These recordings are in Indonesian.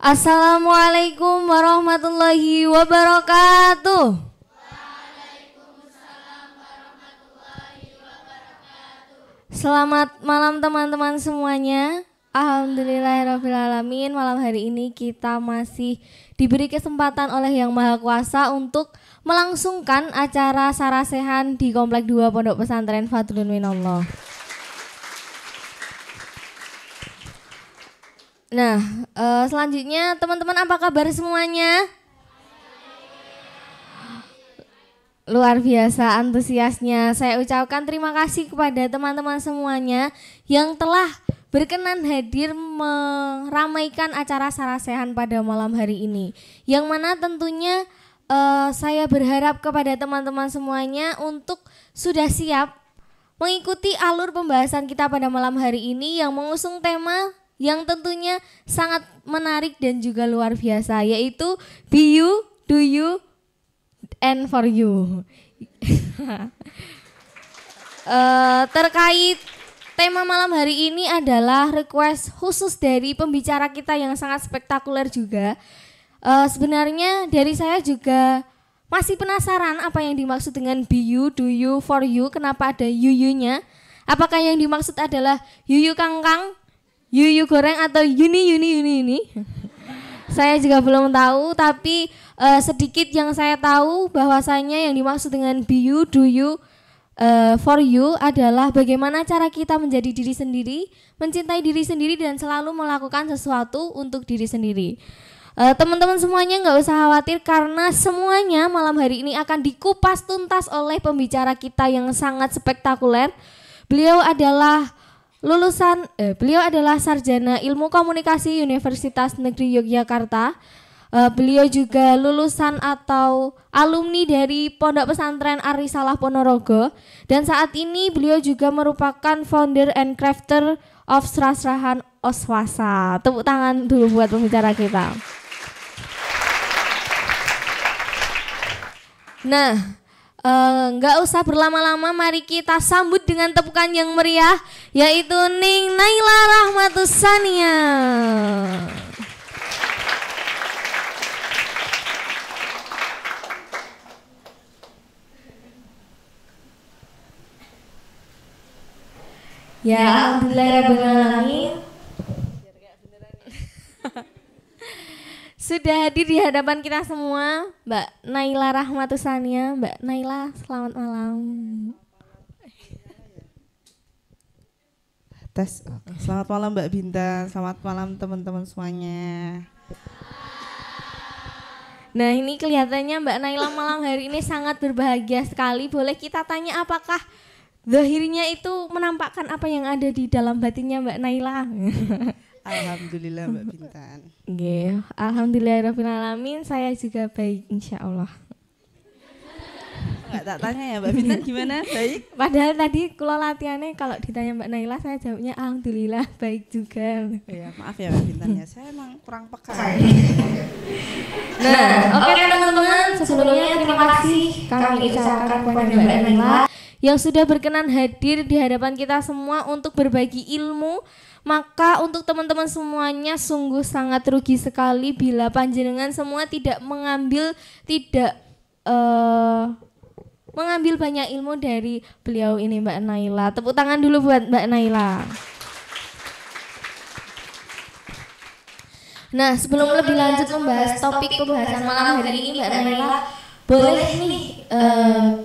Assalamualaikum warahmatullahi wabarakatuh. Waalaikumsalam warahmatullahi wabarakatuh. Selamat malam teman-teman semuanya. Alhamdulillahirrahmanirrahim. Malam hari ini kita masih diberi kesempatan oleh Yang Maha Kuasa untuk melangsungkan acara sarasehan di Komplek 2 Pondok Pesantren Fadlun Minallah. Nah, selanjutnya teman-teman apa kabar semuanya? Luar biasa antusiasnya. Saya ucapkan terima kasih kepada teman-teman semuanya yang telah berkenan hadir meramaikan acara sarasehan pada malam hari ini. Yang mana tentunya saya berharap kepada teman-teman semuanya untuk sudah siap mengikuti alur pembahasan kita pada malam hari ini yang mengusung tema yang tentunya sangat menarik dan juga luar biasa, yaitu Be You, Do You, and For You. Terkait tema malam hari ini adalah request khusus dari pembicara kita yang sangat spektakuler juga. Sebenarnya dari saya juga masih penasaran apa yang dimaksud dengan Be You, Do You, For You. Kenapa ada yuyu-nya? Apakah yang dimaksud adalah yuyu kangkang, yuyu goreng, atau yuni. Saya juga belum tahu, tapi sedikit yang saya tahu bahwasanya yang dimaksud dengan Be You, Do You, For You adalah bagaimana cara kita menjadi diri sendiri, mencintai diri sendiri, dan selalu melakukan sesuatu untuk diri sendiri. Teman-teman semuanya nggak usah khawatir karena semuanya malam hari ini akan dikupas tuntas oleh pembicara kita yang sangat spektakuler. Beliau adalah sarjana Ilmu Komunikasi Universitas Negeri Yogyakarta. Beliau juga lulusan atau alumni dari Pondok Pesantren Ar-Risalah Ponorogo, dan saat ini beliau juga merupakan founder and crafter of Srasrahan Oswasa. Tepuk tangan dulu buat pembicara kita. Nah, nggak usah berlama-lama, mari kita sambut dengan tepukan yang meriah, yaitu Ning Naila Rahmatus Sania. Ya, alhamdulillahirrahmanirrahim. Sudah hadir di hadapan kita semua Mbak Naila Rahmatus Sania. Mbak Naila, selamat malam. Tes. Selamat malam Mbak Binta, selamat malam teman-teman semuanya. Nah, ini kelihatannya Mbak Naila malam hari ini sangat berbahagia sekali. Boleh kita tanya apakah zahirnya itu menampakkan apa yang ada di dalam batinnya Mbak Naila? Alhamdulillah Mbak Bintan. Nggih, alhamdulillahirrahmanirrahim. Saya juga baik insyaallah. Enggak tak tanya ya Mbak Bintan gimana? Baik. Padahal tadi kalau latihannya kalau ditanya Mbak Naila saya jawabnya alhamdulillah baik juga. Ya, maaf ya Mbak Bintan ya. Saya emang kurang peka. Nah, oke teman-teman, sebelumnya terima kasih kami ucapkan kepada Mbak Naila yang sudah berkenan hadir di hadapan kita semua untuk berbagi ilmu. Maka untuk teman-teman semuanya sungguh sangat rugi sekali bila panjenengan semua tidak mengambil banyak ilmu dari beliau ini Mbak Naila. Tepuk tangan dulu buat Mbak Naila. Nah, sebelum lebih lanjut membahas topik pembahasan malam hari ini Mbak Naila, boleh nih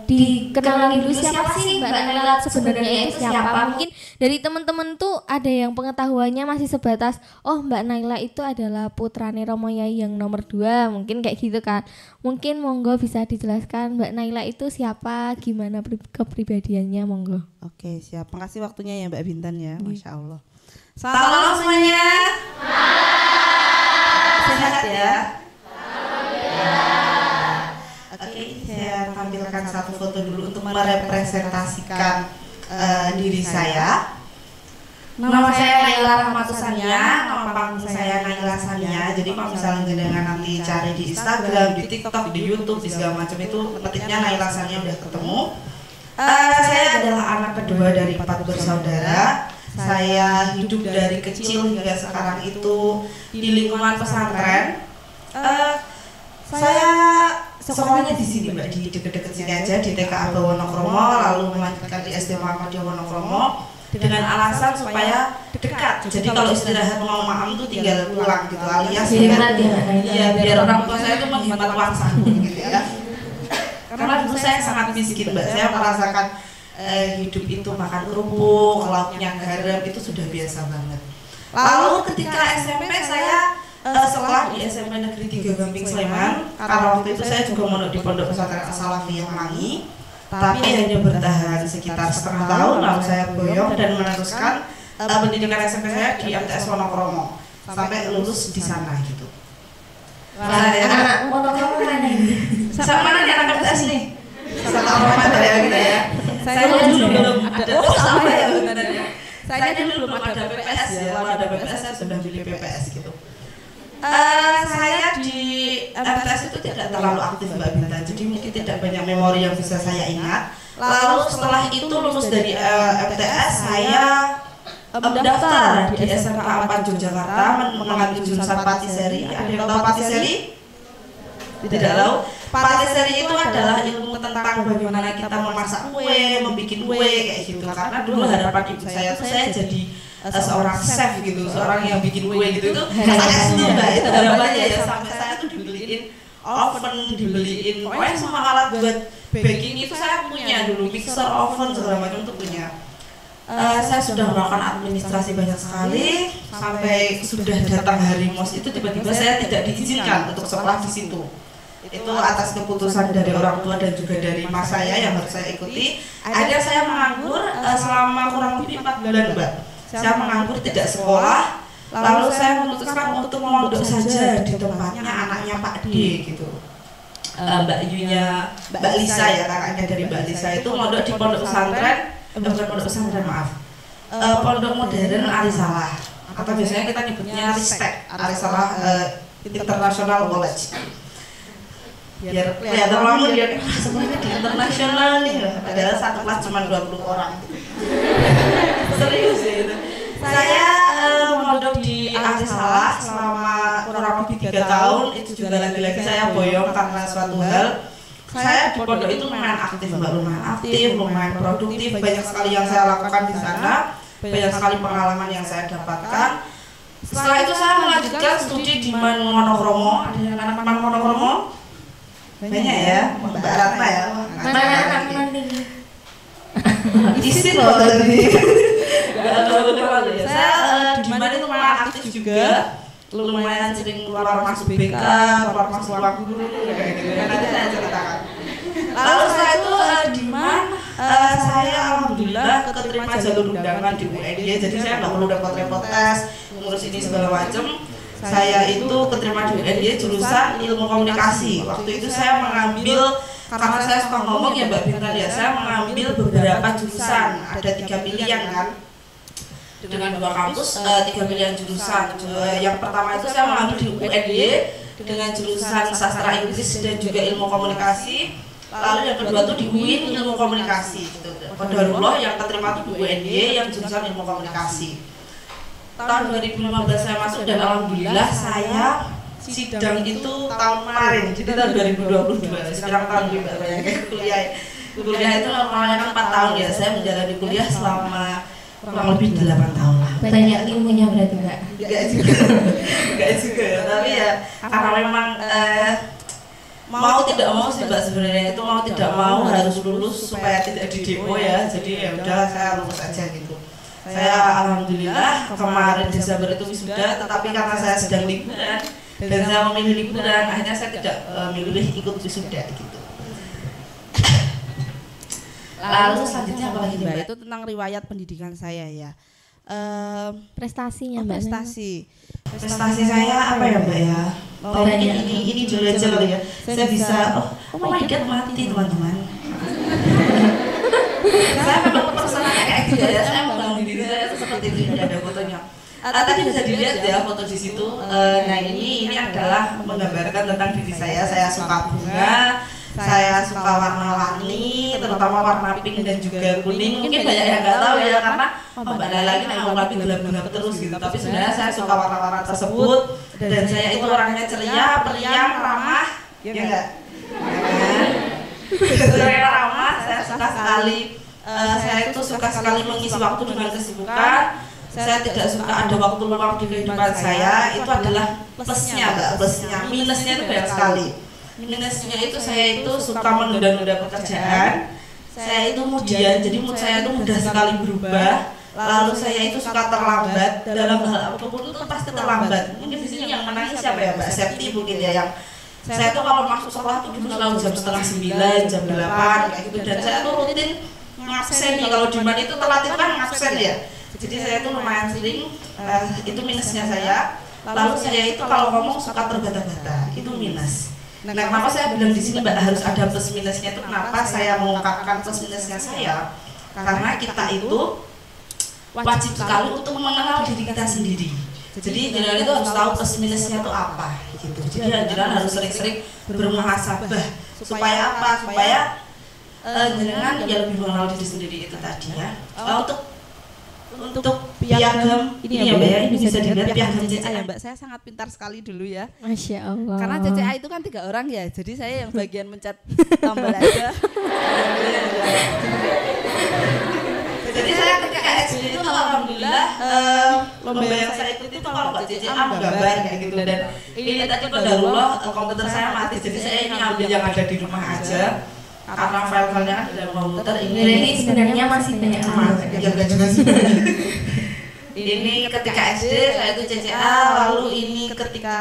dikenalkan dulu siapa sih Mbak Naila sebenarnya itu siapa? Mungkin dari teman-teman tuh ada yang pengetahuannya masih sebatas oh Mbak Naila itu adalah putrane Romo Yai yang nomor 2, mungkin kayak gitu kan. Mungkin monggo bisa dijelaskan Mbak Naila itu siapa, gimana kepribadiannya, monggo. Oke, siap. Makasih waktunya ya Mbak Bintan ya. Masya Allah. Selamat malam semuanya. Sehat ya. Oke, saya tampilkan satu foto dulu untuk merepresentasikan diri saya. Nama saya Naila Rahmatus Sania, nama panggung saya Naila Sania. Jadi kalau misalnya jenengan nanti cari di Instagram, di TikTok, di YouTube, di segala macam itu ketiknya Naila Sania udah ketemu. Saya adalah anak kedua dari 4 bersaudara. saya hidup dari kecil hingga sekarang itu di lingkungan pesantren. Saya sekolahnya di sini Mbak, di dekat-dekat sini aja di TK Aba Wonokromo, lalu melanjutkan di SD Muhammadiyah Wonokromo dengan alasan supaya dekat. Jadi kalau istirahat mau maam tuh tinggal pulang gitu, alias biar orang tua saya itu menghemat uang saku gitu ya. Karena dulu saya sangat miskin Mbak, saya merasakan hidup itu makan kerupuk, lauknya garam itu sudah biasa banget. Lalu ketika SMP saya sekolah di SMP Negeri 3 Gamping Sleman, karena waktu itu saya juga mondok di Pondok Pesantren As-Salafiyah Melangi, tapi hanya bertahan sekitar setengah tahun, lalu saya boyong dan meneruskan pendidikan SMP saya di MTS Wonokromo sampai lulus di sana gitu. Anak Wonokromo mana ini? Sama mana nih anak MTS nih? Sama orang ya gitu ya. Saya dulu belum ada. Sama ya sebenarnya. Saya dulu belum ada PPS ya. Kalau ada PPS saya sudah pilih PPS gitu. Saya di MTS itu tidak terlalu aktif Mbak Binta, jadi mungkin tidak banyak memori yang bisa saya ingat. Lalu setelah itu lulus dari MTS, saya mendaftar di SMK 4 Yogyakarta mengambil jurusan patisserie. Ada yang tahu patisserie? Tidak tahu. Patisserie itu adalah ilmu tentang bagaimana kita memasak kue, membuat kue kayak gitu. Karena dulu harapan ibu saya tuh saya jadi seorang chef gitu, seorang yang bikin kue gitu. Itu saya dulu Mbak, itu harapannya ya, sampai saya tuh dibeliin oven, dibeliin pokoknya semua alat buat baking itu saya punya dulu, mixer, oven segala macam tuh punya. Saya sudah melakukan administrasi banyak sekali sampai sudah datang hari MOS itu tiba-tiba saya tidak diizinkan untuk sekolah di situ. Itu atas keputusan dari orang tua dan juga dari mas saya yang harus saya ikuti. Akhirnya saya menganggur selama kurang lebih 4 bulan Mbak. Saya menganggur tidak sekolah, lalu saya memutuskan untuk mondok saja di tempatnya anaknya Pak D gitu. Mbak Yunya, Mbak Lisa ya, kakaknya dari Mbak Lisa itu mondok di pondok pesantren, bukan pondok pesantren maaf, pondok modern Arisalah, atau biasanya kita nyebutnya Ristek, Arisalah International College. Biar kelihatan lama dia semuanya di internasional nih, padahal satu kelas cuma 20 orang. Serius ya itu. Saya mondok di Arisalah selama kurang lebih 3 tahun. Itu juga lagi-lagi saya boyong karena suatu hal. Saya di pondok itu lumayan aktif Mbak, lumayan aktif, lumayan produktif. Banyak sekali yang saya lakukan di sana, banyak sekali pengalaman yang saya dapatkan. Setelah itu saya melanjutkan studi di Man Wonokromo. Ada yang anak Man Wonokromo? Banyak ya, Mbak Ratna ya. Mana anak nanti? Isin loh tadi. Saya di mana itu lumayan aktif juga, lumayan sering keluar masuk BK, keluar masuk ruang guru kayak gitu. Nanti saya ceritakan. Lalu setelah itu di mana saya alhamdulillah keterima jalur undangan di UNY, jadi saya nggak perlu repot-repot tes, ngurus ini segala macam. Saya itu keterima di UNY jurusan ilmu komunikasi. Waktu itu saya mengambil, karena saya suka ngomong ya Mbak Binta ya, saya mengambil beberapa jurusan, ada 3 pilihan kan, dengan 2 kampus, 3 pilihan jurusan. Yang pertama itu saya mengambil di UNY dengan jurusan sastra Inggris dan juga ilmu komunikasi. Lalu yang kedua tuh di UIN ilmu komunikasi. Qadarullah yang keterima tuh di UNY yang jurusan ilmu komunikasi. Tahun 2015 saya masuk dan alhamdulillah saya sidang itu tahun kemarin, jadi tahun 2022, sekarang tahun juga banyak kuliah. Kuliah itu normalnya kan 4 tahun ya, saya menjalani kuliah selama kurang lebih 8 tahun lah. Banyak ilmunya berarti Mbak? Enggak juga ya, tapi ya karena memang mau tidak mau sih Mbak sebenarnya itu mau tidak mau harus lulus supaya tidak di demo ya, jadi ya udah saya lulus aja gitu. Saya alhamdulillah kemarin Desember itu wisuda, tetapi karena saya sedang liburan dan saya memilih liburan, akhirnya saya tidak memilih ikut wisuda gitu. Lalu selanjutnya apa lagi Mbak? Itu tentang riwayat pendidikan saya ya. Prestasinya Mbak. Prestasi saya apa ya Mbak ya? Oh ini dulu aja kali ya. Saya bisa oh my god mati teman-teman. Saya memang personalnya kayak gitu ya. Saya membangun diri saya seperti itu, ada fotonya. Tadi bisa dilihat ya foto di situ. Nah ini adalah menggambarkan tentang diri saya. Saya suka bunga, saya suka warna-warni, terutama warna pink dan juga kuning. Mungkin banyak yang nggak tahu ya, karena Mbak Naila ini aura gelap-gelap terus gitu. Tapi sebenarnya saya suka warna-warna tersebut, dan saya itu orangnya ceria, periang, ramah, ya enggak? Ceria, ramah, saya suka sekali. Saya itu suka sekali mengisi waktu dengan kesibukan. Saya tidak suka ada waktu luang di kehidupan saya. Itu adalah plusnya, Mbak. Plusnya, minusnya itu banyak sekali. Minusnya itu saya itu suka menunda-nunda pekerjaan. Saya itu mudian, jadi mood saya itu mudah sekali berubah. Lalu saya itu suka terlambat dalam hal apapun itu pasti terlambat. Mungkin di sini yang menangis siapa ya, Mbak Septi mungkin ya, yang saya tuh kalau masuk sekolah tuh dulu selalu jam 8:30, jam 8 kayak gitu, dan saya tuh rutin ngabsen nih. Kalau di mana itu telat itu kan ngabsen ya. Jadi saya tuh lumayan sering, itu minusnya saya. Lalu saya itu kalau ngomong suka terbata-bata, itu minus. Nah, kenapa saya bilang di sini Mbak harus ada plus minusnya itu? Kenapa saya mengungkapkan plus minusnya saya? Karena kita itu wajib sekali untuk mengenal diri kita sendiri. Jadi jenengan itu harus tahu plus minusnya itu apa, gitu. Jadi jenengan harus sering-sering bermuhasabah. Supaya apa? Supaya jenengan ya lebih mengenal diri sendiri itu tadi ya. Untuk piagam ini ya Mbak ya, ini bisa dilihat piagam CCA ya Mbak. Saya sangat pintar sekali dulu ya. Masya Allah. Karena CCA itu kan 3 orang ya, jadi saya yang bagian mencet tombol aja. Jadi saya ketika SD itu alhamdulillah lomba yang saya ikuti itu kalau Mbak CCA menggambar kayak gitu, dan ini tadi qadarullah komputer saya mati, jadi saya ini ambil yang ada di rumah aja. Karena file-filenya kan dalam komputer ini sebenarnya masih banyak jaga juga sih. Ini ketika SD saya itu CCA, lalu ini ketika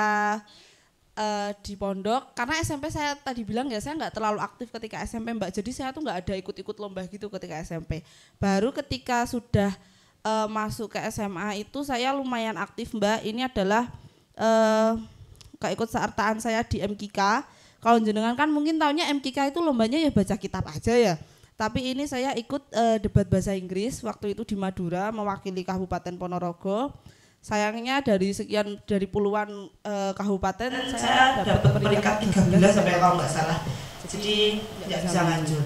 di pondok, karena SMP saya tadi bilang ya saya nggak terlalu aktif ketika SMP Mbak, jadi saya tuh nggak ada ikut-ikut lomba gitu ketika SMP. Baru ketika sudah masuk ke SMA itu saya lumayan aktif Mbak. Ini adalah keikutsertaan saya di MKK. Kalau jenengan kan mungkin taunya MKK itu lombanya ya baca kitab aja ya. Tapi ini saya ikut debat bahasa Inggris waktu itu di Madura mewakili Kabupaten Ponorogo. Sayangnya dari puluhan kabupaten saya dapat peringkat 13 sampai kalau nggak salah. Jadi nggak bisa lanjut.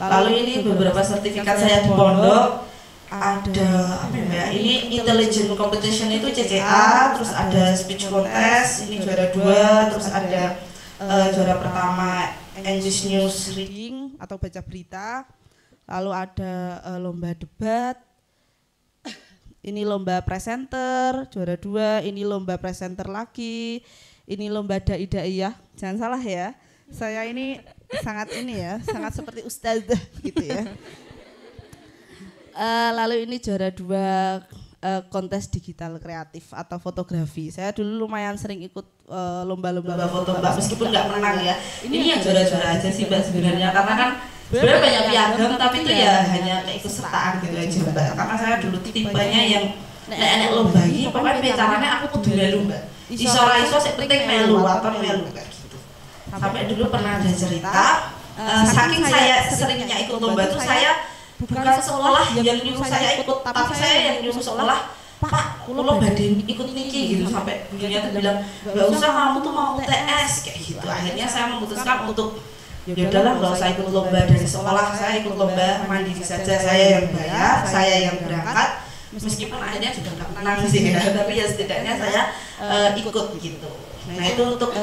Lalu ini beberapa sertifikat saya di pondok. Ada apa ya? Ini intelligent competition itu CCA, terus ada speech contest, ini juara 2, terus ada juara pertama English News Reading atau baca berita, lalu ada lomba debat, ini lomba presenter juara 2, ini lomba presenter lagi, ini lomba dai-dai ya, jangan salah ya, saya ini sangat seperti ustazah gitu ya. Lalu ini juara 2 kontes digital kreatif atau fotografi. Saya dulu lumayan sering ikut lomba-lomba foto Mbak, meskipun nggak menang ya. Ini yang juara-juara aja sih Mbak sebenarnya, karena kan sebenarnya banyak piagam tapi itu ya hanya keikutsertaan gitu aja Mbak. Karena saya dulu tipenya yang nek lomba iki pokoknya caranya aku kudu melu Mbak. Iso sing penting melu kayak gitu. Sampai dulu pernah ada cerita, saking saya seringnya ikut lomba tuh saya bukan sekolah yang nyuruh saya ikut, tapi saya yang nyuruh sekolah, Pak, kulo badhe ikut niki gitu, sampai gurunya tuh bilang nggak usah, kamu tuh mau UTS kayak gitu. Akhirnya saya memutuskan untuk ya udahlah nggak usah ikut lomba dari sekolah, saya ikut lomba mandiri saja, saya yang bayar, saya yang berangkat, meskipun akhirnya juga nggak menang sih ya, tapi ya setidaknya saya ikut gitu. Nah itu untuk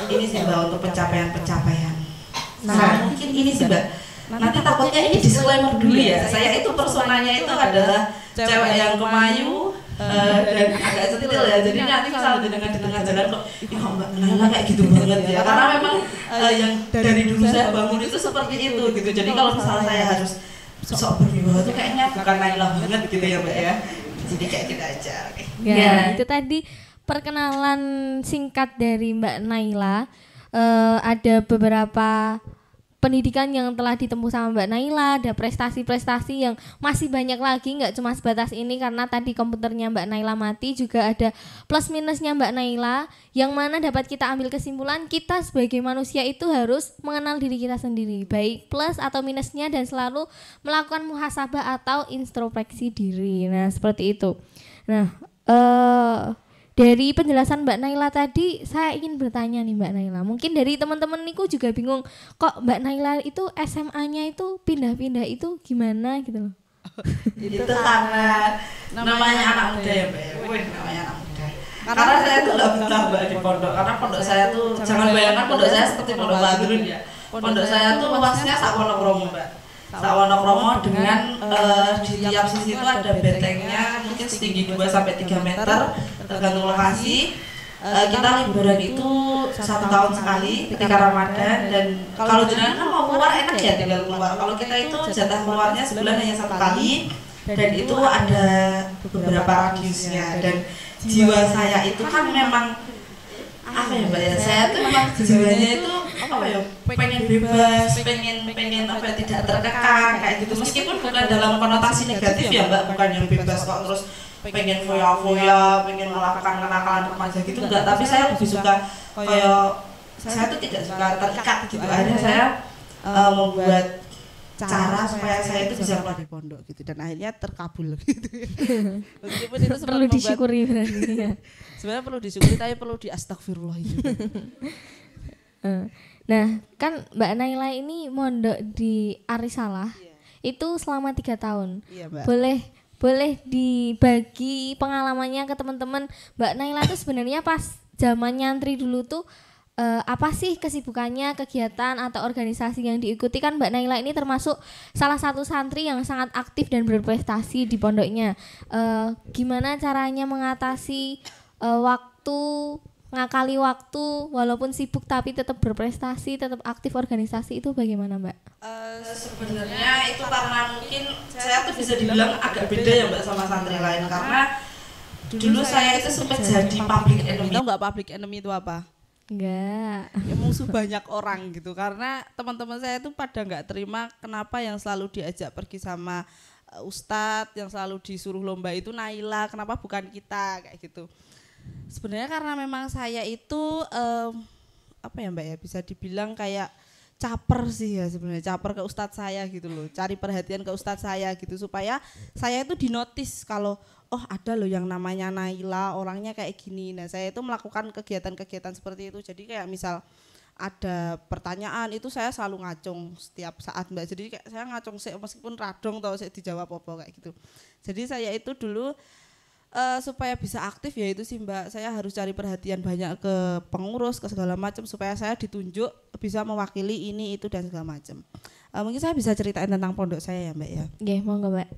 ini sih Mbak, untuk pencapaian-pencapaian. Nah mungkin ini sih Mbak. Nanti takutnya ini disclaimer dulu ya, saya itu personanya itu adalah cewek yang kemayu dan agak setil ya, jadi nanti kalau di tengah jalan kok ya Mbak Naila kayak gitu banget ya, karena memang yang dari dulu saya bangun itu seperti itu gitu. Jadi kalau misalnya saya harus sok berwibawa itu kayaknya bukan Naila banget gitu ya Mbak ya, jadi kayak gitu aja. Ya itu tadi perkenalan singkat dari Mbak Naila. Ada beberapa pendidikan yang telah ditempuh sama Mbak Naila, ada prestasi-prestasi yang masih banyak lagi, nggak cuma sebatas ini karena tadi komputernya Mbak Naila mati, juga ada plus minusnya Mbak Naila, yang mana dapat kita ambil kesimpulan kita sebagai manusia itu harus mengenal diri kita sendiri, baik plus atau minusnya, dan selalu melakukan muhasabah atau introspeksi diri. Nah seperti itu. Nah dari penjelasan Mbak Naila tadi, saya ingin bertanya nih Mbak Naila. Mungkin dari teman-teman niku juga bingung, kok Mbak Naila itu SMA-nya itu pindah-pindah itu gimana gitu loh. Itu karena namanya anak muda ya Mbak. Namanya anak muda. Karena saya tuh nggak betah Mbak di pondok. Karena pondok saya tuh, jangan bayangkan pondok saya seperti pondok Badrun ya. Pondok saya tuh luasnya sak Wonokromo Mbak. Sak Wonokromo dengan di tiap sisi itu ada bentengnya mungkin setinggi 2 sampai 3 meter tergantung lokasi. Kita liburan itu 1 tahun sekali ketika Ramadan, dan kalau jenengan kan mau keluar enak ya tinggal keluar. Kalau kita itu jatah keluarnya sebulan hanya 1 kali, dan itu ada beberapa radiusnya. Dan jiwa saya itu kan memang apa ya Mbak ya, saya tuh memang jiwanya itu apa ya, pengen bebas, pengen apa ya, tidak terkekang kayak gitu, meskipun bukan dalam konotasi negatif ya Mbak, bukan yang bebas kok terus pengen foya-foya, pengen melakukan kenakalan remaja gitu enggak, tapi saya lebih suka kayak saya tuh tidak suka terikat gitu. Akhirnya saya membuat cara supaya saya itu bisa keluar dari pondok gitu, dan akhirnya terkabul gitu. Meskipun itu perlu disyukuri berarti ya. Sebenarnya perlu disyukuri tapi perlu diastagfirullah juga. Nah, kan Mbak Naila ini mondok di Arisalah itu selama 3 tahun. Iya, Mbak. Boleh dibagi pengalamannya ke teman-teman. Mbak Naila tuh sebenarnya pas zaman nyantri dulu tuh apa sih kesibukannya, kegiatan atau organisasi yang diikuti? Kan Mbak Naila ini termasuk salah satu santri yang sangat aktif dan berprestasi di pondoknya. Gimana caranya mengatasi ngakali waktu walaupun sibuk tapi tetap berprestasi, tetap aktif organisasi, itu bagaimana Mbak? Sebenarnya itu karena mungkin saya tuh bisa dibilang agak beda ya Mbak sama santri lain, karena dulu saya itu sempat jadi public enemy. Tahu nggak public enemy itu apa? Enggak. Ya, musuh banyak orang gitu, karena teman-teman saya itu pada nggak terima kenapa yang selalu diajak pergi sama Ustadz, yang selalu disuruh lomba itu Naila, kenapa bukan kita kayak gitu. Sebenarnya karena memang saya itu apa ya Mbak ya, bisa dibilang kayak caper sih ya sebenarnya, caper ke ustadz saya gitu loh, cari perhatian ke ustadz saya gitu supaya saya itu dinotis kalau oh ada loh yang namanya Naila, orangnya kayak gini. Nah saya itu melakukan kegiatan-kegiatan seperti itu, jadi kayak misal ada pertanyaan itu saya selalu ngacung setiap saat Mbak, jadi kayak saya ngacung sih meskipun radong tau saya dijawab apa kayak gitu. Jadi saya itu dulu supaya bisa aktif ya itu sih Mbak, saya harus cari perhatian banyak ke pengurus, ke segala macam supaya saya ditunjuk bisa mewakili ini itu dan segala macam. Mungkin saya bisa ceritain tentang pondok saya ya Mbak ya. Oke, monggo Mbak.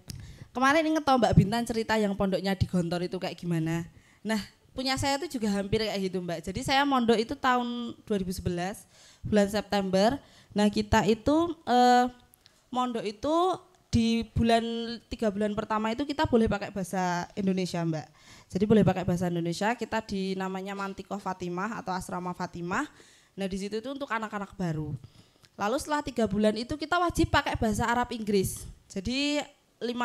Kemarin inget tau Mbak Bintan cerita yang pondoknya di Gontor itu kayak gimana. Nah punya saya itu juga hampir kayak gitu Mbak. Jadi saya mondok itu tahun 2011 bulan September. Nah kita itu mondok itu di 3 bulan pertama itu kita boleh pakai bahasa Indonesia Mbak. Jadi boleh pakai bahasa Indonesia, kita di namanya Mantikoh Fatimah atau Asrama Fatimah. Nah di situ itu untuk anak-anak baru. Lalu setelah 3 bulan itu kita wajib pakai bahasa Arab Inggris. Jadi 2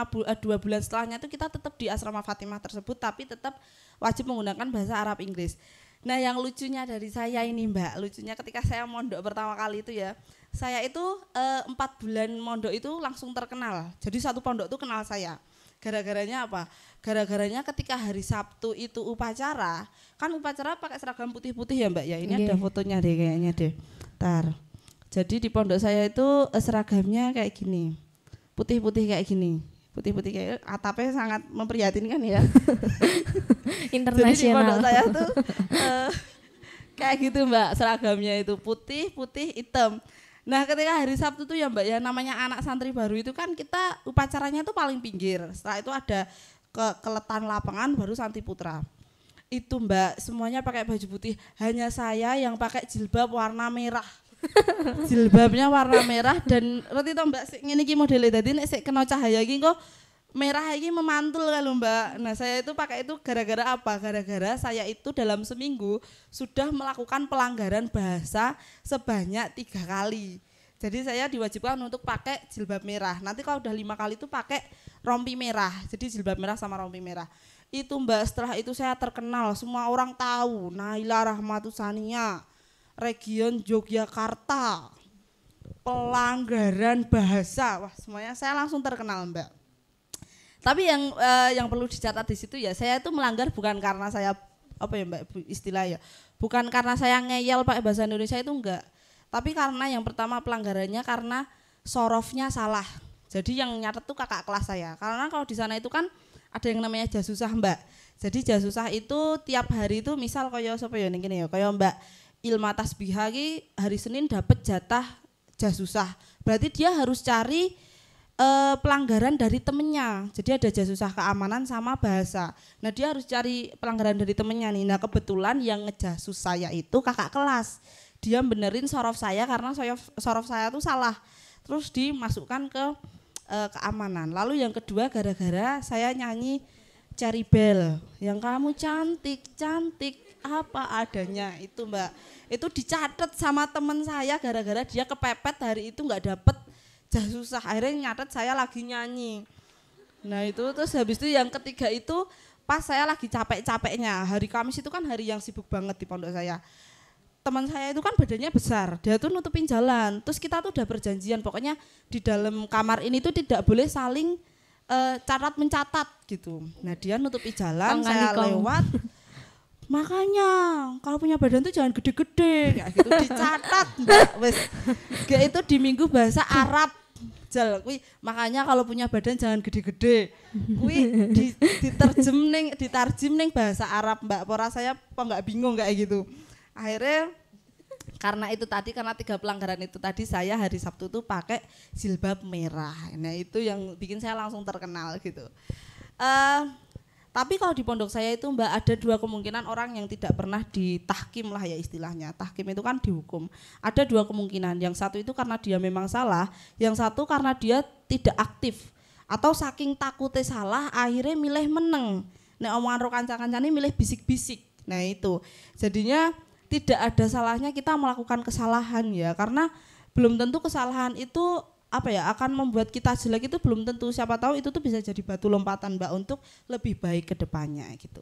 bulan setelahnya itu kita tetap di Asrama Fatimah tersebut, tapi tetap wajib menggunakan bahasa Arab Inggris. Nah yang lucunya dari saya ini Mbak, lucunya ketika saya mondok pertama kali itu ya, saya itu 4 bulan mondok itu langsung terkenal. Jadi satu pondok itu kenal saya. Gara-garanya apa? Gara-garanya ketika hari Sabtu itu upacara, kan upacara pakai seragam putih-putih ya Mbak ya. Ini ada fotonya deh kayaknya deh. Ntar. Jadi di pondok saya itu seragamnya kayak gini. Putih-putih kayak gini. Putih-putih kayak atapnya sangat memprihatinkan ya. Internasional. Jadi di pondok saya tuh kayak gitu Mbak, seragamnya itu putih, hitam. Nah ketika hari Sabtu tuh ya Mbak ya, namanya anak santri baru itu kan kita upacaranya tuh paling pinggir. Setelah itu ada keletan lapangan baru Santi Putra. Itu Mbak semuanya pakai baju putih, hanya saya yang pakai jilbab warna merah. Jilbabnya warna merah dan roti to Mbak sik ngene iki modele dadi nek sik kena cahaya iki kok merah iki memantul kalau Mbak. Nah saya itu pakai itu gara-gara apa? Gara-gara saya itu dalam seminggu sudah melakukan pelanggaran bahasa sebanyak 3 kali. Jadi saya diwajibkan untuk pakai jilbab merah. Nanti kalau udah 5 kali itu pakai rompi merah. Jadi jilbab merah sama rompi merah. Itu Mbak setelah itu saya terkenal, semua orang tahu Naila Rahmatusania, region Yogyakarta, pelanggaran bahasa. Wah semuanya saya langsung terkenal Mbak. Tapi yang perlu dicatat di situ ya, saya itu melanggar bukan karena saya apa ya Mbak istilah ya. Bukan karena saya ngeyel pakai bahasa Indonesia itu enggak. Tapi karena yang pertama pelanggarannya karena sorofnya salah. Jadi yang nyatet tuh kakak kelas saya. Karena kalau di sana itu kan ada yang namanya jasusah Mbak. Jadi jasusah itu tiap hari itu misal kaya sapa ya ning kene ya, kaya Mbak Ilma Tasbiha ki hari Senin dapat jatah jasusah. Berarti dia harus cari pelanggaran dari temennya. Jadi ada jasusah keamanan sama bahasa. Nah dia harus cari pelanggaran dari temennya nih. Nah kebetulan yang ngejasus saya itu kakak kelas. Dia benerin sorof saya karena sorof saya tuh salah. Terus dimasukkan ke keamanan. Lalu yang kedua gara-gara saya nyanyi Cherry Bell yang kamu cantik apa adanya itu Mbak. Itu dicatat sama teman saya gara-gara dia kepepet hari itu nggak dapet jasusah, akhirnya nyatet saya lagi nyanyi. Nah itu terus habis itu yang ketiga itu pas saya lagi capek-capeknya, hari Kamis itu kan hari yang sibuk banget di pondok saya. Teman saya itu kan badannya besar, dia tuh nutupin jalan, terus kita tuh udah perjanjian pokoknya di dalam kamar ini tuh tidak boleh saling catat mencatat gitu. Nah dia nutupi jalan, saya lewat. Makanya kalau punya badan tuh jangan gede-gede kayak gitu dicatat Mbak. Wes. Kayak itu di minggu bahasa Arab. Jal kuwi makanya kalau punya badan jangan gede-gede. Kuwi ditarjem ning bahasa Arab Mbak. Pora saya kok enggak bingung kayak gitu. Akhirnya karena itu tadi karena 3 pelanggaran itu tadi saya hari Sabtu tuh pakai jilbab merah. Nah itu yang bikin saya langsung terkenal gitu. Tapi kalau di pondok saya itu Mbak ada 2 kemungkinan orang yang tidak pernah ditahkim lah ya istilahnya. Tahkim itu kan dihukum. Ada 2 kemungkinan. Yang satu itu karena dia memang salah, yang satu karena dia tidak aktif. Atau saking takutnya salah akhirnya milih meneng. Nek omongan ro kanca-kancane milih bisik-bisik. Nah itu. Jadinya tidak ada salahnya kita melakukan kesalahan ya. Karena belum tentu kesalahan itu apa ya akan membuat kita jelek itu belum tentu, siapa tahu itu tuh bisa jadi batu lompatan Mbak untuk lebih baik ke depannya gitu.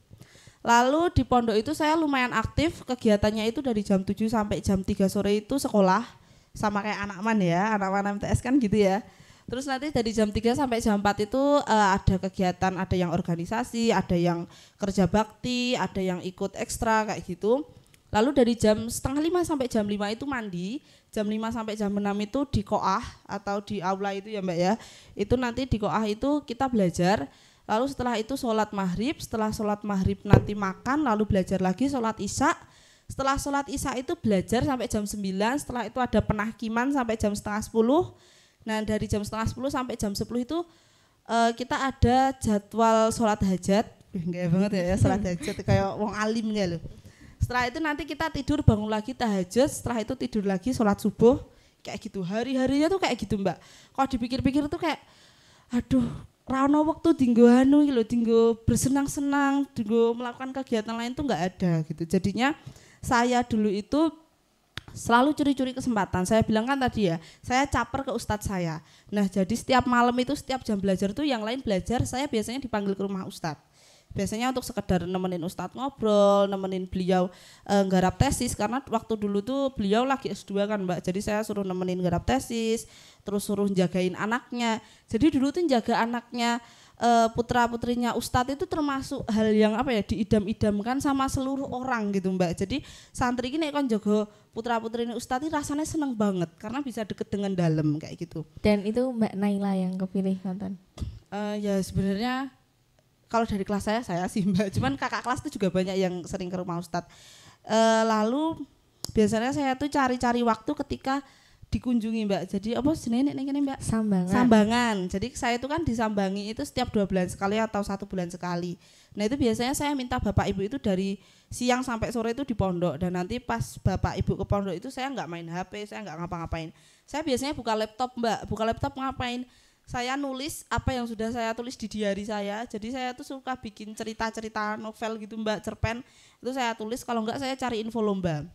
Lalu di pondok itu saya lumayan aktif, kegiatannya itu dari jam 7 sampai jam 3 sore itu sekolah sama kayak anak man ya, anak man MTS kan gitu ya. Terus nanti dari jam 3 sampai jam 4 itu ada kegiatan, ada yang organisasi, ada yang kerja bakti, ada yang ikut ekstra kayak gitu. Lalu dari jam 4:30 sampai jam 5 itu mandi, jam 5 sampai jam 6 itu di koah atau di aula itu ya Mbak ya. Itu nanti di koah itu kita belajar, lalu setelah itu sholat maghrib, setelah sholat maghrib nanti makan, lalu belajar lagi sholat isya. Setelah sholat isya itu belajar sampai jam 9, setelah itu ada penahkiman sampai jam 9:30. Nah dari jam 9:30 sampai jam 10 itu kita ada jadwal sholat hajat. Enggak banget ya sholat hajat kayak wong alim ya loh. Setelah itu nanti kita tidur bangun lagi tahajud, setelah itu tidur lagi sholat subuh kayak gitu. Hari-harinya tuh kayak gitu Mbak. Kalau dipikir-pikir tuh kayak aduh rano waktu tinggo anu gitu, tinggo bersenang-senang, tinggo melakukan kegiatan lain tuh nggak ada gitu. Jadinya saya dulu itu selalu curi-curi kesempatan. Saya bilang kan tadi ya, saya caper ke ustadz saya. Nah jadi setiap malam itu setiap jam belajar tuh yang lain belajar, saya biasanya dipanggil ke rumah ustadz. Biasanya untuk sekedar nemenin ustadz ngobrol, nemenin beliau nggarap tesis. Karena waktu dulu tuh beliau lagi S2 kan Mbak. Jadi saya suruh nemenin nggarap tesis, terus suruh jagain anaknya. Jadi dulu tuh jaga anaknya putra-putrinya ustadz itu termasuk hal yang apa ya diidam-idamkan sama seluruh orang gitu Mbak. Jadi santri ini kan jaga putra-putrinya ustadz ini rasanya seneng banget karena bisa deket dengan dalam kayak gitu. Dan itu Mbak Naila yang kepilih nonton? Ya sebenarnya kalau dari kelas saya sih Mbak, cuman kakak kelas itu juga banyak yang sering ke rumah ustadz. Lalu biasanya saya tuh cari-cari waktu ketika dikunjungi Mbak. Jadi apa jenenge nek kene Mbak? Sambangan. Jadi saya itu kan disambangi itu setiap 2 bulan sekali atau 1 bulan sekali. Nah itu biasanya saya minta bapak ibu itu dari siang sampai sore itu di pondok. Dan nanti pas bapak ibu ke pondok itu saya nggak main HP, saya nggak ngapa-ngapain. Saya biasanya buka laptop Mbak. Buka laptop ngapain? Saya nulis apa yang sudah saya tulis di diary saya. Jadi saya tuh suka bikin cerita-cerita novel gitu Mbak, cerpen. Itu saya tulis, kalau enggak saya cari info lomba.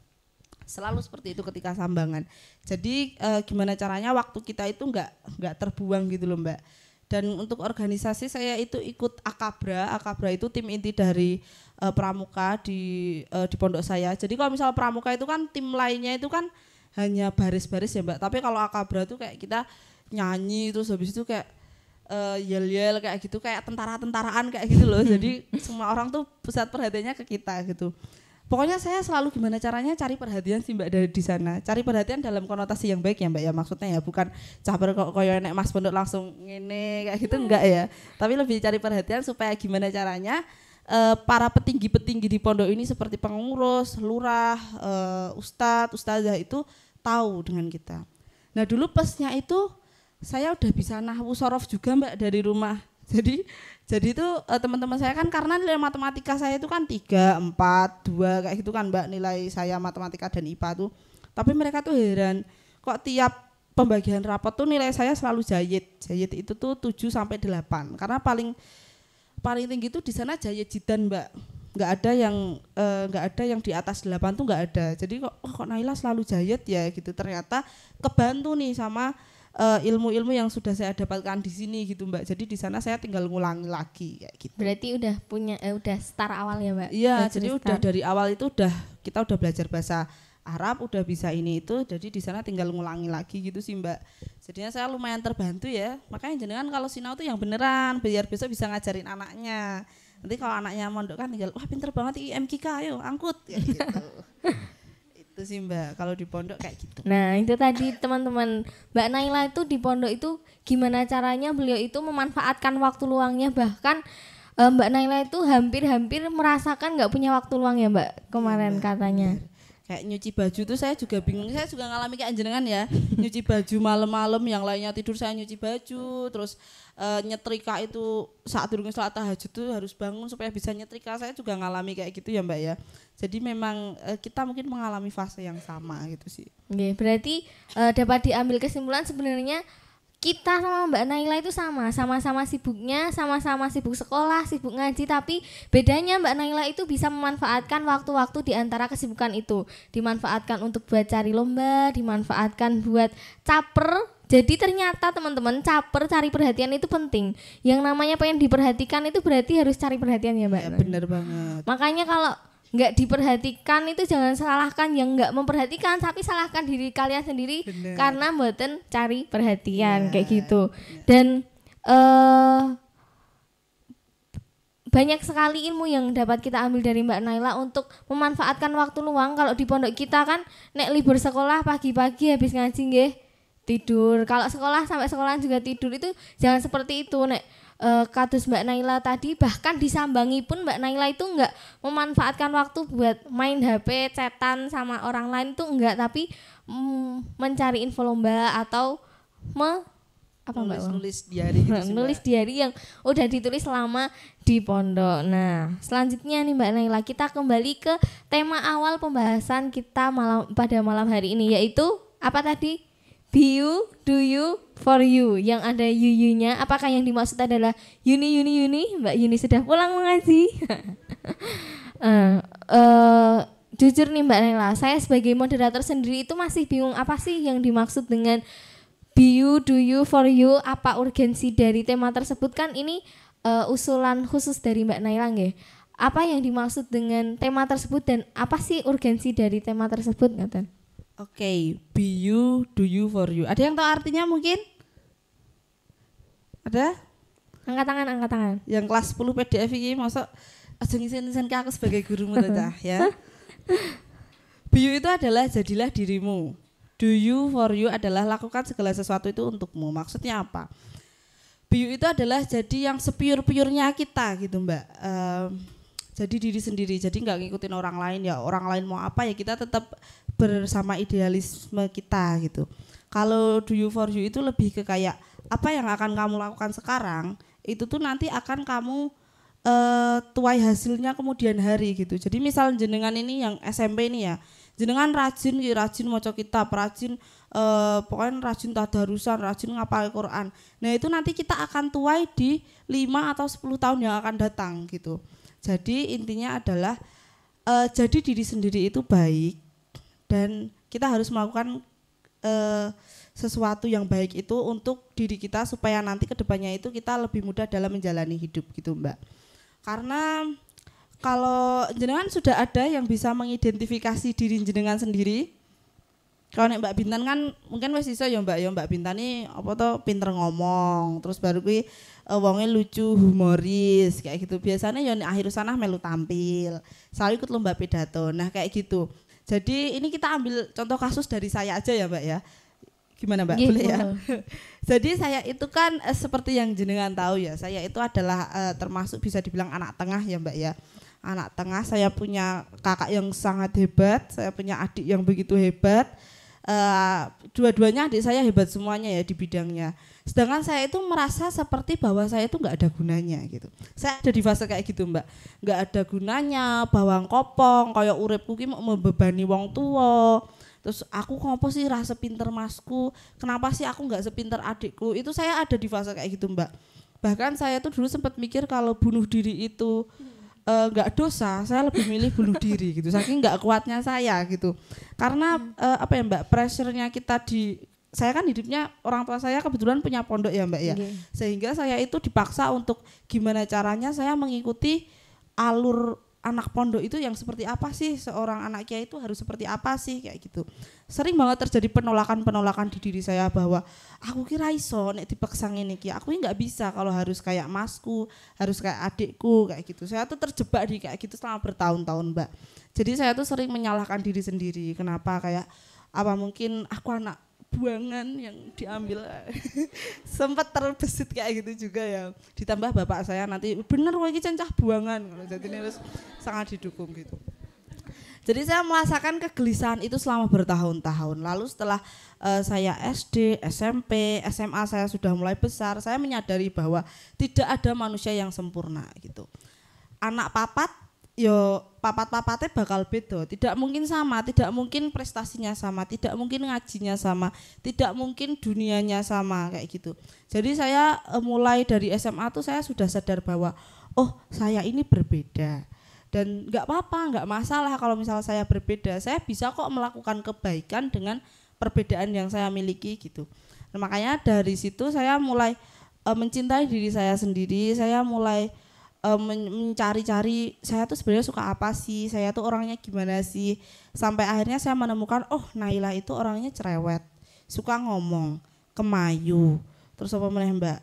Selalu seperti itu ketika sambangan. Jadi gimana caranya waktu kita itu enggak terbuang gitu loh Mbak. Dan untuk organisasi saya itu ikut Akabra. Akabra itu tim inti dari pramuka di pondok saya. Jadi kalau misal pramuka itu kan tim lainnya itu kan hanya baris-baris ya Mbak. Tapi kalau Akabra itu kayak kita nyanyi terus habis itu kayak yel-yel kayak gitu, kayak tentara-tentaraan kayak gitu loh. Jadi semua orang tuh pusat perhatiannya ke kita gitu. Pokoknya saya selalu gimana caranya cari perhatian sih Mbak dari di sana. Cari perhatian dalam konotasi yang baik ya Mbak ya, maksudnya ya bukan caper kok koyo nek Mas Pondok langsung ngene kayak gitu enggak ya. Tapi lebih cari perhatian supaya gimana caranya para petinggi-petinggi di pondok ini seperti pengurus, lurah, ustadz, ustazah itu tahu dengan kita. Nah dulu plusnya itu saya udah bisa nahwu sorof juga Mbak dari rumah. Jadi itu teman-teman saya kan karena nilai matematika saya itu kan 3, 4, 2 kayak gitu kan Mbak nilai saya matematika dan IPA tuh. Tapi mereka tuh heran kok tiap pembagian rapot tuh nilai saya selalu jayid. Jayid itu tuh 7 sampai 8 karena paling tinggi tuh di sana jayid jidan Mbak. Nggak ada yang di atas 8 tuh nggak ada. Jadi kok Naila selalu jayid ya gitu. Ternyata kebantu nih sama ilmu-ilmu yang sudah saya dapatkan di sini gitu Mbak. Jadi di sana saya tinggal ngulangi lagi kayak gitu. Berarti udah punya udah start awal ya Mbak? Iya, jadi udah dari awal itu kita udah belajar bahasa Arab, udah bisa ini itu. Jadi di sana tinggal ngulangi lagi gitu sih Mbak. Jadinya saya lumayan terbantu ya. Makanya jenengan kalau sinau tuh yang beneran biar besok bisa ngajarin anaknya. Nanti kalau anaknya mondok kan tinggal wah pinter banget IMKK ayo angkut kayak gitu. Itu sih Mbak, kalau di pondok kayak gitu. Nah itu tadi teman-teman, Mbak Naila itu di pondok itu gimana caranya beliau itu memanfaatkan waktu luangnya. Bahkan Mbak Naila itu hampir-hampir merasakan nggak punya waktu luang ya Mbak kemarin ya, katanya. Bener. Kayak nyuci baju tuh saya juga bingung, saya juga ngalami kayak jenengan ya. Nyuci baju malam-malam, yang lainnya tidur saya nyuci baju. Terus nyetrika itu saat durung salat tahajud tuh harus bangun supaya bisa nyetrika. Saya juga ngalami kayak gitu ya Mbak ya. Jadi memang kita mungkin mengalami fase yang sama gitu sih. Oke, berarti dapat diambil kesimpulan sebenarnya kita sama Mbak Naila itu sama-sama sibuknya, sama-sama sibuk sekolah, sibuk ngaji, tapi bedanya Mbak Naila itu bisa memanfaatkan waktu-waktu di antara kesibukan itu. Dimanfaatkan untuk buat cari lomba, dimanfaatkan buat caper. Jadi ternyata teman-teman caper cari perhatian itu penting. Yang namanya pengen diperhatikan itu berarti harus cari perhatian ya Mbak. Ya, bener banget. Makanya kalau nggak diperhatikan itu jangan salahkan yang nggak memperhatikan, tapi salahkan diri kalian sendiri. Bener. Karena mboten cari perhatian ya, kayak gitu. Ya. Dan banyak sekali ilmu yang dapat kita ambil dari Mbak Naila untuk memanfaatkan waktu luang. Kalau di pondok kita kan nek libur sekolah pagi-pagi habis ngaji nggih tidur. Kalau sekolah sampai sekolahan juga tidur, itu jangan seperti itu nek. Kados Mbak Naila tadi, bahkan disambangi pun Mbak Naila itu enggak memanfaatkan waktu buat main HP, chatan sama orang lain tuh enggak, tapi mencari info lomba atau nulis diary gitu sih, nulis diary yang udah ditulis selama di pondok. Nah, selanjutnya nih Mbak Naila, kita kembali ke tema awal pembahasan kita pada malam hari ini, yaitu apa tadi? Be you, do you, for you. Yang ada you-nya, apakah yang dimaksud adalah Yuni? Mbak Yuni sudah pulang mengaji. Jujur nih Mbak Naila, saya sebagai moderator sendiri itu masih bingung apa sih yang dimaksud dengan be you, do you, for you. Apa urgensi dari tema tersebut? Kan ini usulan khusus dari Mbak Naila nggih. Apa yang dimaksud dengan tema tersebut dan apa sih urgensi dari tema tersebut ngaten? Oke, be you, do you, for you. Ada yang tahu artinya mungkin? Ada? Angkat tangan. Yang kelas 10 PDF ini masuk aja ngisen-ngisen ke aku sebagai gurumu tadi ya. Be you itu adalah jadilah dirimu. Do you, for you adalah lakukan segala sesuatu itu untukmu. Maksudnya apa? Be you itu adalah jadi yang sepiur-piurnya kita gitu Mbak. Jadi diri sendiri, jadi nggak ngikutin orang lain ya. Orang lain mau apa ya kita tetap bersama idealisme kita gitu. Kalau do you for you itu lebih ke kayak apa yang akan kamu lakukan sekarang itu tuh nanti akan kamu tuai hasilnya kemudian hari gitu. Jadi misal jenengan ini yang SMP ini ya, jenengan rajin maca kitab, rajin pokoknya rajin tadarusan, rajin ngapal Quran. Nah itu nanti kita akan tuai di 5 atau 10 tahun yang akan datang gitu. Jadi intinya adalah jadi diri sendiri itu baik dan kita harus melakukan sesuatu yang baik itu untuk diri kita supaya nanti kedepannya itu kita lebih mudah dalam menjalani hidup gitu Mbak. Karena kalau jenengan sudah ada yang bisa mengidentifikasi diri jenengan sendiri, Kalau nek Mbak Bintan kan mungkin wis iso ya Mbak Bintan ini apa to pinter ngomong, terus baru kuwi wonge lucu, humoris kayak gitu. Biasanya ya nek akhir sana melu tampil, selalu ikut lomba pidato. Nah, kayak gitu. Jadi ini kita ambil contoh kasus dari saya aja ya, Mbak ya. Gimana Mbak? Boleh ya? Jadi saya itu kan seperti yang jenengan tahu ya, saya itu adalah termasuk bisa dibilang anak tengah ya Mbak ya. Anak tengah, saya punya kakak yang sangat hebat, saya punya adik yang begitu hebat. Dua-duanya adik saya hebat semuanya ya di bidangnya. Sedangkan saya itu merasa seperti bahwa saya itu nggak ada gunanya gitu. Saya ada di fase kayak gitu Mbak, nggak ada gunanya, bawang kopong, kayak uripku ki mau membebani wong tua. Terus aku ngopo sih rasa pinter masku, kenapa sih aku nggak sepinter adikku? Itu saya ada di fase kayak gitu Mbak. Bahkan saya tuh dulu sempat mikir kalau bunuh diri itu nggak dosa, saya lebih milih bunuh diri gitu. Saking nggak kuatnya saya gitu. Karena apa ya Mbak, pressure-nya kita saya kan hidupnya orang tua saya kebetulan punya pondok ya Mbak ya. Sehingga saya itu dipaksa untuk gimana caranya saya mengikuti alur anak pondok itu yang seperti apa sih, seorang anak kiai itu harus seperti apa sih kayak gitu. Sering banget terjadi penolakan di diri saya bahwa aku kira iso nek dipaksa ngene iki, aku nggak bisa kalau harus kayak masku, harus kayak adikku kayak gitu. Saya tuh terjebak di kayak gitu selama bertahun-tahun Mbak. Jadi saya tuh sering menyalahkan diri sendiri, kenapa kayak apa mungkin aku anak buangan yang diambil. Sempat terbesit kayak gitu juga ya. Ditambah bapak saya nanti bener kowe iki cencah buangan. Jadi ini harus sangat didukung gitu. Jadi saya merasakan kegelisahan itu selama bertahun-tahun. Lalu setelah saya SD, SMP, SMA saya sudah mulai besar, saya menyadari bahwa tidak ada manusia yang sempurna gitu. Anak papat yo papat-papatnya bakal beda, tidak mungkin sama, tidak mungkin prestasinya sama, tidak mungkin ngajinya sama, tidak mungkin dunianya sama kayak gitu. Jadi saya mulai dari SMA tuh saya sudah sadar bahwa oh saya ini berbeda dan nggak apa-apa, nggak masalah kalau misalnya saya berbeda, saya bisa kok melakukan kebaikan dengan perbedaan yang saya miliki gitu. Nah, makanya dari situ saya mulai mencintai diri saya sendiri, saya mulai mencari-cari saya tuh sebenarnya suka apa sih, saya tuh orangnya gimana sih, sampai akhirnya saya menemukan oh Naila itu orangnya cerewet, suka ngomong, kemayu, terus apa meneh Mbak,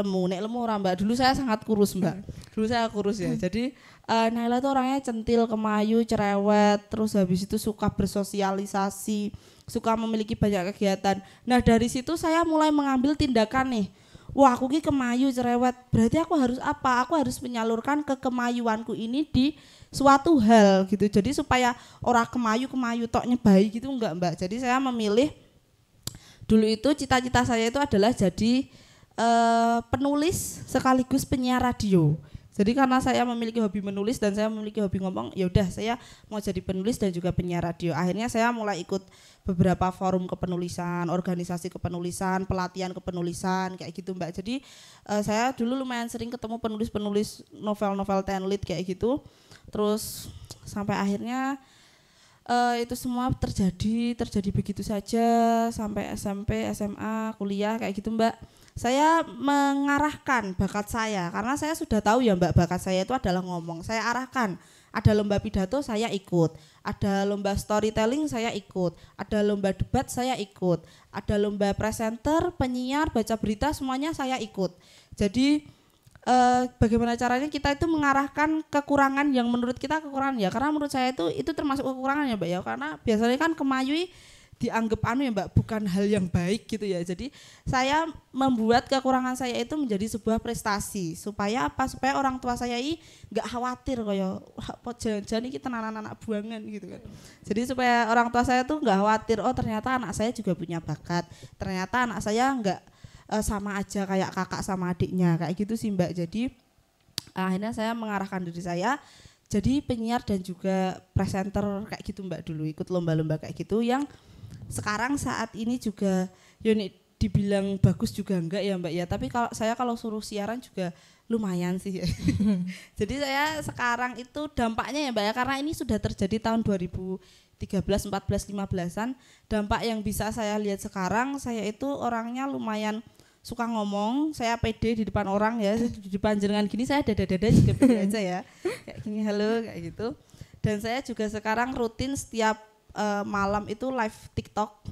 lemu orang Mbak, dulu saya sangat kurus Mbak, dulu saya kurus ya, jadi Naila itu orangnya centil, kemayu, cerewet, terus habis itu suka bersosialisasi, suka memiliki banyak kegiatan. Nah dari situ saya mulai mengambil tindakan nih. Wah aku ki kemayu cerewet, berarti aku harus apa? Aku harus menyalurkan kekemayuanku ini di suatu hal gitu. Jadi supaya orang kemayu tok nyebai gitu enggak Mbak. Jadi saya memilih dulu itu cita-cita saya itu adalah jadi penulis sekaligus penyiar radio. Jadi karena saya memiliki hobi menulis dan saya memiliki hobi ngomong, ya udah saya mau jadi penulis dan juga penyiar radio. Akhirnya saya mulai ikut beberapa forum kepenulisan, organisasi kepenulisan, pelatihan kepenulisan kayak gitu Mbak. Jadi saya dulu lumayan sering ketemu penulis-penulis novel-novel tenlit kayak gitu. Terus sampai akhirnya itu semua terjadi begitu saja sampai SMP, SMA, kuliah kayak gitu Mbak. Saya mengarahkan bakat saya karena saya sudah tahu ya Mbak, bakat saya itu adalah ngomong. Saya arahkan, ada lomba pidato saya ikut, ada lomba storytelling saya ikut, ada lomba debat saya ikut, ada lomba presenter, penyiar, baca berita semuanya saya ikut. Jadi bagaimana caranya kita itu mengarahkan kekurangan yang menurut kita kekurangan ya, karena menurut saya itu termasuk kekurangan ya Mbak ya, karena biasanya kan kemayu dianggap ya Mbak, bukan hal yang baik gitu ya. Jadi saya membuat kekurangan saya itu menjadi sebuah prestasi supaya apa? Supaya orang tua saya ini nggak khawatir kayak jangan-jangan kita anak buangan gitu kan. Jadi supaya orang tua saya tuh nggak khawatir, oh ternyata anak saya juga punya bakat, ternyata anak saya nggak sama aja kayak kakak sama adiknya kayak gitu sih Mbak. Jadi akhirnya saya mengarahkan diri saya jadi penyiar dan juga presenter kayak gitu Mbak, dulu ikut lomba-lomba kayak gitu yang sekarang saat ini juga Yoni dibilang bagus juga enggak ya Mbak ya, tapi kalau suruh siaran juga lumayan sih ya. Jadi saya sekarang itu dampaknya ya Mbak ya, karena ini sudah terjadi tahun 2013, 14, 15-an, dampak yang bisa saya lihat sekarang, saya itu orangnya lumayan suka ngomong, saya pede di depan orang ya, di depan jenengan gini saya dada-dada juga pede aja ya, kayak gini halo kayak gitu. Dan saya juga sekarang rutin setiap malam itu live TikTok.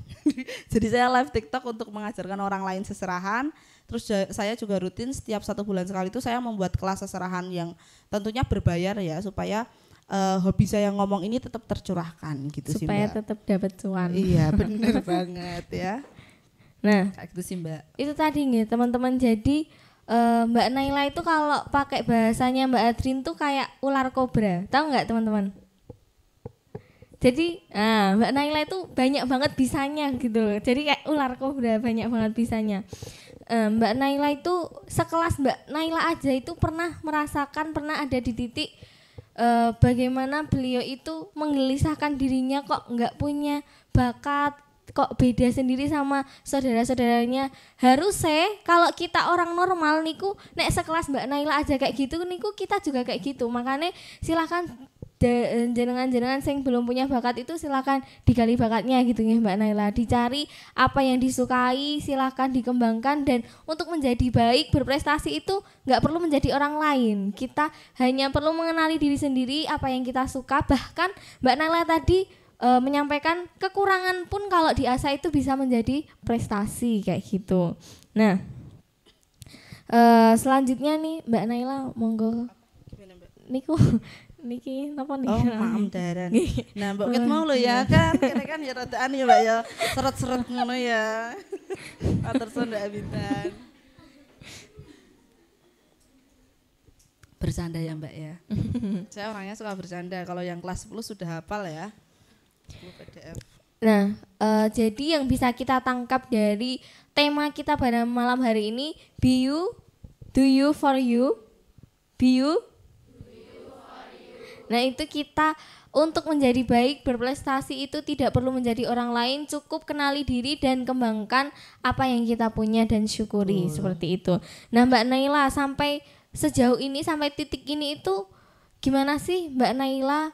Jadi saya live TikTok untuk mengajarkan orang lain seserahan. Terus saya juga rutin setiap 1 bulan sekali itu saya membuat kelas seserahan yang tentunya berbayar ya, supaya hobi saya ngomong ini tetap tercurahkan gitu sih Mbak. Supaya tetap dapat cuan. Iya benar banget ya. Nah kayak gitu sih Mbak. Itu tadi nih teman-teman, jadi Mbak Naila itu kalau pakai bahasanya Mbak Adrin tuh kayak ular kobra, tahu nggak teman-teman? Jadi Mbak Naila itu banyak banget bisanya gitu loh, jadi kayak ular kobra banyak banget bisanya. Mbak Naila itu sekelas Mbak Naila aja itu pernah merasakan, pernah ada di titik bagaimana beliau itu menggelisahkan dirinya kok nggak punya bakat, kok beda sendiri sama saudara-saudaranya. Harusnya kalau kita orang normal niku nek sekelas Mbak Naila aja kayak gitu niku kita juga kayak gitu. Makanya silakan jenengan-jenengan yang belum punya bakat itu silakan digali bakatnya gitu ya Mbak Naila, dicari apa yang disukai, silakan dikembangkan. Dan untuk menjadi baik berprestasi itu nggak perlu menjadi orang lain, kita hanya perlu mengenali diri sendiri, apa yang kita suka. Bahkan Mbak Naila tadi menyampaikan kekurangan pun kalau diasah itu bisa menjadi prestasi kayak gitu. Nah selanjutnya nih Mbak Naila monggo. Niku niki napa nih? Oh, maem daran. Nah, Mbak Ket mau lho ya kan, kene kan ya rodaan ya Mbak ya. Seret-seret ngono ya. Atur Mbak Bintan. Bercanda ya Mbak ya. Saya orangnya suka bercanda. Kalau yang kelas 10 sudah hafal ya. 10 PDF. Nah, jadi yang bisa kita tangkap dari tema kita pada malam hari ini, be you, do you for you, be you. Nah itu kita untuk menjadi baik berprestasi itu tidak perlu menjadi orang lain, cukup kenali diri dan kembangkan apa yang kita punya dan syukuri seperti itu. Nah Mbak Naila sampai sejauh ini, sampai titik ini itu gimana sih Mbak Naila?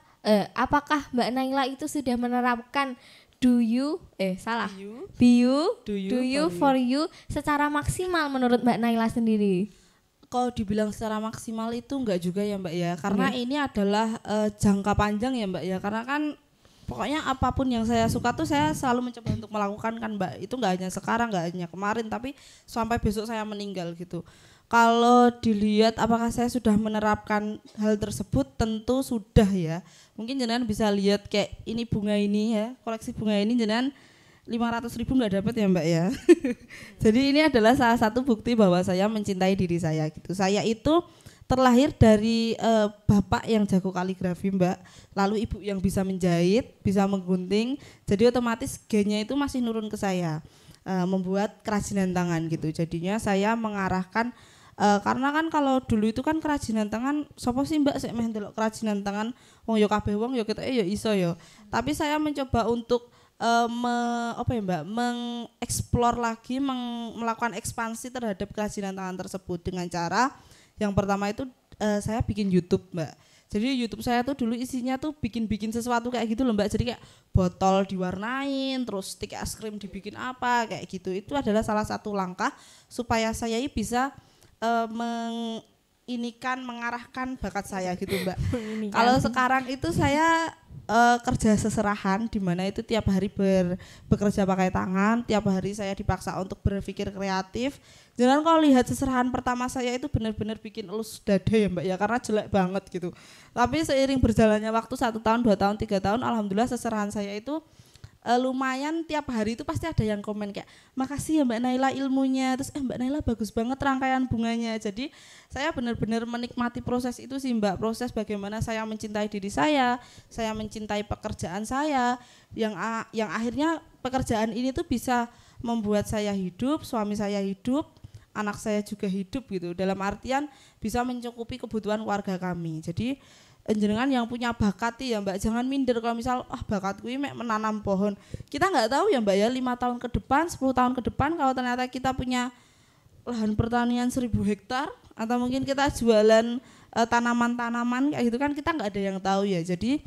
Apakah Mbak Naila itu sudah menerapkan do you be you, do you for you secara maksimal menurut Mbak Naila sendiri? Kalau dibilang secara maksimal itu enggak juga ya Mbak ya, karena ini adalah jangka panjang ya Mbak ya, karena kan pokoknya apapun yang saya suka tuh saya selalu mencoba untuk melakukan kan Mbak. Itu enggak hanya sekarang, enggak hanya kemarin, tapi sampai besok saya meninggal gitu. Kalau dilihat apakah saya sudah menerapkan hal tersebut, tentu sudah ya. Mungkin jenengan bisa lihat kayak ini bunga ini ya, koleksi bunga ini jenengan 500.000 nggak dapat ya Mbak ya. Jadi ini adalah salah satu bukti bahwa saya mencintai diri saya gitu. Saya itu terlahir dari bapak yang jago kaligrafi Mbak, lalu ibu yang bisa menjahit, bisa menggunting. Jadi otomatis gennya itu masih nurun ke saya, membuat kerajinan tangan gitu. Jadinya saya mengarahkan karena kan kalau dulu itu kan kerajinan tangan sopo sih Mbak sik meh ndelok kerajinan tangan wong yo kabeh wong yo ketoke yo iso yo. Tapi saya mencoba untuk mengeksplor lagi, melakukan ekspansi terhadap kerajinan tangan tersebut dengan cara yang pertama itu saya bikin YouTube Mbak. Jadi YouTube saya tuh dulu isinya tuh bikin sesuatu kayak gitu loh Mbak. Jadi kayak botol diwarnain, terus stick es krim dibikin apa kayak gitu. Itu adalah salah satu langkah supaya saya bisa mengarahkan bakat saya gitu Mbak. Kalau sekarang itu saya kerja seserahan, di mana itu tiap hari bekerja pakai tangan, tiap hari saya dipaksa untuk berpikir kreatif. Jangan kalau lihat seserahan pertama saya itu benar-benar bikin elus dada ya Mbak ya, karena jelek banget gitu. Tapi seiring berjalannya waktu 1 tahun, 2 tahun, 3 tahun, alhamdulillah seserahan saya itu lumayan, tiap hari itu pasti ada yang komen kayak makasih ya Mbak Naila ilmunya, terus Mbak Naila bagus banget rangkaian bunganya. Jadi saya benar-benar menikmati proses itu sih Mbak, proses bagaimana saya mencintai diri saya mencintai pekerjaan saya yang akhirnya pekerjaan ini tuh bisa membuat saya hidup, suami saya hidup, anak saya juga hidup gitu, dalam artian bisa mencukupi kebutuhan keluarga kami. Jadi jenengan yang punya bakat ya Mbak, jangan minder kalau misal bakatku ini menanam pohon. Kita nggak tahu ya Mbak ya, 5 tahun ke depan, 10 tahun ke depan kalau ternyata kita punya lahan pertanian 1000 hektar atau mungkin kita jualan tanaman-tanaman kayak gitu kan, kita nggak ada yang tahu ya. Jadi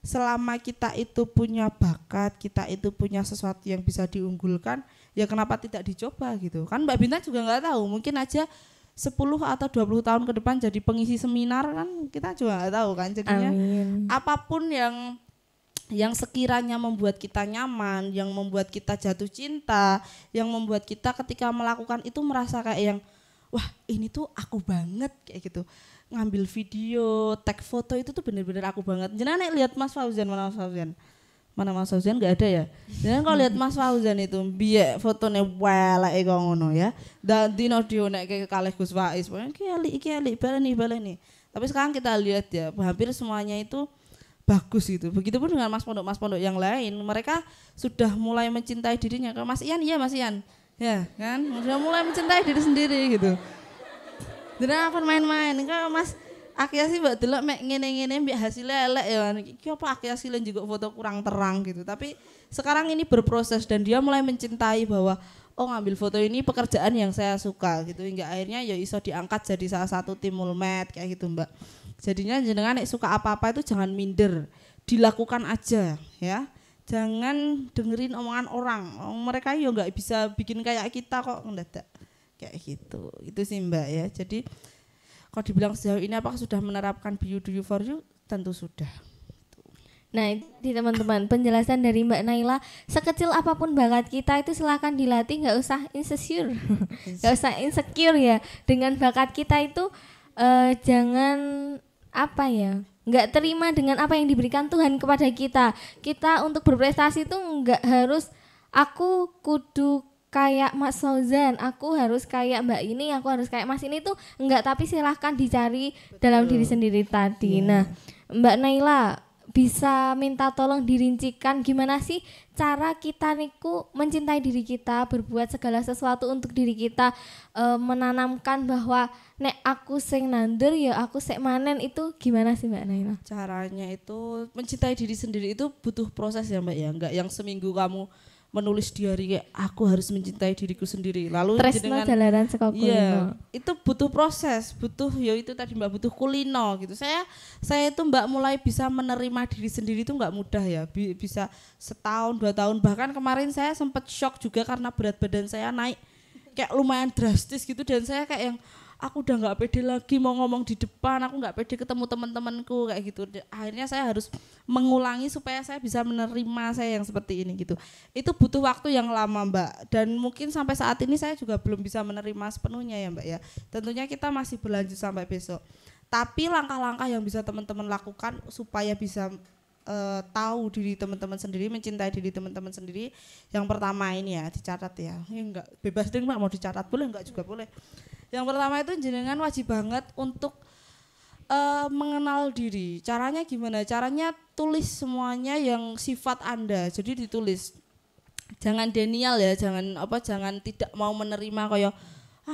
selama kita itu punya bakat, kita itu punya sesuatu yang bisa diunggulkan, ya kenapa tidak dicoba gitu kan. Mbak Bintan juga nggak tahu, mungkin aja 10 atau 20 tahun ke depan jadi pengisi seminar kan, kita juga nggak tahu kan. Jadinya apapun yang yang sekiranya membuat kita nyaman, yang membuat kita jatuh cinta, yang membuat kita ketika melakukan itu merasa kayak yang wah ini tuh aku banget kayak gitu. Ngambil video, tag foto itu tuh bener-bener aku banget. Jangan lihat Mas Fauzan, mana Mas Fauzan? Mana Mas Fauzan nggak ada ya? Jangan kalau lihat Mas Fauzan itu biar fotonya welek kok ngono ya. Dan dino dionek kayak kalih Gus Faiz, iki ali baleni. Tapi sekarang kita lihat ya, hampir semuanya itu bagus gitu. Begitupun dengan Mas Pondok yang lain, mereka sudah mulai mencintai dirinya. Kalau Mas Ian, iya Mas Ian, ya kan, sudah mulai mencintai diri sendiri gitu. Jadi apa main-main? Kalau Mas akhirnya sih mbak delok mek ngene-ngene mbak hasilnya elek ya. Iki apa akhirnya hasilnya juga foto kurang terang gitu. Tapi sekarang ini berproses dan dia mulai mencintai bahwa oh ngambil foto ini pekerjaan yang saya suka gitu. Hingga akhirnya ya iso diangkat jadi salah satu tim Mulmed kayak gitu mbak. Jadinya jenengan nek suka apa-apa itu jangan minder, dilakukan aja ya. Jangan dengerin omongan orang. Mereka ya nggak bisa bikin kayak kita kok mendadak kayak gitu. Itu sih mbak ya. Jadi kalau dibilang sejauh ini apakah sudah menerapkan Be You Do You For You? Tentu sudah. Nah, di teman-teman, penjelasan dari Mbak Naila, sekecil apapun bakat kita itu silakan dilatih, nggak usah insecure, nggak usah insecure ya. Dengan bakat kita itu jangan apa ya, nggak terima dengan apa yang diberikan Tuhan kepada kita. Kita untuk berprestasi itu nggak harus aku kudu kayak Mas Fauzan, aku harus kayak Mbak ini, aku harus kayak Mas ini tuh enggak, tapi silahkan dicari dalam diri sendiri tadi. Nah, Mbak Naila bisa minta tolong dirincikan gimana sih cara kita niku mencintai diri kita, berbuat segala sesuatu untuk diri kita, menanamkan bahwa nek aku sing nandur ya aku sek manen, itu gimana sih Mbak Naila? Caranya itu mencintai diri sendiri itu butuh proses ya Mbak ya, enggak yang seminggu kamu menulis diary kayak aku harus mencintai diriku sendiri lalu dengan jalanan sekolah. Iya, itu butuh proses, butuh ya itu tadi Mbak, butuh kulino gitu. Saya itu Mbak mulai bisa menerima diri sendiri itu nggak mudah ya, bisa setahun 2 tahun, bahkan kemarin saya sempat shock juga karena berat badan saya naik kayak lumayan drastis gitu, dan saya kayak yang aku udah nggak pede lagi mau ngomong di depan, aku nggak pede ketemu teman-temanku kayak gitu. Akhirnya saya harus mengulangi supaya saya bisa menerima saya yang seperti ini gitu. Itu butuh waktu yang lama Mbak, dan mungkin sampai saat ini saya juga belum bisa menerima sepenuhnya ya Mbak ya. Tentunya kita masih berlanjut sampai besok. Tapi langkah-langkah yang bisa teman-teman lakukan supaya bisa tahu diri teman-teman sendiri, mencintai diri teman-teman sendiri. Yang pertama ini ya dicatat ya. Enggak bebas deh Mbak, mau dicatat boleh, enggak juga boleh. Yang pertama itu jenengan wajib banget untuk mengenal diri. Caranya gimana? Caranya tulis semuanya yang sifat Anda. Jadi ditulis. Jangan denial ya, jangan tidak mau menerima kayak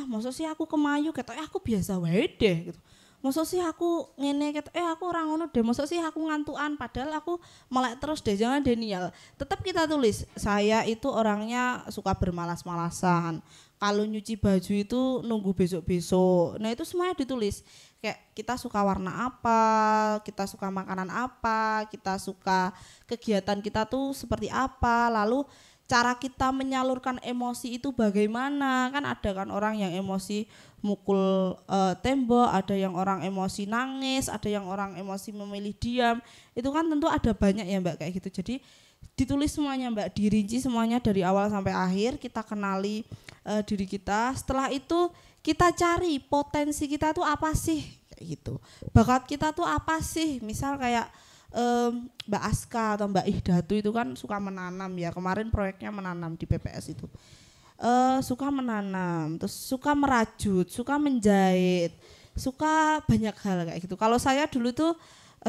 maksud sih aku kemayu kata aku biasa wae deh gitu. Maksud sih aku ngene kata aku orang ngono deh. Maksud sih aku ngantuan padahal aku melek terus deh. Jangan denial. Tetap kita tulis. Saya itu orangnya suka bermalas-malasan. Kalau nyuci baju itu nunggu besok-besok. Nah itu semuanya ditulis. Kayak kita suka warna apa, kita suka makanan apa, kita suka kegiatan kita tuh seperti apa. Lalu cara kita menyalurkan emosi itu bagaimana. Kan ada kan orang yang emosi mukul tembok, ada yang orang emosi nangis, ada yang orang emosi memilih diam. Itu kan tentu ada banyak ya Mbak kayak gitu. Jadi ditulis semuanya Mbak, dirinci semuanya dari awal sampai akhir, kita kenali diri kita. Setelah itu kita cari potensi kita tuh apa sih kayak gitu. Bakat kita tuh apa sih? Misal kayak Mbak Aska atau Mbak Ihdatu itu kan suka menanam ya. Kemarin proyeknya menanam di PPS itu. Suka menanam, terus suka merajut, suka menjahit, suka banyak hal kayak gitu. Kalau saya dulu tuh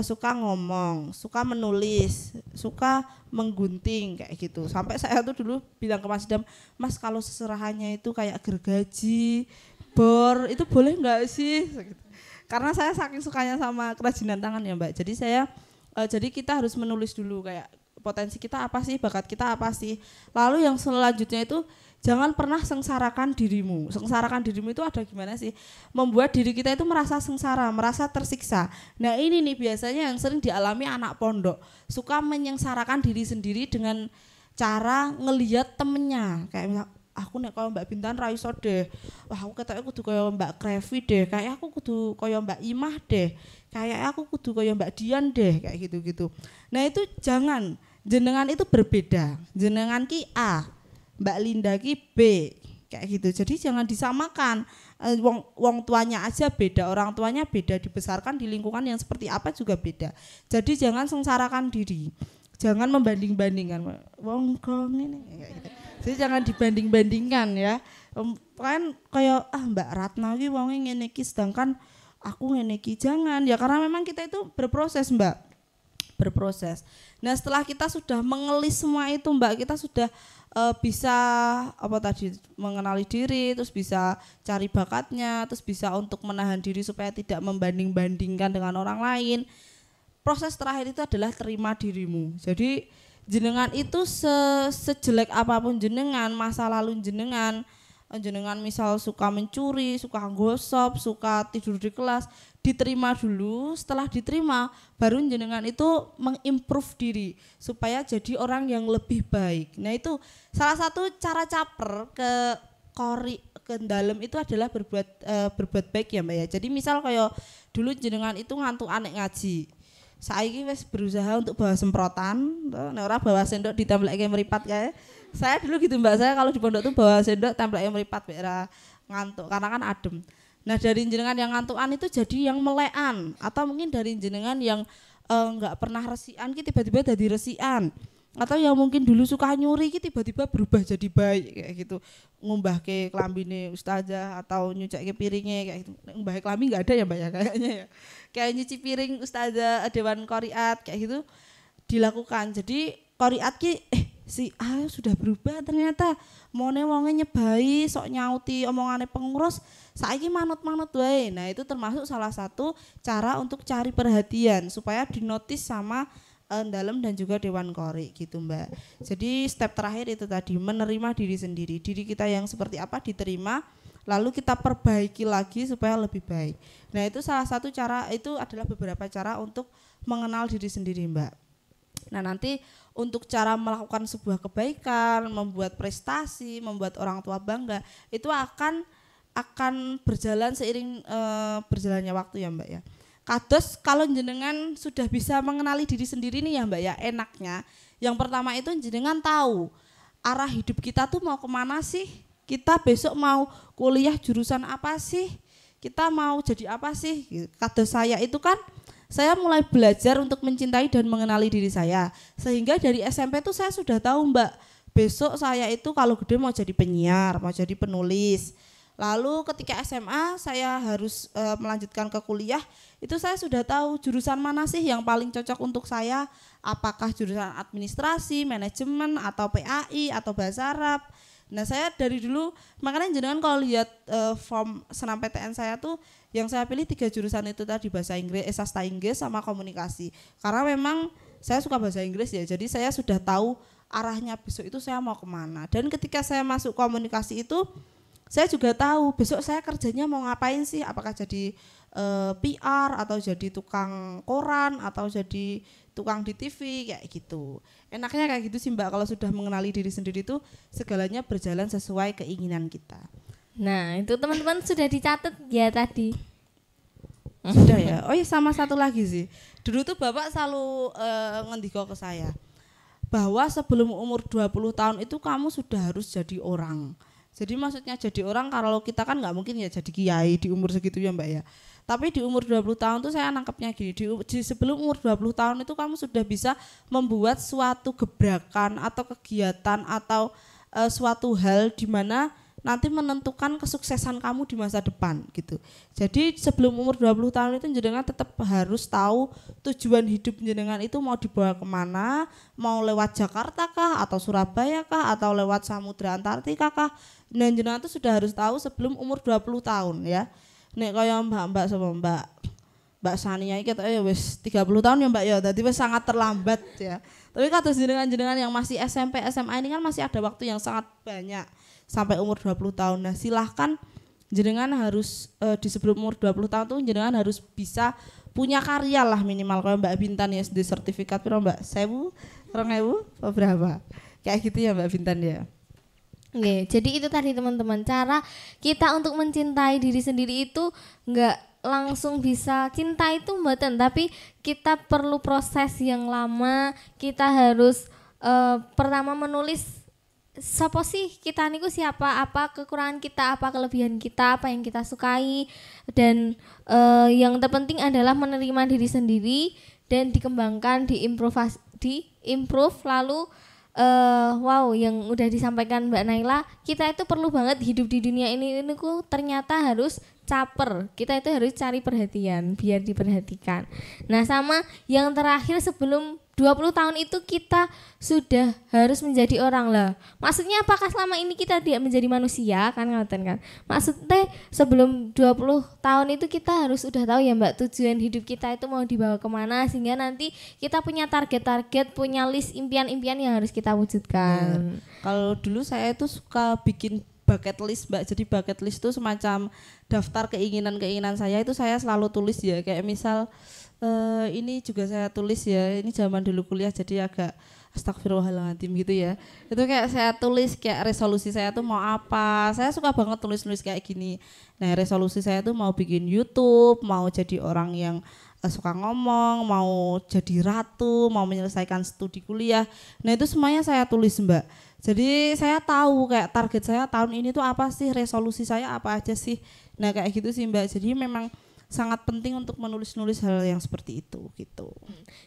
suka ngomong, suka menulis, suka menggunting kayak gitu. Sampai saya tuh dulu bilang ke Mas Dam, Mas kalau seserahannya itu kayak gergaji, bor, itu boleh nggak sih? Karena saya saking sukanya sama kerajinan tangan ya Mbak. Jadi kita harus menulis dulu kayak potensi kita apa sih, bakat kita apa sih. Lalu yang selanjutnya itu jangan pernah sengsarakan dirimu. Sengsarakan dirimu itu ada gimana sih? Membuat diri kita itu merasa sengsara, merasa tersiksa. Nah ini nih biasanya yang sering dialami anak pondok. Suka menyengsarakan diri sendiri dengan cara ngelihat temennya. Kayak misal, aku nek kaya Mbak Bintan ra iso deh. Wah, aku ketoke kudu kaya Mbak Krevi deh. Kayak aku kudu kaya Mbak Imah deh. Kayak aku kudu kaya Mbak Dian deh, kayak gitu-gitu. Nah, itu jangan. Jenengan itu berbeda. Jenengan ki A, Mbak Linda ki B. Kayak gitu. Jadi jangan disamakan. Wong tuanya aja beda, orang tuanya beda, dibesarkan di lingkungan yang seperti apa juga beda. Jadi jangan sengsarakan diri. Jangan membanding-bandingkan. Wong kong ini kayak gitu. Jadi jangan dibanding-bandingkan ya. Kan kayak Mbak Ratna ki wonge ngene iki sedangkan aku ngene iki. Jangan ya, karena memang kita itu berproses, Mbak. Berproses. Nah, setelah kita sudah mengelis semua itu, Mbak, kita sudah bisa mengenali diri, terus bisa cari bakatnya, terus bisa untuk menahan diri supaya tidak membanding-bandingkan dengan orang lain. Proses terakhir itu adalah terima dirimu. Jadi jenengan itu sejelek apapun jenengan, masa lalu jenengan misal suka mencuri, suka gosip, suka tidur di kelas, diterima dulu. Setelah diterima baru jenengan itu mengimprove diri supaya jadi orang yang lebih baik. Nah, itu salah satu cara caper ke dalam itu adalah berbuat baik ya, Mbak ya. Jadi misal kayak dulu jenengan itu ngantuk anek ngaji, saiki wis berusaha untuk bawa semprotan, nek ora bawa sendok ditempelke meripat kae. Saya dulu gitu, Mbak, saya kalau di pondok tuh bawa sendok tempelke meripat biar ngantuk karena kan adem. Nah, dari jenengan yang ngantukan itu jadi yang melekan, atau mungkin dari jenengan yang enggak pernah resikan ki tiba-tiba jadi resikan. Atau yang mungkin dulu suka nyuri ki tiba-tiba berubah jadi baik kayak gitu. Ngumbahke klambine ustazah atau nyucekke piringnya kayak gitu. Ngumbahke klambi enggak ada ya, Mbak ya kayaknya ya. Kayak nyuci piring ustazah dewan qoriat kayak gitu dilakukan. Jadi qoriat ki si A sudah berubah ternyata. Mone wonge nyebai sok nyauti omongane pengurus, saiki manut-manut wae. Nah, itu termasuk salah satu cara untuk cari perhatian supaya dinotis sama dalam dan juga dewan qori gitu, Mbak. Jadi step terakhir itu tadi, menerima diri sendiri. Diri kita yang seperti apa diterima, lalu kita perbaiki lagi supaya lebih baik. Nah, itu salah satu cara, itu adalah beberapa cara untuk mengenal diri sendiri, Mbak. Nah, nanti untuk cara melakukan sebuah kebaikan, membuat prestasi, membuat orang tua bangga, itu akan berjalan seiring berjalannya waktu ya, Mbak ya. Kados kalau jenengan sudah bisa mengenali diri sendiri nih ya, Mbak ya, enaknya yang pertama itu jenengan tahu arah hidup kita tuh mau kemana sih, kita besok mau kuliah jurusan apa sih, kita mau jadi apa sih. Kados saya itu kan, saya mulai belajar untuk mencintai dan mengenali diri saya, sehingga dari SMP tuh saya sudah tahu, Mbak, besok saya itu kalau gede mau jadi penyiar, mau jadi penulis. Lalu ketika SMA saya harus melanjutkan ke kuliah, itu saya sudah tahu jurusan mana sih yang paling cocok untuk saya, apakah jurusan administrasi, manajemen, atau PAI, atau bahasa Arab. Nah, saya dari dulu, makanya jenengan kalau lihat form senam PTN saya tuh, yang saya pilih 3 jurusan itu tadi, bahasa Inggris, sastra Inggris sama komunikasi. Karena memang saya suka bahasa Inggris ya, jadi saya sudah tahu arahnya besok itu saya mau kemana. Dan ketika saya masuk komunikasi itu, saya juga tahu besok saya kerjanya mau ngapain sih, apakah jadi PR atau jadi tukang koran atau jadi tukang di TV kayak gitu. Enaknya kayak gitu sih, Mbak, kalau sudah mengenali diri sendiri itu segalanya berjalan sesuai keinginan kita. Nah, itu teman-teman sudah dicatat ya tadi. Sudah ya. Oh iya, sama satu lagi sih. Dulu tuh Bapak selalu ngendiko ke saya bahwa sebelum umur 20 tahun itu kamu sudah harus jadi orang. Jadi maksudnya jadi orang, kalau kita kan nggak mungkin ya jadi kiai di umur segitu ya, Mbak ya. Tapi di umur 20 tahun tuh saya nangkepnya gini, sebelum umur 20 tahun itu kamu sudah bisa membuat suatu gebrakan atau kegiatan atau suatu hal di mana nanti menentukan kesuksesan kamu di masa depan gitu. Jadi sebelum umur 20 tahun itu jenengan tetap harus tahu tujuan hidup jenengan itu mau dibawa kemana, mau lewat Jakarta kah, atau Surabaya kah, atau lewat Samudra Antartika kah. Dan jenengan itu sudah harus tahu sebelum umur 20 tahun ya. Nek kaya Mbak sama Mbak Sania iki ketoke ya wis 30 tahun ya, Mbak ya. Dadi wis sangat terlambat ya. Tapi kados jenengan-jenengan yang masih SMP, SMA ini kan masih ada waktu yang sangat banyak sampai umur 20 tahun. Nah, silahkan jenengan harus di sebelum umur 20 tahun tuh jenengan harus bisa punya karya lah minimal. Kayak Mbak Bintan ya, SD sertifikat piro, Mbak? 1000, 2000, berapa? Kayak gitu ya, Mbak Bintan ya. Oke, jadi itu tadi teman-teman, cara kita untuk mencintai diri sendiri itu nggak langsung bisa cinta itu mboten, tapi kita perlu proses yang lama. Kita harus pertama menulis siapa sih kita niku, siapa, apa kekurangan kita, apa kelebihan kita, apa yang kita sukai, dan yang terpenting adalah menerima diri sendiri dan dikembangkan, diimprove lalu wow, yang udah disampaikan Mbak Naila, kita itu perlu banget hidup di dunia ini ternyata harus caper. Kita itu harus cari perhatian biar diperhatikan. Nah, sama yang terakhir sebelum 20 tahun itu kita sudah harus menjadi orang lah. Maksudnya apakah selama ini kita tidak menjadi manusia kan ngoten kan? Maksudnya sebelum 20 tahun itu kita harus udah tahu ya Mbak, tujuan hidup kita itu mau dibawa kemana, sehingga nanti kita punya target-target, punya list impian-impian yang harus kita wujudkan. Kalau dulu saya itu suka bikin bucket list Mbak. Jadi bucket list itu semacam daftar keinginan-keinginan saya, itu saya selalu tulis ya. Kayak misal ini juga saya tulis ya, ini zaman dulu kuliah jadi agak astagfirullahaladzim gitu ya. Itu kayak saya tulis kayak resolusi saya tuh mau apa. Saya suka banget tulis-tulis kayak gini. Nah, resolusi saya tuh mau bikin YouTube, mau jadi orang yang suka ngomong, mau jadi ratu, mau menyelesaikan studi kuliah. Nah, itu semuanya saya tulis Mbak. Jadi saya tahu kayak target saya tahun ini tuh apa sih, resolusi saya apa aja sih. Nah, kayak gitu sih Mbak. Jadi memang sangat penting untuk menulis-nulis hal yang seperti itu gitu.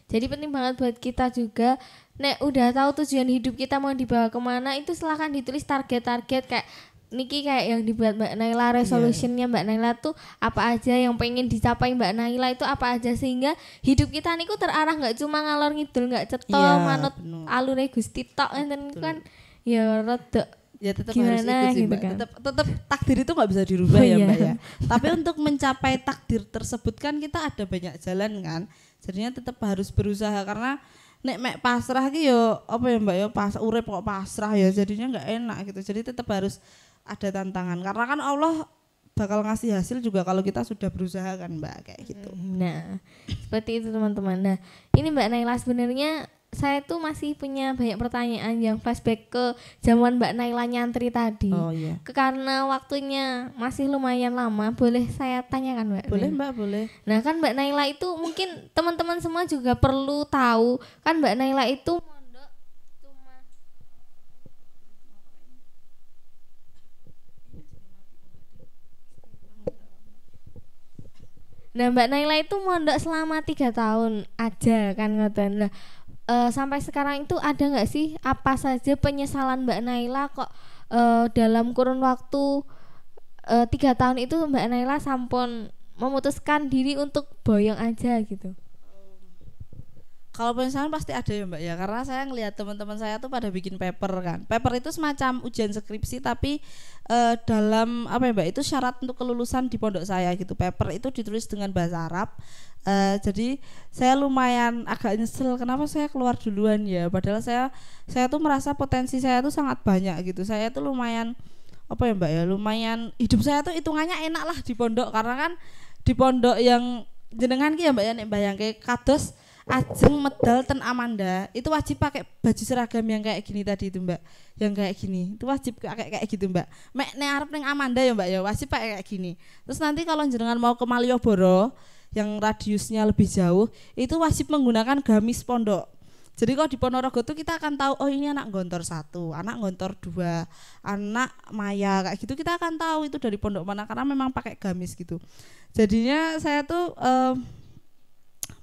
Jadi penting banget buat kita juga, nek udah tahu tujuan hidup kita mau dibawa kemana, itu silahkan ditulis target-target kayak niki, kayak yang dibuat Mbak Naila, resolutionnya Mbak Naila tuh apa aja yang pengen dicapai Mbak Naila itu apa aja, sehingga hidup kita niku terarah, nggak cuma ngalor ngidul, nggak cetol manut alure Gusti tok enten kan ya rada ya tetap gimana, harus ikut sih gitu Mbak. kan. Tetap takdir itu nggak bisa dirubah ya Mbak ya. Tapi untuk mencapai takdir tersebut kan kita ada banyak jalan kan. Jadinya tetap harus berusaha, karena nek mek pasrah ki yo apa ya Mbak ya, pas urip kok pasrah ya jadinya nggak enak gitu. Jadi tetap harus ada tantangan, karena kan Allah bakal ngasih hasil juga kalau kita sudah berusaha kan Mbak, kayak gitu. Nah, seperti itu teman-teman. Nah, ini Mbak Naila, sebenarnya saya tuh masih punya banyak pertanyaan yang flashback ke zaman Mbak Naila nyantri tadi. Oh iya. Karena waktunya masih lumayan lama, boleh saya tanyakan Mbak? Boleh Mbak, boleh. Nah, kan Mbak Naila itu mungkin teman-teman semua juga perlu tahu, kan Mbak Naila itu mondok cuma Nah, Mbak Naila itu mondok selama 3 tahun aja kan ngoten. Nah, sampai sekarang itu ada nggak sih apa saja penyesalan Mbak Naila kok dalam kurun waktu 3 tahun itu Mbak Naila sampun memutuskan diri untuk boyong aja gitu? Kalau penyesalan pasti ada ya Mbak ya, karena saya ngelihat teman-teman saya tuh pada bikin paper kan. Paper itu semacam ujian skripsi, tapi dalam apa ya Mbak, itu syarat untuk kelulusan di pondok saya gitu. Paper itu ditulis dengan bahasa Arab. Jadi saya lumayan agak nyesel kenapa saya keluar duluan ya, padahal saya tuh merasa potensi saya tuh sangat banyak gitu. Saya tuh lumayan apa ya Mbak ya, lumayan hidup saya tuh hitungannya enak lah di pondok, karena kan di pondok yang jenengan ki ya Mbak ya, nek bayangke kados ajeng medal ten Amanda itu wajib pakai baju seragam yang kayak gini tadi itu Mbak, yang kayak gini itu wajib kayak gitu Mbak. Mek nek arep ning Amanda ya Mbak ya wajib pakai kayak gini. Terus nanti kalau jenengan mau ke Malioboro yang radiusnya lebih jauh itu wajib menggunakan gamis pondok. Jadi kalau di Ponorogo tuh kita akan tahu, oh ini anak Gontor 1, anak Gontor 2, anak Maya kayak gitu, kita akan tahu itu dari pondok mana karena memang pakai gamis gitu. Jadinya saya tuh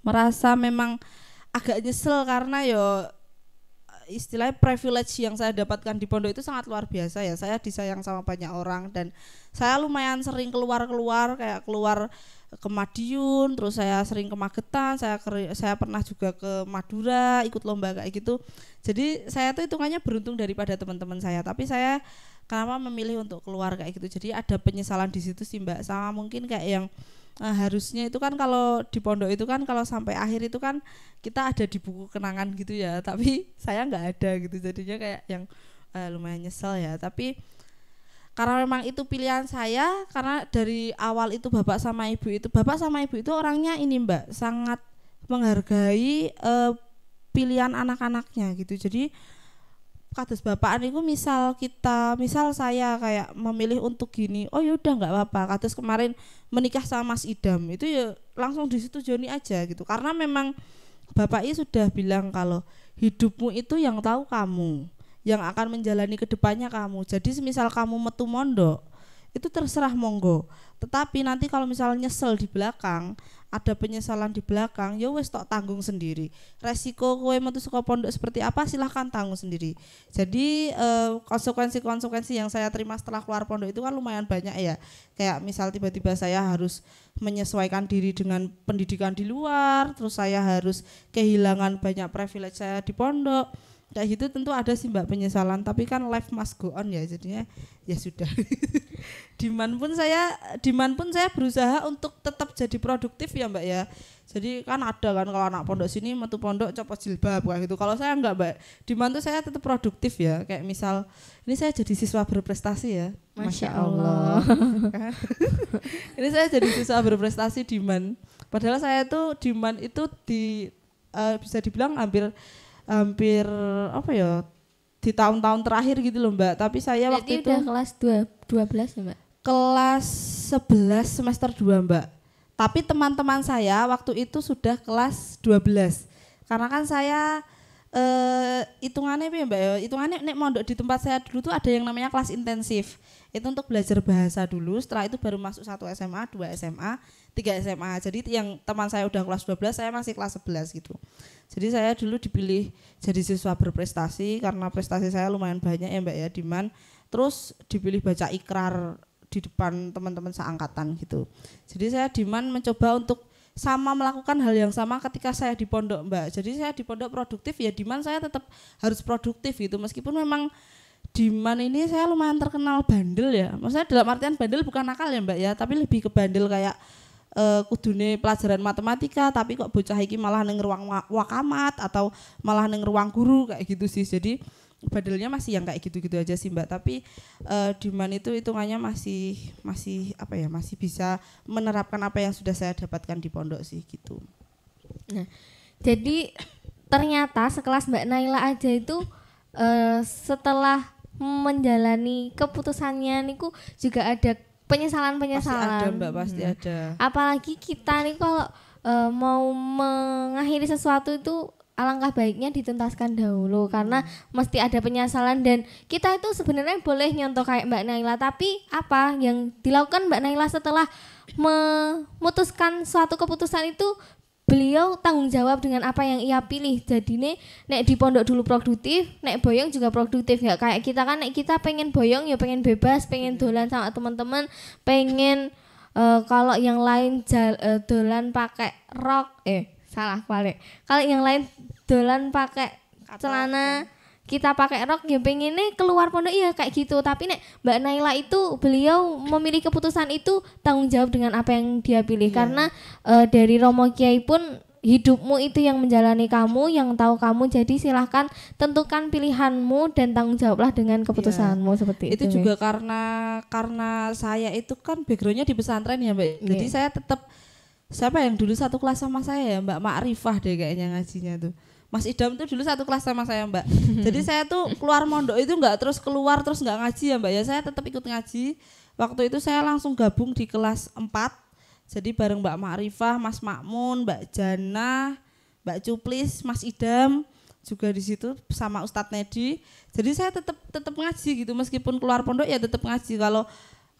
merasa memang agak nyesel karena yo istilahnya privilege yang saya dapatkan di pondok itu sangat luar biasa ya. Saya disayang sama banyak orang dan saya lumayan sering keluar kayak keluar ke Madiun, terus saya sering ke Magetan, saya pernah juga ke Madura ikut lomba kayak gitu. Jadi saya tuh hitungannya beruntung daripada teman-teman saya, tapi saya kenapa memilih untuk keluar kayak gitu. Jadi ada penyesalan di situ sih Mbak, sama mungkin kayak yang harusnya itu kan kalau di pondok itu kan kalau sampai akhir itu kan kita ada di buku kenangan gitu ya, tapi saya nggak ada gitu, jadinya kayak yang lumayan nyesel ya. Tapi karena memang itu pilihan saya, karena dari awal itu bapak sama ibu itu orangnya ini Mbak sangat menghargai pilihan anak-anaknya gitu. Jadi kados bapaan itu misal saya kayak memilih untuk gini, oh yaudah nggak apa-apa. Kados kemarin menikah sama Mas Idam itu ya langsung disetujui aja gitu, karena memang bapaknya sudah bilang kalau hidupmu itu yang tahu kamu, yang akan menjalani kedepannya kamu. Jadi semisal kamu metu mondok itu terserah monggo, tetapi nanti kalau misalnya nyesel di belakang, ada penyesalan di belakang, ya wes tok tanggung sendiri. Resiko kowe metu saka pondok seperti apa silahkan tanggung sendiri. Jadi konsekuensi yang saya terima setelah keluar pondok itu kan lumayan banyak ya. Kayak misal tiba-tiba saya harus menyesuaikan diri dengan pendidikan di luar, terus saya harus kehilangan banyak privilege saya di pondok. Kayak gitu tentu ada sih Mbak penyesalan, tapi kan life must go on ya, jadinya ya sudah. Diman pun saya berusaha untuk tetap jadi produktif ya Mbak ya. Jadi kan ada kan kalau anak pondok sini metu pondok copot jilbab kayak gitu. Kalau saya enggak Mbak, Diman tuh saya tetap produktif ya. Kayak misal ini saya jadi siswa berprestasi ya. Masya Allah. Ini saya jadi siswa berprestasi Diman. Padahal saya tuh Diman itu bisa dibilang hampir apa ya, di tahun-tahun terakhir gitu loh Mbak. Tapi saya Berarti waktu itu udah kelas 12 ya Mbak? Kelas 11 semester 2 Mbak. Tapi teman-teman saya waktu itu sudah kelas 12. Karena kan saya hitungannya ya Mbak ya, hitungannya nek mondok di tempat saya dulu tuh ada yang namanya kelas intensif. Itu untuk belajar bahasa dulu, setelah itu baru masuk 1 SMA, 2 SMA, 3 SMA. Jadi yang teman saya udah kelas 12, saya masih kelas 11 gitu. Jadi saya dulu dipilih jadi siswa berprestasi karena prestasi saya lumayan banyak ya Mbak ya, Diman. Terus dipilih baca ikrar di depan teman-teman seangkatan gitu. Jadi saya Diman mencoba untuk sama melakukan hal yang sama ketika saya di pondok Mbak. Jadi saya di pondok produktif ya, Diman saya tetap harus produktif gitu. Meskipun memang Diman ini saya lumayan terkenal bandel ya. Maksudnya dalam artian bandel bukan nakal ya Mbak ya, tapi lebih ke bandel kayak kudune pelajaran matematika tapi kok bocah iki malah neng ruang wakamat atau malah neng ruang guru kayak gitu sih. Jadi bandelnya masih yang kayak gitu-gitu aja sih Mbak. Tapi Diman itu hitungannya masih apa ya, masih bisa menerapkan apa yang sudah saya dapatkan di pondok sih gitu. Nah, jadi ternyata sekelas Mbak Naila aja itu setelah menjalani keputusannya niku juga ada penyesalan-penyesalan. Pasti ada Mbak, pasti ada. Apalagi kita nih kalau mau mengakhiri sesuatu itu alangkah baiknya dituntaskan dahulu karena mesti ada penyesalan. Dan kita itu sebenarnya boleh nyontoh kayak Mbak Naila, tapi apa yang dilakukan Mbak Naila setelah memutuskan suatu keputusan itu, beliau tanggung jawab dengan apa yang ia pilih. Jadi nek di pondok dulu produktif, nek boyong juga produktif. Gak kayak kita kan, nek kita pengen boyong ya pengen bebas, pengen dolan sama teman-teman, pengen kalau yang lain dolan pakai rok, salah balik. Kalau yang lain dolan pakai celana, kita pakai rok ya pengennya keluar pondok ya kayak gitu. Tapi nek Mbak Naila itu beliau memilih keputusan itu tanggung jawab dengan apa yang dia pilih. Karena dari Romo Kiai pun hidupmu itu yang menjalani kamu, yang tahu kamu. Jadi silahkan tentukan pilihanmu dan tanggung jawablah dengan keputusanmu seperti itu. Itu juga karena saya itu kan backgroundnya di pesantren ya Mbak. Jadi saya tetap, siapa yang dulu satu kelas sama saya ya, Mbak Ma'rifah deh kayaknya ngajinya tuh. Mas Idam tuh dulu satu kelas sama saya Mbak. Jadi saya tuh keluar mondok itu nggak terus keluar terus nggak ngaji ya Mbak ya. Saya tetap ikut ngaji. Waktu itu saya langsung gabung di kelas 4. Jadi bareng Mbak Ma'rifah, Mas Makmun, Mbak Jana, Mbak Cuplis, Mas Idam juga di situ sama Ustadz Nedi. Jadi saya tetap ngaji gitu, meskipun keluar pondok ya tetap ngaji.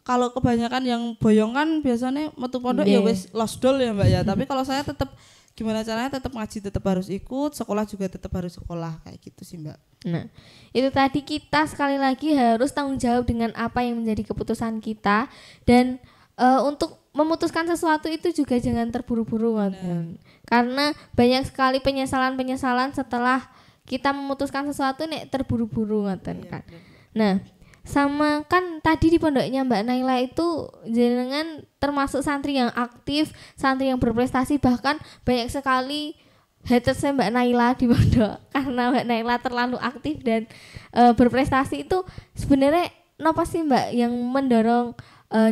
Kalau kebanyakan yang boyong kan biasanya metu pondok ya wes losdol ya Mbak ya. Tapi kalau saya tetap gimana caranya tetap ngaji, tetap harus ikut, sekolah juga tetap harus sekolah kayak gitu sih Mbak. Nah, itu tadi kita sekali lagi harus tanggung jawab dengan apa yang menjadi keputusan kita. Dan untuk memutuskan sesuatu itu juga jangan terburu-buru karena banyak sekali penyesalan setelah kita memutuskan sesuatu nek terburu-buru kan. Nah, sama kan tadi di pondoknya Mbak Naila itu jenengan termasuk santri yang aktif, santri yang berprestasi, bahkan banyak sekali hatersnya Mbak Naila di pondok karena Mbak Naila terlalu aktif dan berprestasi. Itu sebenarnya apa sih Mbak yang mendorong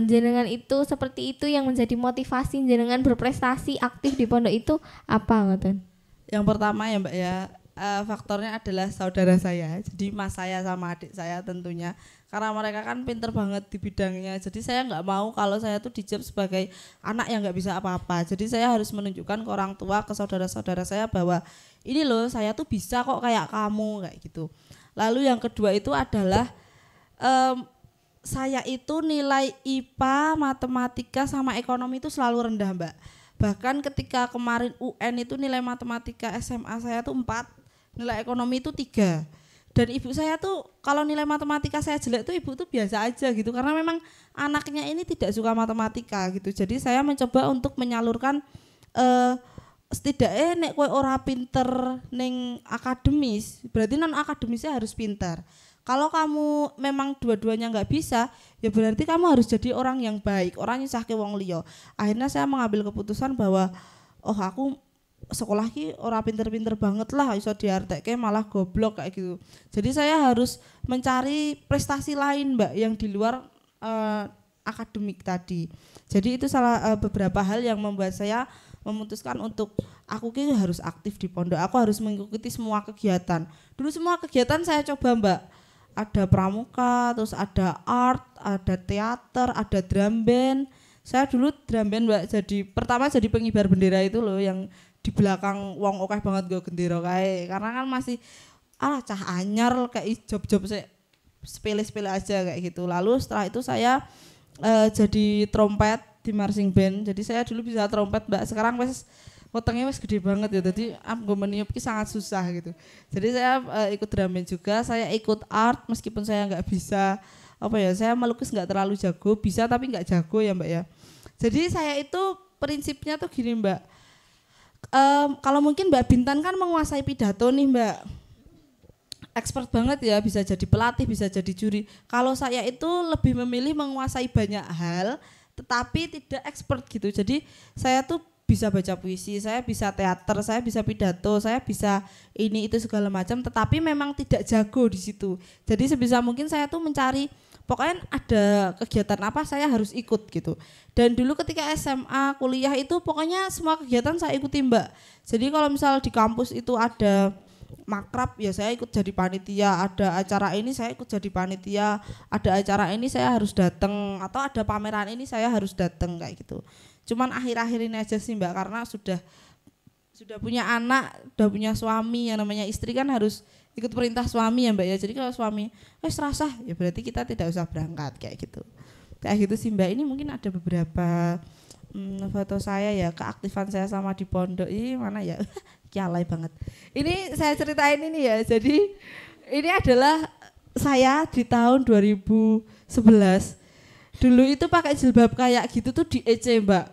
jenengan itu seperti itu, yang menjadi motivasi jenengan berprestasi aktif di pondok itu apa ngoten? Yang pertama ya Mbak ya, faktornya adalah saudara saya. Jadi mas saya sama adik saya tentunya. Karena mereka kan pinter banget di bidangnya. Jadi saya nggak mau kalau saya tuh dicap sebagai anak yang nggak bisa apa-apa. Jadi saya harus menunjukkan ke orang tua, ke saudara-saudara saya bahwa ini loh saya tuh bisa kok kayak kamu kayak gitu. Lalu yang kedua itu adalah saya itu nilai IPA, matematika sama ekonomi itu selalu rendah Mbak. Bahkan ketika kemarin UN itu nilai matematika SMA saya tuh 4, nilai ekonomi itu 3. Dan ibu saya tuh kalau nilai matematika saya jelek tuh ibu tuh biasa aja gitu. Karena memang anaknya ini tidak suka matematika gitu. Jadi saya mencoba untuk menyalurkan setidaknya nek kowe ora pinter ning akademis, berarti non akademisnya harus pintar. Kalau kamu memang dua-duanya nggak bisa, ya berarti kamu harus jadi orang yang baik, orang nyusahke wong liya. Akhirnya saya mengambil keputusan bahwa oh aku sekolah ki ora pinter-pinter banget lah, iso diartekke malah goblok kayak gitu. Jadi saya harus mencari prestasi lain Mbak yang di luar akademik tadi. Jadi itu salah beberapa hal yang membuat saya memutuskan untuk aku ki harus aktif di pondok, aku harus mengikuti semua kegiatan. Dulu semua kegiatan saya coba Mbak. Ada pramuka, terus ada art, ada teater, ada drum band. Saya dulu drum band Mbak, pertama jadi pengibar bendera itu loh yang di belakang wong akeh banget go gendera kae. Karena kan masih cah anyar kayak job-job sepele-sepele aja kayak gitu. Lalu setelah itu saya jadi trompet di marching band. Jadi saya dulu bisa trompet Mbak. Sekarang wetenge wis gede banget ya. Jadi nggo meniup ki sangat susah gitu. Jadi saya ikut drum band juga, saya ikut art meskipun saya enggak bisa saya melukis enggak terlalu jago, bisa tapi enggak jago ya Mbak ya. Jadi saya itu prinsipnya tuh gini Mbak. Kalau mungkin Mbak Bintan kan menguasai pidato nih Mbak. Expert banget ya, bisa jadi pelatih, bisa jadi juri. Kalau saya itu lebih memilih menguasai banyak hal tetapi tidak expert gitu. Jadi saya tuh bisa baca puisi, saya bisa teater, saya bisa pidato, saya bisa ini itu segala macam, tetapi memang tidak jago di situ. Jadi sebisa mungkin saya tuh mencari, pokoknya ada kegiatan apa saya harus ikut gitu. Dan dulu ketika SMA, kuliah itu pokoknya semua kegiatan saya ikuti Mbak. Jadi kalau misal di kampus itu ada makrab ya saya ikut jadi panitia, ada acara ini saya ikut jadi panitia, ada acara ini saya harus datang, atau ada pameran ini saya harus datang kayak gitu. Cuman akhir-akhir ini aja sih Mbak, karena sudah punya anak, sudah punya suami, yang namanya istri kan harus ikut perintah suami ya Mbak ya. Jadi kalau suami serasa ya berarti kita tidak usah berangkat kayak gitu. Kayak gitu sih Mbak. Ini mungkin ada beberapa foto saya ya, keaktifan saya sama di pondok ini mana ya. Kialai banget. Ini saya ceritain ini ya. Jadi ini adalah saya di tahun 2011. Dulu itu pakai jilbab kayak gitu tuh di EC Mbak.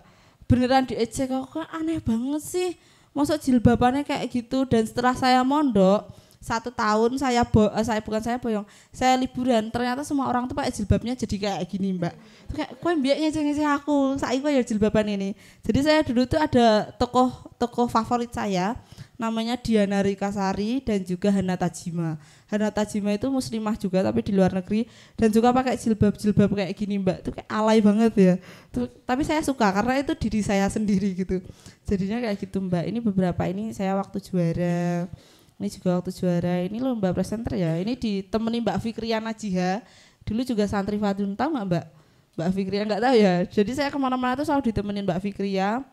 Beneran di EC, kok aneh banget sih. Masuk jilbabannya kayak gitu. Dan setelah saya mondok 1 tahun saya boyong, saya liburan, ternyata semua orang tuh pakai jilbabnya jadi kayak gini Mbak. Tuh kayak kowe mbiyek ngece-ngece aku, saiki ya jilbaban ini. Jadi saya dulu tuh ada tokoh favorit saya, namanya Diana Rikasari dan juga Hana Tajima. Hana Tajima itu muslimah juga tapi di luar negeri dan juga pakai jilbab kayak gini Mbak. Itu kayak alay banget ya. Tapi saya suka karena itu diri saya sendiri gitu. Jadinya kayak gitu Mbak. Ini beberapa ini saya waktu juara. Ini juga waktu juara. Ini lomba presenter ya. Ini ditemani Mbak Fikria Najiha. Dulu juga santri Fadun, tahu nggak Mbak Fikria? Nggak tahu ya. Jadi saya kemana-mana tuh selalu ditemenin Mbak Fikria.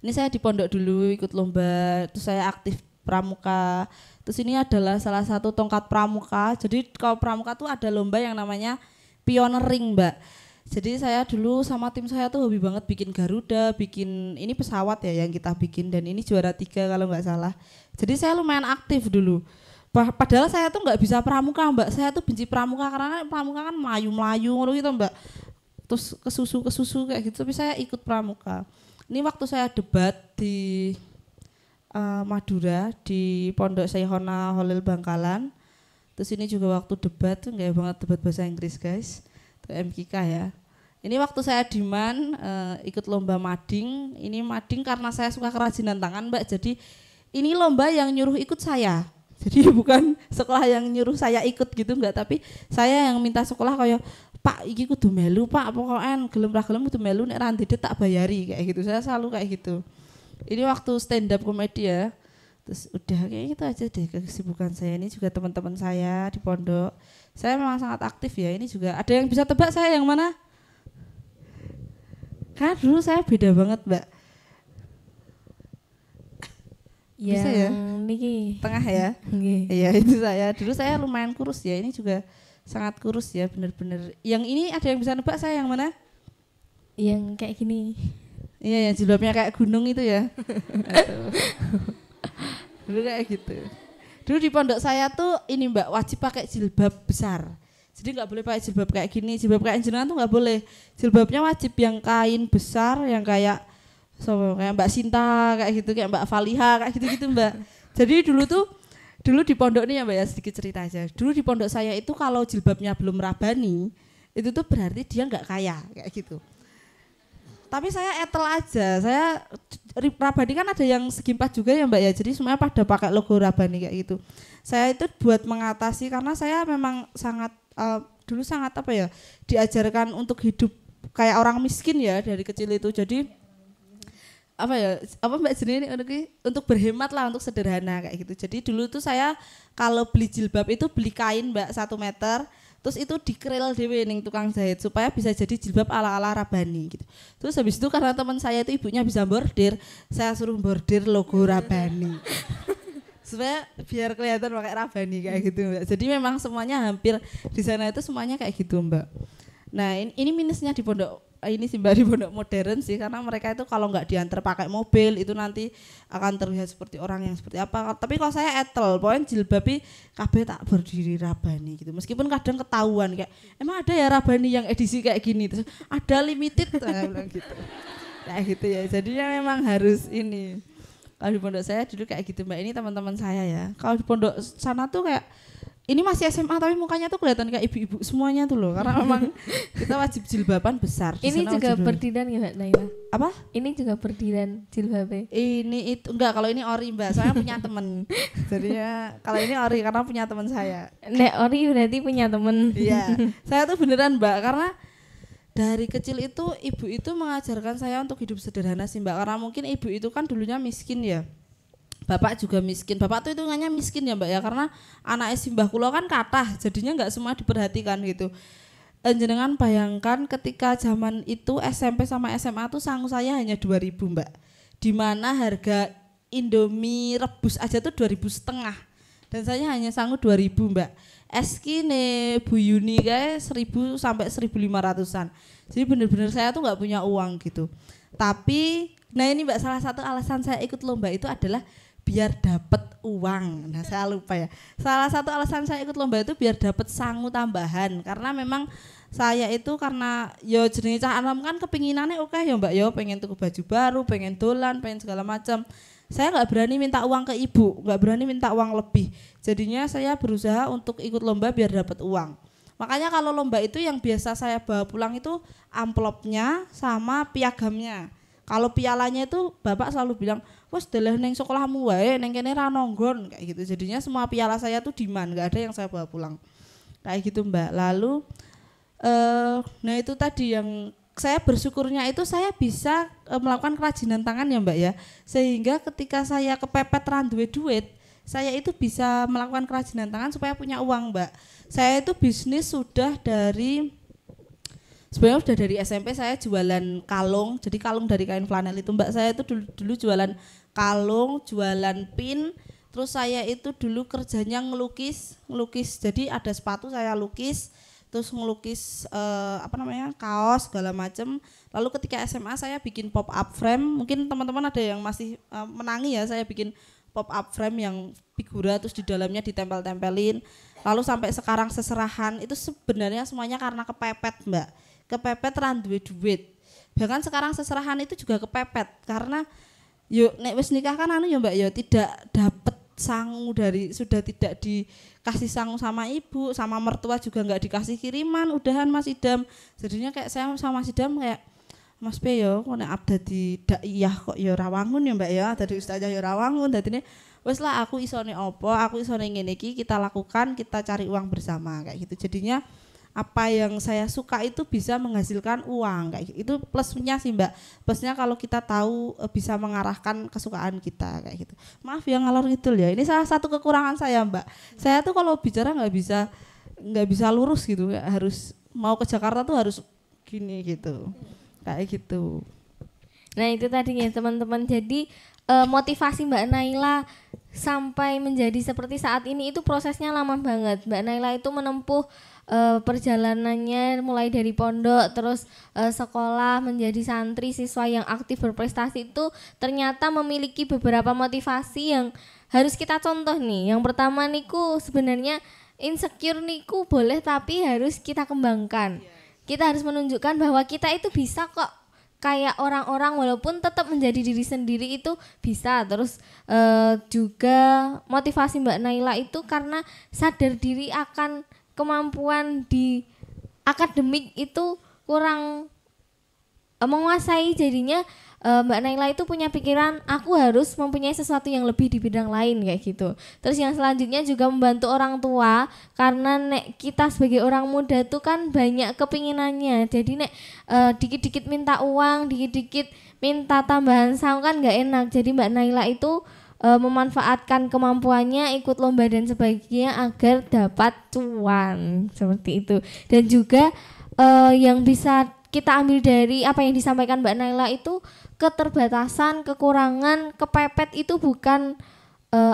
Ini saya di pondok dulu ikut lomba, terus saya aktif pramuka. Terus ini adalah salah satu tongkat pramuka. Jadi kalau pramuka tuh ada lomba yang namanya pioneering Mbak. Jadi saya dulu sama tim saya tuh hobi banget bikin Garuda, bikin ini pesawat ya yang kita bikin, dan ini juara 3 kalau nggak salah. Jadi saya lumayan aktif dulu. Padahal saya tuh nggak bisa pramuka Mbak. Saya tuh benci pramuka karena pramuka kan melayu gitu Mbak. Terus kesusu kayak gitu. Tapi saya ikut pramuka. Ini waktu saya debat di Madura di Pondok Syekhona Holil Bangkalan. Terus ini juga waktu debat tuh gaya banget debat bahasa Inggris guys. Itu MKK ya. Ini waktu saya di MAN ikut lomba mading. Ini mading karena saya suka kerajinan tangan Mbak. Jadi ini lomba yang nyuruh ikut saya. Jadi bukan sekolah yang nyuruh saya ikut gitu enggak, tapi saya yang minta sekolah kayak Pak iki kudu melu Pak, pokoknya gelem ra gelem kudu melu nek ra ndedit tak bayari kayak gitu. Saya selalu kayak gitu. Ini waktu stand up komedi ya. Terus udah kayak gitu aja deh kesibukan saya. Ini juga teman-teman saya di pondok. Saya memang sangat aktif ya. Ini juga ada yang bisa tebak saya yang mana? Kan dulu saya beda banget, Mbak. Bisa ya? Niki. Tengah ya? Iya, itu saya. Dulu saya lumayan kurus ya. Ini juga sangat kurus ya, bener-bener. Yang ini ada yang bisa nebak saya yang mana? Yang kayak gini. Iya, yang jilbabnya kayak gunung itu ya. Dulu kayak gitu. Dulu di pondok saya tuh ini Mbak, wajib pakai jilbab besar. Jadi nggak boleh pakai jilbab kayak gini, jilbab kayak jenengan tuh nggak boleh. Jilbabnya wajib yang kain besar, yang kayak kayak Mbak Sinta kayak gitu, kayak Mbak Faliha kayak gitu-gitu Mbak. Jadi dulu di pondok nih ya Mbak ya, sedikit cerita aja. Dulu di pondok saya itu kalau jilbabnya belum rabani, itu tuh berarti dia nggak kaya kayak gitu. Tapi saya etel aja, saya Rabani kan ada yang segi 4 juga ya Mbak ya, jadi semuanya pada pakai logo Rabani kayak gitu. Saya itu buat mengatasi karena saya memang sangat dulu sangat apa ya, diajarkan untuk hidup kayak orang miskin ya dari kecil itu. Jadi apa ya, apa Mbak Jenny ini untuk berhemat lah, untuk sederhana kayak gitu. Jadi dulu tuh saya kalau beli jilbab itu beli kain Mbak 1 meter, terus itu dikeril dewe ning tukang jahit supaya bisa jadi jilbab ala-ala Rabani gitu. Terus habis itu karena teman saya itu ibunya bisa bordir, saya suruh bordir logo Rabani. Supaya biar kelihatan pakai Rabani kayak gitu Mbak. Jadi memang semuanya hampir di sana itu semuanya kayak gitu Mbak. Nah, ini minusnya di pondok ini sih Mbak, di pondok modern sih, karena mereka itu kalau nggak diantar pakai mobil itu nanti akan terlihat seperti orang yang seperti apa. Tapi kalau saya etel, pokoknya jilbabi kabeh tak berdiri Rabani gitu. Meskipun kadang ketahuan kayak emang ada ya Rabani yang edisi kayak gini, terus ada limited saya bilang gitu. Kayak gitu ya. Jadinya memang harus ini. Kalau di pondok saya dulu kayak gitu Mbak, ini teman-teman saya ya. Kalau di pondok sana tuh kayak ini masih SMA tapi mukanya tuh kelihatan kayak ibu-ibu semuanya tuh loh, karena memang kita wajib jilbaban besar. Ini juga berdiran ya Mbak Naila? Apa? Ini juga berdiran jilbabnya? Ini itu enggak, kalau ini ori Mbak, soalnya punya temen. Jadinya kalau ini ori karena punya teman saya. Nek ori berarti punya temen. Iya, saya tuh beneran Mbak, karena dari kecil itu ibu itu mengajarkan saya untuk hidup sederhana sih Mbak, karena mungkin ibu itu kan dulunya miskin ya. Bapak juga miskin, bapak tuh hitungannya miskin ya Mbak ya, karena anak simbah kula kan kathah, jadinya nggak semua diperhatikan gitu. Jenengan bayangkan ketika zaman itu SMP sama SMA tuh sangu saya hanya 2.000 Mbak, dimana harga Indomie rebus aja tuh 2.500, dan saya hanya sangu 2.000 Mbak. Eski nih Bu Yuni kayak 1.000 sampai 1.500-an, jadi bener-bener saya tuh nggak punya uang gitu. Tapi nah ini Mbak, salah satu alasan saya ikut lomba itu adalah biar dapat uang. Nah saya lupa ya, salah satu alasan saya ikut lomba itu biar dapat sangu tambahan, karena memang saya itu karena yo jenenge cah anom kan kepinginannya oke ya Mbak yo, pengen tuku baju baru, pengen dolan, pengen segala macam. Saya nggak berani minta uang ke ibu, nggak berani minta uang lebih, jadinya saya berusaha untuk ikut lomba biar dapat uang. Makanya kalau lomba itu yang biasa saya bawa pulang itu amplopnya sama piagamnya. Kalau pialanya itu bapak selalu bilang, wes delah neng sekolahmu wae, neng kene ra nonggon kayak gitu. Jadinya semua piala saya tuh diman, nggak ada yang saya bawa pulang kayak gitu Mbak. Lalu nah itu tadi yang saya bersyukurnya itu saya bisa melakukan kerajinan tangan ya Mbak ya, sehingga ketika saya kepepet randuwe duit, saya itu bisa melakukan kerajinan tangan supaya punya uang Mbak. Saya itu bisnis sudah dari sebenarnya udah dari SMP saya jualan kalung, jadi kalung dari kain flanel itu Mbak. Saya itu dulu jualan kalung, jualan pin, terus saya itu dulu kerjanya ngelukis. Jadi ada sepatu saya lukis, terus ngelukis kaos segala macem. Lalu ketika SMA saya bikin pop up frame, mungkin teman-teman ada yang masih menangi ya, saya bikin pop up frame yang figura terus di dalamnya ditempel-tempelin. Lalu sampai sekarang seserahan, itu sebenarnya semuanya karena kepepet Mbak. Kepepet randuwe duit. Bahkan sekarang seserahan itu juga kepepet karena yuk nek wis nikah kan anu ya Mbak ya, tidak dapat sangu sudah tidak dikasih sangu sama ibu, sama mertua juga enggak dikasih kiriman, udahan Mas Idam. Jadinya kayak saya sama Mas Idam kayak Mas P yo kok nek abda di daiyah kok ya ora wangun ya Mbak ya, dadi ustazah ya ora wangun, dadine wis lah aku isone apa, aku isone ngene iki, kita lakukan, kita cari uang bersama kayak gitu. Jadinya apa yang saya suka itu bisa menghasilkan uang kayak gitu. Itu plusnya sih Mbak. Plusnya kalau kita tahu bisa mengarahkan kesukaan kita kayak gitu. Maaf ya ngalor ngidul ya. Ini salah satu kekurangan saya Mbak. Saya tuh kalau bicara nggak bisa lurus gitu. Harus mau ke Jakarta tuh harus gini gitu. Kayak gitu. Nah itu tadinya teman-teman. Jadi motivasi Mbak Naila sampai menjadi seperti saat ini itu prosesnya lama banget. Mbak Naila itu menempuh perjalanannya mulai dari pondok terus sekolah menjadi santri siswa yang aktif berprestasi itu ternyata memiliki beberapa motivasi yang harus kita contoh nih. Yang pertama niku sebenarnya insecure niku boleh tapi harus kita kembangkan. Kita harus menunjukkan bahwa kita itu bisa kok kayak orang-orang walaupun tetap menjadi diri sendiri itu bisa. Terus juga motivasi Mbak Naila itu karena sadar diri akan kemampuan di akademik itu kurang menguasai, jadinya Mbak Naila itu punya pikiran aku harus mempunyai sesuatu yang lebih di bidang lain kayak gitu. Terus yang selanjutnya juga membantu orang tua karena kita sebagai orang muda tuh kan banyak kepinginannya. Jadi dikit-dikit minta uang, dikit-dikit minta tambahan saham kan nggak enak. Jadi Mbak Naila itu memanfaatkan kemampuannya ikut lomba dan sebagainya agar dapat cuan seperti itu. Dan juga yang bisa kita ambil dari apa yang disampaikan Mbak Naila itu keterbatasan, kekurangan, kepepet itu bukan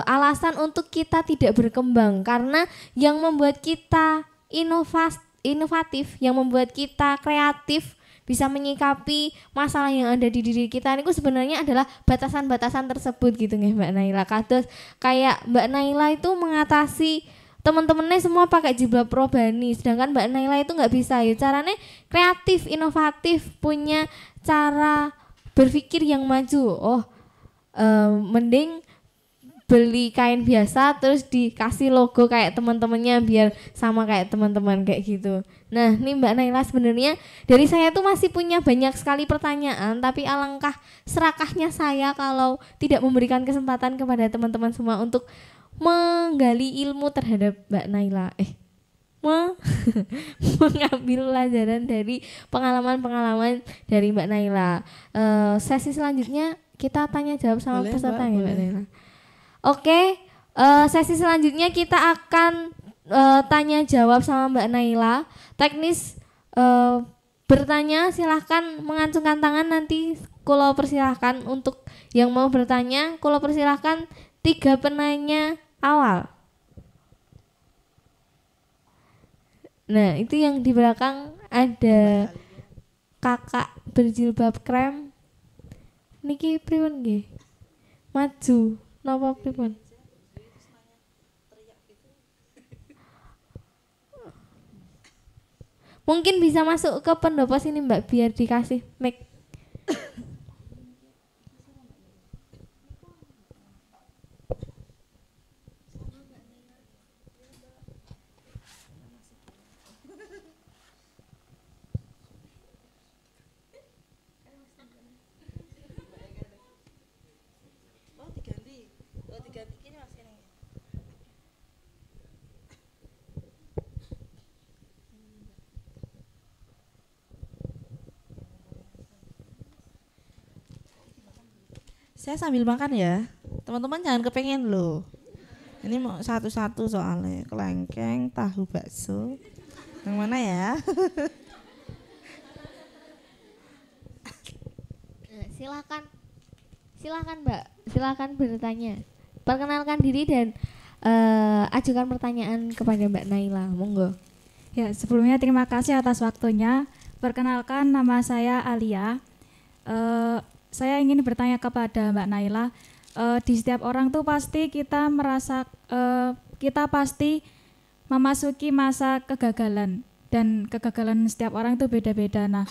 alasan untuk kita tidak berkembang, karena yang membuat kita inovatif, yang membuat kita kreatif bisa menyikapi masalah yang ada di diri kita ini sebenarnya adalah batasan-batasan tersebut gitu nih Mbak Naila. Kados kayak Mbak Naila itu mengatasi teman-temannya semua pakai jilbab robani, sedangkan Mbak Naila itu nggak bisa ya. Caranya kreatif, inovatif, punya cara berpikir yang maju. Mending beli kain biasa terus dikasih logo kayak teman-temannya biar sama kayak teman-teman kayak gitu. Nah ini Mbak Naila sebenarnya dari saya tuh masih punya banyak sekali pertanyaan, tapi alangkah serakahnya saya kalau tidak memberikan kesempatan kepada teman-teman semua untuk menggali ilmu terhadap Mbak Naila. Mengambil pelajaran dari pengalaman-pengalaman dari Mbak Naila. Sesi selanjutnya kita tanya jawab sama peserta ya Mbak Naila. Oke, sesi selanjutnya kita akan tanya jawab sama Mbak Naila. Teknis bertanya silahkan mengacungkan tangan, nanti kulo persilahkan untuk yang mau bertanya, kulo persilahkan 3 penanya awal. Nah itu yang di belakang ada kakak berjilbab krem. Niki pripun nggih? Maju. Napa pripun? Mungkin bisa masuk ke pendopo sini Mbak biar dikasih mic. Saya sambil makan ya. Teman-teman jangan kepengen loh. Ini mau satu-satu soalnya. Kelengkeng, tahu bakso. Yang mana ya? Silakan Mbak. Silakan bertanya. Perkenalkan diri dan ajukan pertanyaan kepada Mbak Naila. Monggo. Ya, sebelumnya terima kasih atas waktunya. Perkenalkan, nama saya Alia. Saya ingin bertanya kepada Mbak Naila, di setiap orang tuh pasti kita merasa kita pasti memasuki masa kegagalan, dan kegagalan setiap orang itu beda-beda. Nah,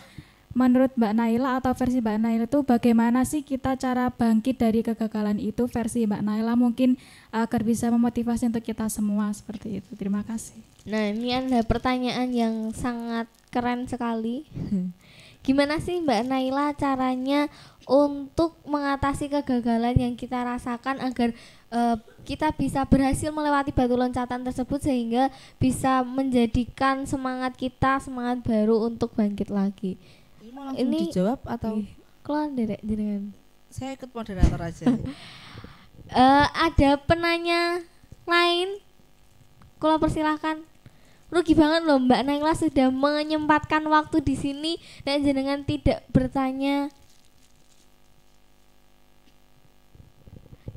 menurut Mbak Naila atau versi Mbak Naila itu bagaimana sih kita cara bangkit dari kegagalan itu versi Mbak Naila, mungkin agar bisa memotivasi untuk kita semua seperti itu. Terima kasih. Nah ini ada pertanyaan yang sangat keren sekali. Gimana sih Mbak Naila caranya untuk mengatasi kegagalan yang kita rasakan agar kita bisa berhasil melewati batu loncatan tersebut sehingga bisa menjadikan semangat kita semangat baru untuk bangkit lagi. Ini dijawab atau kelan derek jenengan? Saya ikut moderator aja. Ada penanya lain? Kalau persilahkan. Rugi banget loh Mbak Naila sudah menyempatkan waktu di sini dan jenengan tidak bertanya.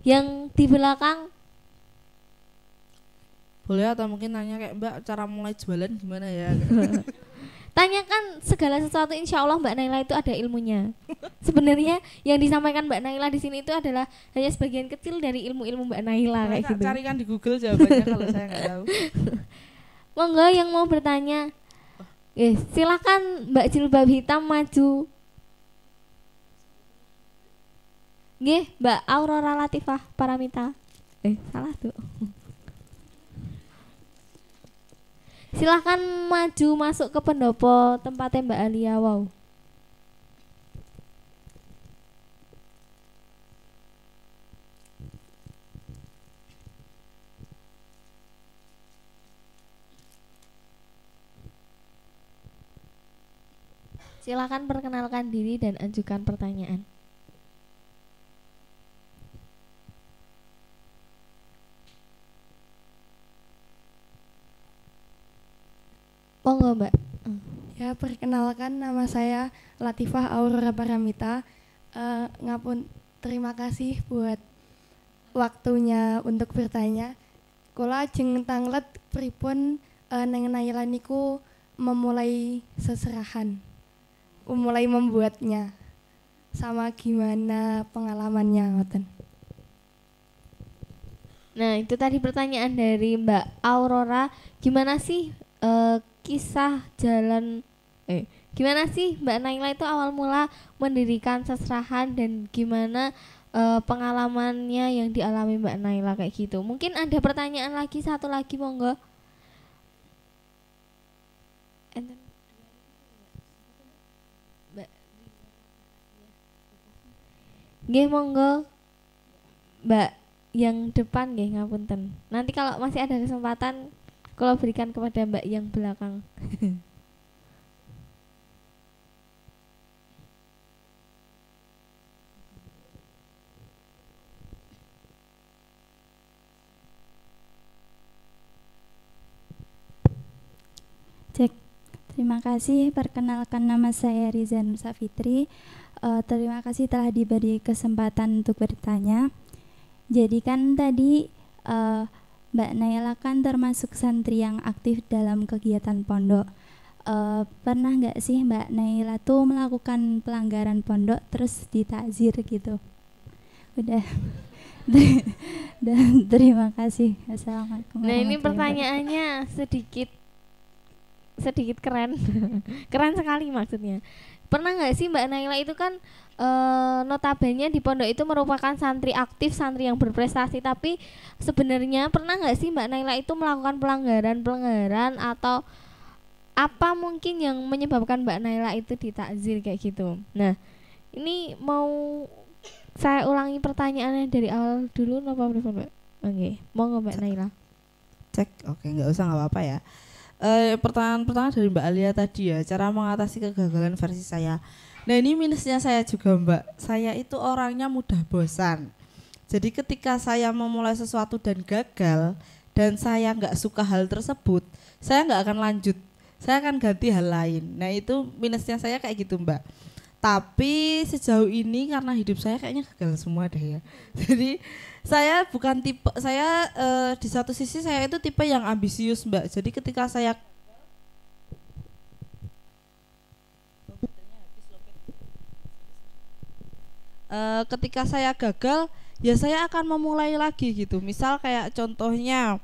Yang di belakang boleh atau mungkin nanya kayak Mbak cara mulai jualan gimana ya? Tanyakan segala sesuatu, insya Allah Mbak Naila itu ada ilmunya. Sebenarnya yang disampaikan Mbak Naila di sini itu adalah hanya sebagian kecil dari ilmu-ilmu Mbak Naila kayak gitu. Carikan di Google jawabannya kalau saya nggak tahu. Monggo yang mau bertanya, silakan Mbak Jilbab Hitam maju. Nggih, Mbak Aurora Latifah Paramita. Salah tuh. Silahkan maju masuk ke pendopo tempatnya Mbak Alia. Wow. Silahkan perkenalkan diri dan ajukan pertanyaan. Monggo Mbak. Ya, perkenalkan nama saya Latifah Aurora Paramita. Terima kasih buat waktunya untuk bertanya. Kula ajeng tanglet pripun neng Naila niku memulai seserahan. Mulai membuatnya. Sama gimana pengalamannya ngoten. Nah, itu tadi pertanyaan dari Mbak Aurora. Gimana sih kisah jalan gimana sih Mbak Naila itu awal mula mendirikan seserahan dan gimana pengalamannya yang dialami Mbak Naila kayak gitu. Mungkin ada pertanyaan lagi, satu lagi monggo. Mbak nggih monggo Mbak yang depan nggih ngapunten. Nanti kalau masih ada kesempatan kalau berikan kepada Mbak yang belakang. Cek. Terima kasih. Perkenalkan nama saya Rizan Safitri. Terima kasih telah diberi kesempatan untuk bertanya. Jadi kan tadi Mbak Naila kan termasuk santri yang aktif dalam kegiatan pondok. Pernah nggak sih Mbak Naila tuh melakukan pelanggaran pondok terus ditakzir gitu? Udah. Dan terima kasih. Assalamualaikum. Nah, ini pertanyaannya sedikit keren. Keren sekali maksudnya. Pernah nggak sih Mbak Naila itu kan notabene di pondok itu merupakan santri aktif, santri yang berprestasi, tapi sebenarnya pernah nggak sih Mbak Naila itu melakukan pelanggaran atau apa mungkin yang menyebabkan Mbak Naila itu ditakzir kayak gitu. Nah, ini mau saya ulangi pertanyaannya dari awal dulu napa Mbak? Oke, monggo Mbak Naila. Cek, oke, nggak usah, nggak apa-apa ya. Pertanyaan dari Mbak Alia tadi ya, cara mengatasi kegagalan versi saya. Nah, ini minusnya saya juga Mbak. Saya itu orangnya mudah bosan. Jadi ketika saya memulai sesuatu dan gagal dan saya nggak suka hal tersebut, saya nggak akan lanjut. Saya akan ganti hal lain. Nah, itu minusnya saya kayak gitu Mbak. Tapi sejauh ini karena hidup saya kayaknya gagal semua deh ya. Jadi saya bukan tipe, saya di satu sisi saya itu tipe yang ambisius Mbak. Jadi ketika saya gagal, ya saya akan memulai lagi gitu. Misal kayak contohnya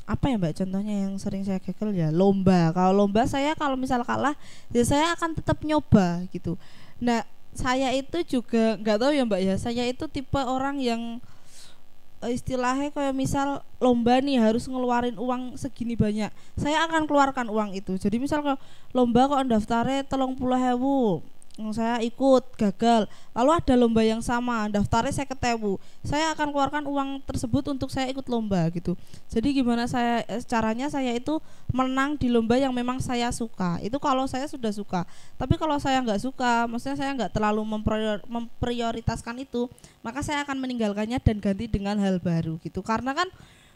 apa ya Mbak, contohnya yang sering saya gagal ya lomba. Kalau lomba saya kalau misal kalah ya saya akan tetap nyoba gitu. Nah, saya itu juga nggak tahu ya Mbak ya, saya itu tipe orang yang istilahnya kayak misal lomba nih harus ngeluarin uang segini banyak, saya akan keluarkan uang itu. Jadi misal kalau lomba kok daftarnya 30.000, saya ikut gagal, lalu ada lomba yang sama daftarnya saya ketemu, saya akan keluarkan uang tersebut untuk saya ikut lomba gitu. Jadi gimana caranya saya itu menang di lomba yang memang saya suka, itu kalau saya sudah suka. Tapi kalau saya nggak suka, maksudnya saya nggak terlalu memprioritaskan itu, maka saya akan meninggalkannya dan ganti dengan hal baru gitu. Karena kan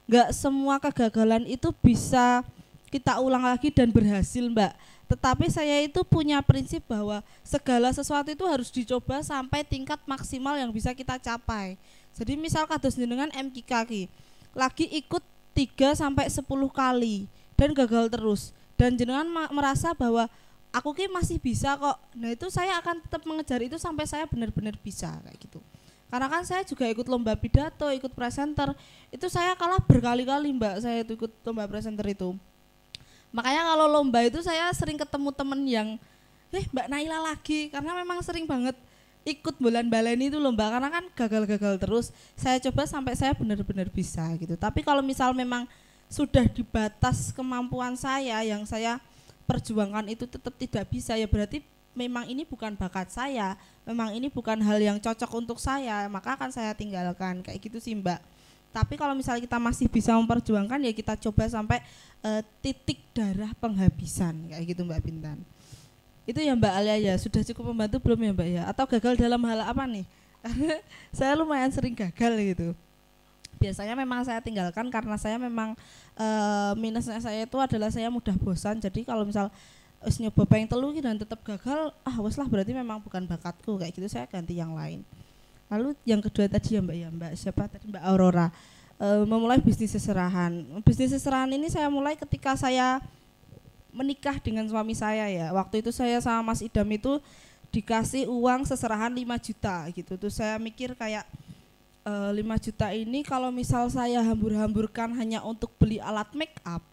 nggak semua kegagalan itu bisa kita ulang lagi dan berhasil, Mbak. Tetapi saya itu punya prinsip bahwa segala sesuatu itu harus dicoba sampai tingkat maksimal yang bisa kita capai. Jadi misal kados jenengan MKK lagi ikut 3 sampai 10 kali dan gagal terus, dan jenengan merasa bahwa aku ki masih bisa kok. Nah, itu saya akan tetap mengejar itu sampai saya benar-benar bisa kayak gitu. Karena kan saya juga ikut lomba pidato, ikut presenter. Itu saya kalah berkali-kali, Mbak. Saya itu ikut lomba presenter itu. Makanya kalau lomba itu saya sering ketemu temen yang Mbak Naila lagi, karena memang sering banget ikut bulan baleni itu lomba, karena kan gagal-gagal terus. Saya coba sampai saya benar-benar bisa gitu. Tapi kalau misal memang sudah di batas kemampuan saya yang saya perjuangkan itu tetap tidak bisa, ya berarti memang ini bukan bakat saya, memang ini bukan hal yang cocok untuk saya, maka akan saya tinggalkan kayak gitu sih, Mbak. Tapi kalau misalnya kita masih bisa memperjuangkan, ya kita coba sampai titik darah penghabisan kayak gitu, Mbak Bintan. Itu ya Mbak Alia, ya sudah cukup membantu belum ya, Mbak ya? Atau gagal dalam hal apa nih? Karena saya lumayan sering gagal gitu. Biasanya memang saya tinggalkan karena saya memang minusnya saya itu adalah saya mudah bosan. Jadi kalau misal wis nyoba pengen telu dan tetap gagal, wes lah berarti memang bukan bakatku kayak gitu, saya ganti yang lain. Lalu yang kedua tadi ya Mbak siapa tadi, Mbak Aurora, memulai bisnis seserahan. Bisnis seserahan ini saya mulai ketika saya menikah dengan suami saya ya. Waktu itu saya sama Mas Idam itu dikasih uang seserahan 5 juta gitu. Terus saya mikir kayak 5 juta ini kalau misal saya hambur-hamburkan hanya untuk beli alat make up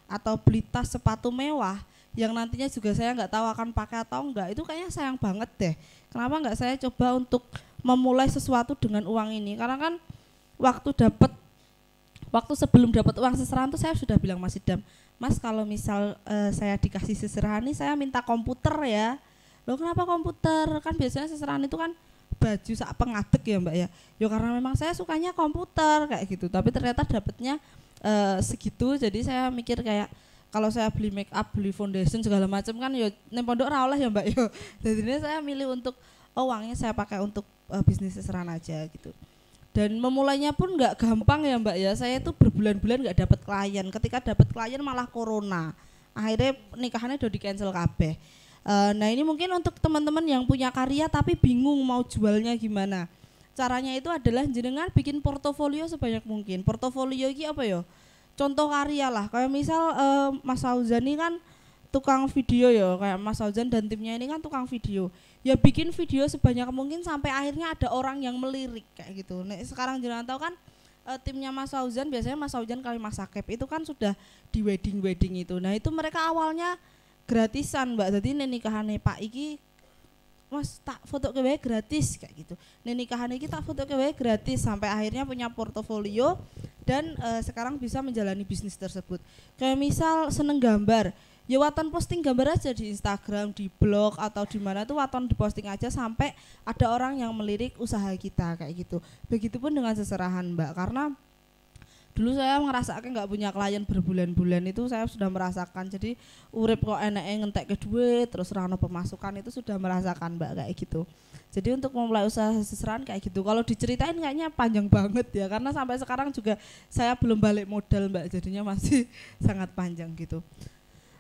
atau beli tas sepatu mewah yang nantinya juga saya nggak tahu akan pakai atau enggak, itu kayaknya sayang banget deh. Kenapa nggak saya coba untuk memulai sesuatu dengan uang ini? Karena kan waktu sebelum dapat uang seserahan tuh saya sudah bilang Mas Idam, Mas kalau misal saya dikasih seserahan ini saya minta komputer ya. Loh kenapa komputer? Kan biasanya seserahan itu kan baju sak pengadek ya Mbak ya. Ya karena memang saya sukanya komputer kayak gitu. Tapi ternyata dapatnya segitu, jadi saya mikir kayak kalau saya beli make up, beli foundation segala macam kan ya ning pondok ra oleh ya Mbak ya. Jadi saya milih untuk uangnya saya pakai untuk bisnis seserahan aja gitu. Dan memulainya pun nggak gampang ya Mbak ya. Saya itu berbulan-bulan nggak dapat klien. Ketika dapat klien malah corona. Akhirnya nikahannya udah di cancel kabeh. Nah ini mungkin untuk teman-teman yang punya karya tapi bingung mau jualnya gimana. Caranya itu adalah jenengan bikin portofolio sebanyak mungkin. Portofolio ini apa ya? Contoh karya lah. Kayak misal Mas Fauzan ini kan tukang video ya, kayak Mas Fauzan dan timnya ini kan tukang video. Ya bikin video sebanyak mungkin sampai akhirnya ada orang yang melirik kayak gitu. Nah, sekarang jangan tahu kan timnya Mas Fauzan, biasanya Mas Fauzan kali Mas Sakep itu kan sudah di wedding itu. Nah itu mereka awalnya gratisan Mbak. Jadi nikahannya Pak Iki Mas tak foto ke gratis kayak gitu. Nikahan iki tak foto ke gratis sampai akhirnya punya portofolio dan sekarang bisa menjalani bisnis tersebut. Kayak misal seneng gambar, ya waton posting gambar aja di Instagram, di blog atau di mana tuh waton diposting aja sampai ada orang yang melirik usaha kita kayak gitu. Begitupun dengan seserahan Mbak, karena dulu saya ngerasakan nggak punya klien berbulan-bulan itu saya sudah merasakan. Jadi urip kok enake ngentek ke duit terus rano pemasukan itu sudah merasakan Mbak kayak gitu. Jadi untuk memulai usaha seserahan kayak gitu, kalau diceritain kayaknya panjang banget ya, karena sampai sekarang juga saya belum balik modal Mbak, jadinya masih sangat panjang gitu.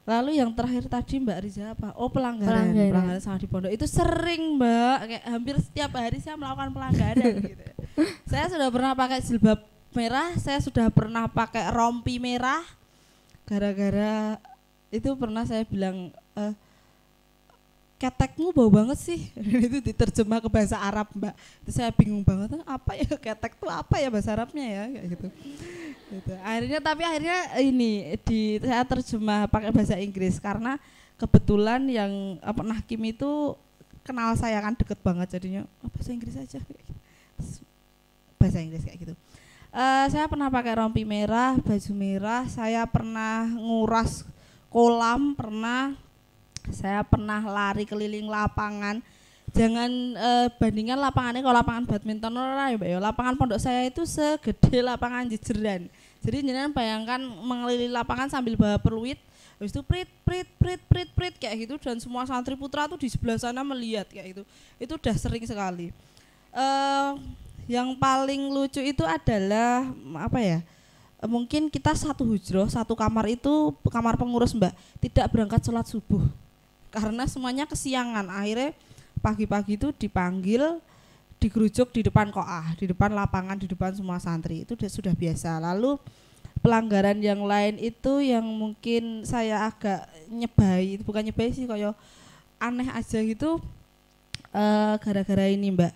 Lalu yang terakhir tadi Mbak Riza apa? Oh pelanggaran sama di pondok itu sering Mbak, kayak hampir setiap hari saya melakukan pelanggaran gitu. Saya sudah pernah pakai jilbab merah, saya sudah pernah pakai rompi merah, gara-gara itu pernah saya bilang ketekmu bau banget sih. Itu diterjemah ke bahasa Arab Mbak. Itu saya bingung banget, apa ya ketek tuh apa ya bahasa Arabnya ya kayak gitu. Gitu. Akhirnya ini saya terjemah pakai bahasa Inggris karena kebetulan yang Nahkim itu kenal saya kan deket banget, jadinya bahasa Inggris aja kayak gitu. Bahasa Inggris kayak gitu. Saya pernah pakai rompi merah, baju merah, saya pernah nguras kolam, saya pernah lari keliling lapangan. jangan bandingkan lapangannya kalau lapangan badminton ora ya Mbak ya. Lapangan pondok saya itu segede lapangan jejeran. Jadi jenengan bayangkan mengelilingi lapangan sambil bawa peluit, habis itu prit kayak gitu, dan semua santri putra tuh di sebelah sana melihat kayak gitu. Itu udah sering sekali. Yang paling lucu itu adalah apa ya? Mungkin kita satu hujroh, satu kamar itu kamar pengurus Mbak, tidak berangkat sholat subuh karena semuanya kesiangan. Akhirnya pagi-pagi itu dipanggil, digerujuk di depan koah, di depan lapangan, di depan semua santri. Itu sudah biasa. Lalu pelanggaran yang lain itu yang mungkin saya agak nyebai, bukan nyebai sih, kayak aneh aja gitu, gara-gara ini Mbak.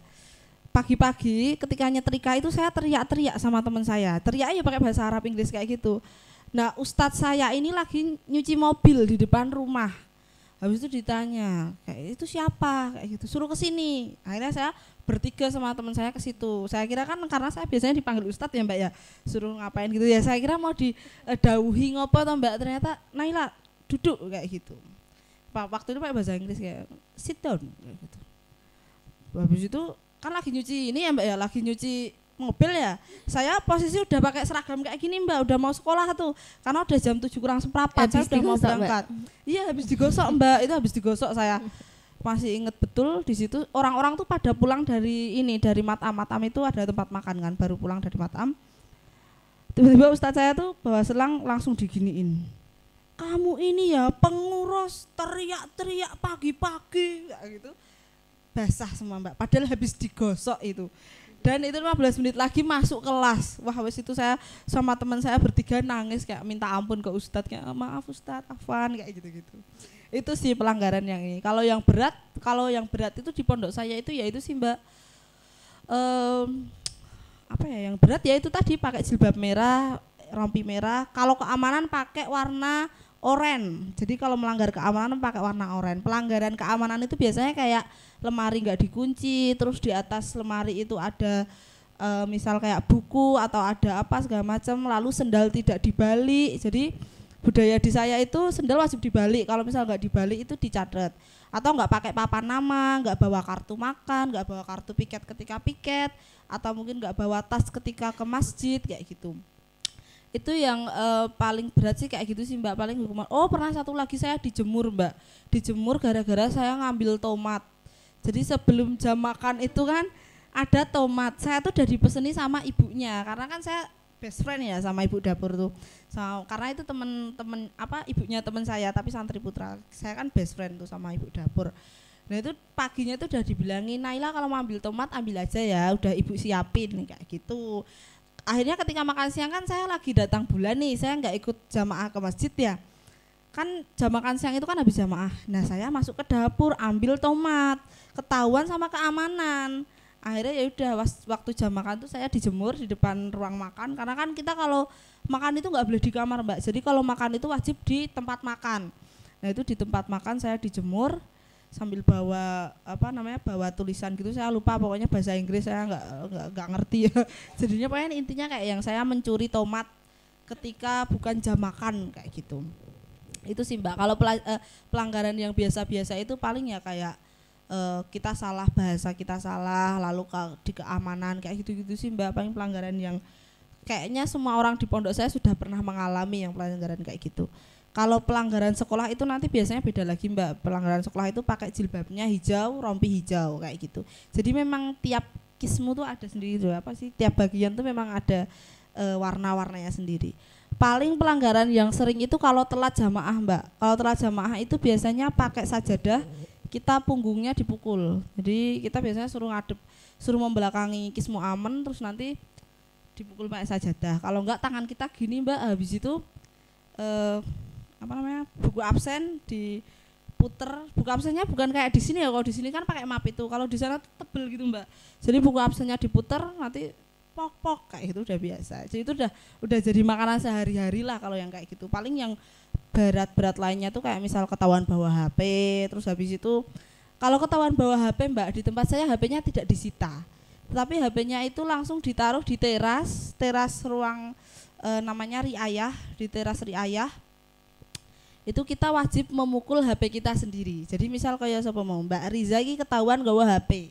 Pagi-pagi ketika nyetrika itu saya teriak-teriak sama teman saya. Teriak ya pakai bahasa Arab Inggris kayak gitu. Nah, ustadz saya ini lagi nyuci mobil di depan rumah. Habis itu ditanya, kayak itu siapa? Kayak gitu, suruh ke sini. Akhirnya saya bertiga sama teman saya ke situ. Saya kira kan karena saya biasanya dipanggil ustadz ya Mbak ya, suruh ngapain gitu ya. Saya kira mau didawuhi ngopo atau Mbak, ternyata Naila duduk kayak gitu. Waktu itu pakai bahasa Inggris kayak sit down kayak gitu. Habis itu kan lagi nyuci ini ya Mbak ya, lagi nyuci mobil ya. Saya posisi udah pakai seragam kayak gini Mbak, udah mau sekolah tuh. Karena udah jam 7:04, saya udah mau berangkat. Iya, habis digosok Mbak, itu habis digosok saya. Masih inget betul di situ orang-orang tuh pada pulang dari ini, dari matam. Matam itu ada tempat makan kan, baru pulang dari matam. Tiba-tiba ustadz saya tuh bawa selang langsung diginiin. Kamu ini ya pengurus teriak-teriak pagi-pagi kayak gitu. Basah semua Mbak, padahal habis digosok itu. Dan itu 15 menit lagi masuk kelas. Wah, wes itu saya sama teman saya bertiga nangis kayak minta ampun ke ustadz, kayak maaf ustadz, afwan kayak gitu-gitu. Itu sih pelanggaran yang ini. Kalau yang berat itu di pondok saya itu ya itu sih Mbak. Apa ya yang berat ya itu tadi pakai jilbab merah, rompi merah. Kalau keamanan pakai warna oranye. Jadi kalau melanggar keamanan pakai warna oranye. Pelanggaran keamanan itu biasanya kayak lemari nggak dikunci, terus di atas lemari itu ada misal kayak buku atau ada apa segala macam, lalu sendal tidak dibalik. Jadi budaya di saya itu sendal wajib dibalik, kalau misal nggak dibalik itu dicatat. Atau nggak pakai papan nama, nggak bawa kartu makan, nggak bawa kartu piket ketika piket, atau mungkin nggak bawa tas ketika ke masjid kayak gitu. Itu yang paling berat sih kayak gitu sih Mbak, paling hukuman. Oh, pernah satu lagi saya dijemur Mbak, dijemur gara-gara saya ngambil tomat. Jadi sebelum jam makan itu kan ada tomat, saya tuh udah dipeseni sama ibunya, karena kan saya best friend ya sama ibu dapur tuh. Karena itu temen ibunya teman saya tapi santri putra. Saya kan best friend tuh sama ibu dapur. Nah itu paginya tuh udah dibilangin, Naila kalau mau ambil tomat ambil aja ya, udah ibu siapin kayak gitu. Akhirnya ketika makan siang kan saya lagi datang bulan nih, saya nggak ikut jamaah ke masjid ya. Kan jam makan siang itu kan habis jamaah. Nah saya masuk ke dapur ambil tomat, ketahuan sama keamanan. Akhirnya ya udah waktu jam makan tuh saya dijemur di depan ruang makan, karena kan kita kalau makan itu nggak boleh di kamar Mbak. Jadi kalau makan itu wajib di tempat makan. Nah itu di tempat makan saya dijemur sambil bawa bawa tulisan gitu, saya lupa pokoknya bahasa Inggris, saya nggak ngerti ya. Jadinya pokoknya intinya kayak yang saya mencuri tomat ketika bukan jam makan kayak gitu. Itu sih Mbak. Kalau pelanggaran yang biasa-biasa itu paling ya kayak kita salah bahasa, kita salah, lalu di keamanan kayak gitu-gitu sih Mbak, paling pelanggaran yang kayaknya semua orang di pondok saya sudah pernah mengalami yang pelanggaran kayak gitu. Kalau pelanggaran sekolah itu nanti biasanya beda lagi Mbak. Pelanggaran sekolah itu pakai jilbabnya hijau, rompi hijau kayak gitu. Jadi memang tiap kismu tuh ada sendiri tuh, tiap bagian tuh memang ada warna-warnanya sendiri. Paling pelanggaran yang sering itu kalau telat jamaah Mbak. Kalau telat jamaah itu biasanya pakai sajadah, kita punggungnya dipukul. Jadi kita biasanya suruh ngadep, suruh membelakangi kismu aman, terus nanti dipukul pakai sajadah. Kalau enggak tangan kita gini Mbak, habis itu buku absen diputer. Buku absennya bukan kayak di sini ya, kalau di sini kan pakai map itu. Kalau di sana tebel gitu Mbak. Jadi buku absennya diputer, nanti pok kayak gitu udah biasa. Jadi itu udah jadi makanan sehari-hari lah kalau yang kayak gitu. Paling yang berat-berat lainnya tuh kayak misal ketahuan bawa HP, terus habis itu kalau ketahuan bawa HP Mbak, di tempat saya HP-nya tidak disita. Tapi HP-nya itu langsung ditaruh di teras ruang namanya riayah, di teras riayah. itu kita wajib memukul HP kita sendiri. Jadi misal kayak sapa mau Mbak Riza iki ketahuan gawa HP.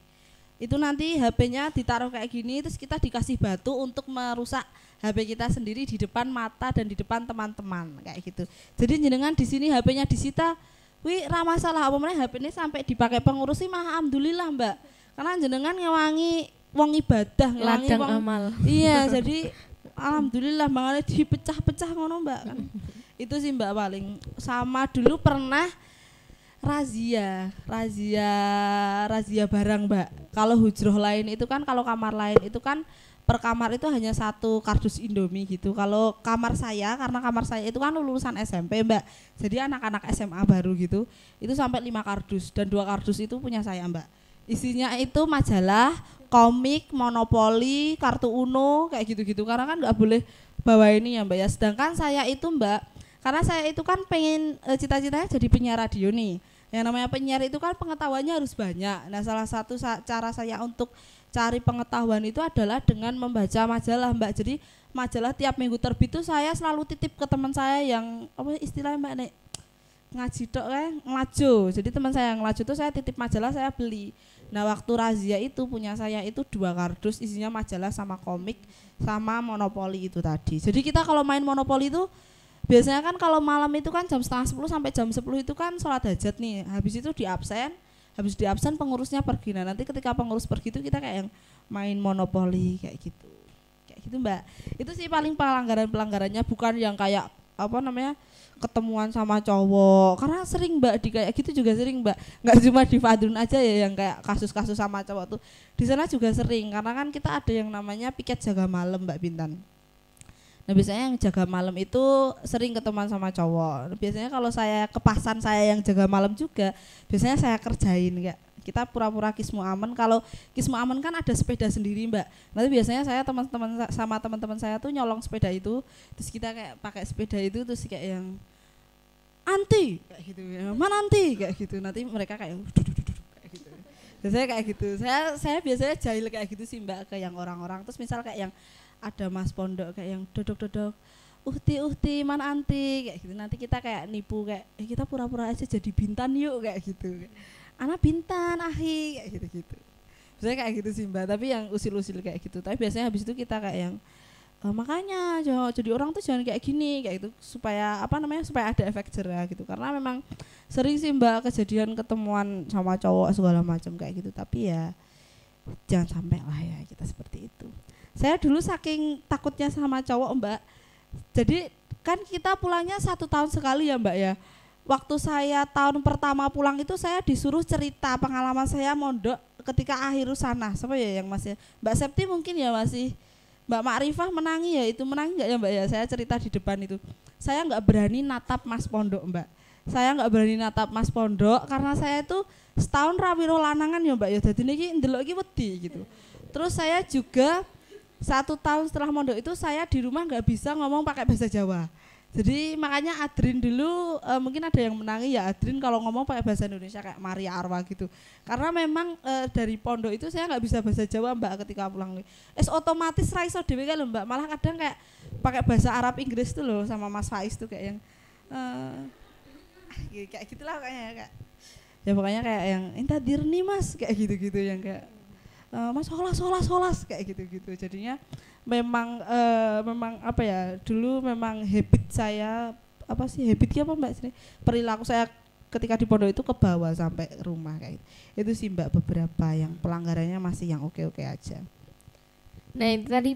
Itu nanti HP-nya ditaruh kayak gini terus kita dikasih batu untuk merusak HP kita sendiri di depan mata dan di depan teman-teman kayak gitu. Jadi jenengan di sini HP-nya disita, wih ra masalah apa meneh HP ini sampai dipakai pengurus sih mah alhamdulillah Mbak. Karena jenengan ngewangi wong ibadah, ngewangi Ladang wong amal. Iya, jadi alhamdulillah makanya dipecah-pecah ngono Mbak kan. Itu sih Mbak paling. Sama dulu pernah razia barang Mbak. Kalau hujroh lain itu kan, kalau kamar lain itu kan per kamar itu hanya 1 kardus Indomie gitu. Kalau kamar saya, karena kamar saya itu kan lulusan SMP Mbak, jadi anak-anak SMA baru gitu, itu sampai 5 kardus dan 2 kardus itu punya saya Mbak. Isinya itu majalah, komik, monopoli, kartu Uno kayak gitu-gitu. Karena kan nggak boleh bawa ini ya Mbak ya. Sedangkan saya itu Mbak, karena saya itu kan pengen cita-citanya jadi penyiar radio nih. Yang namanya penyiar itu kan pengetahuannya harus banyak. Nah salah satu cara saya untuk cari pengetahuan itu adalah dengan membaca majalah Mbak. Jadi majalah tiap minggu terbit itu saya selalu titip ke teman saya yang apa istilahnya Mbak nek ngaji tok kan ngelajo. Jadi teman saya yang ngelajo itu saya titip majalah, saya beli. Nah waktu razia itu punya saya itu 2 kardus isinya majalah sama komik sama monopoli itu tadi. Jadi kita kalau main monopoli itu biasanya kan kalau malam itu kan jam 9:30 sampai jam 10 itu kan sholat hajat nih. Habis itu di absen pengurusnya pergi. Nah nanti ketika pengurus pergi itu kita kayak yang main monopoli kayak gitu Mbak. Itu sih paling pelanggarannya, bukan yang kayak apa namanya ketemuan sama cowok. Karena sering Mbak di kayak gitu juga sering Mbak. Nggak cuma di Fadrun aja ya yang kayak kasus-kasus sama cowok tuh. Di sana juga sering karena kan kita ada yang namanya piket jaga malam Mbak Bintan. Nah biasanya yang jaga malam itu sering ketemuan sama cowok. Biasanya kalau saya kepasan saya yang jaga malam juga, biasanya saya kerjain Kak. Kita pura-pura kismu aman. Kalau kismu aman kan ada sepeda sendiri Mbak. Nanti biasanya saya teman-teman saya tuh nyolong sepeda itu, terus kita kayak pakai sepeda itu terus kayak yang anti kayak gitu, mana anti kayak gitu. Nanti mereka kayak kayak gitu. Biasanya kayak gitu. Saya biasanya jahil kayak gitu sih Mbak ke yang orang-orang. Terus misal kayak yang ada mas pondok kayak yang dodok uhti mana anti kayak gitu, nanti kita kayak nipu kayak kita pura-pura aja jadi Bintan yuk kayak gitu, anak Bintan ahi kayak gitu biasanya kayak gitu sih Mbak. Tapi yang usil-usil kayak gitu, tapi biasanya habis itu kita kayak yang makanya jadi orang tuh jangan kayak gini kayak gitu supaya supaya ada efek jerah gitu. Karena memang sering sih Mbak kejadian ketemuan sama cowok segala macam kayak gitu, tapi ya jangan sampai lah ya kita seperti itu. Saya dulu saking takutnya sama cowok Mbak, jadi kan kita pulangnya 1 tahun sekali ya Mbak ya. Waktu saya tahun pertama pulang itu saya disuruh cerita pengalaman saya mondok ketika akhir sana. Siapa ya yang masih Mbak Septi mungkin ya masih, Mbak Makrifah menangi ya, itu menangi nggak ya Mbak ya? Saya cerita di depan itu. Saya nggak berani natap mas pondok Mbak. Saya nggak berani natap mas pondok karena saya itu setahun rawiro lanangan ya Mbak ya. Jadi niki ndelok iki wedi gitu. Terus saya juga 1 tahun setelah mondok itu saya di rumah nggak bisa ngomong pakai bahasa Jawa. Jadi makanya Adrin dulu mungkin ada yang menangi ya, Adrin kalau ngomong pakai bahasa Indonesia kayak Maria Arwa gitu. Karena memang dari pondok itu saya nggak bisa bahasa Jawa Mbak ketika pulang. Otomatis raiso dhewe kan Mbak, malah kadang kayak pakai bahasa Arab Inggris tuh loh sama Mas Faiz tuh kayak yang kayak gitulah kayaknya Kak. Ya pokoknya kayak yang intadirni Mas kayak gitu-gitu yang kayak Mas holas kayak gitu-gitu. Jadinya memang apa ya, dulu memang habit saya habitnya apa Mbak sih, perilaku saya ketika di pondok itu ke bawah sampai rumah kayak gitu. Itu sih Mbak beberapa yang pelanggarannya masih yang oke-oke aja. Nah itu tadi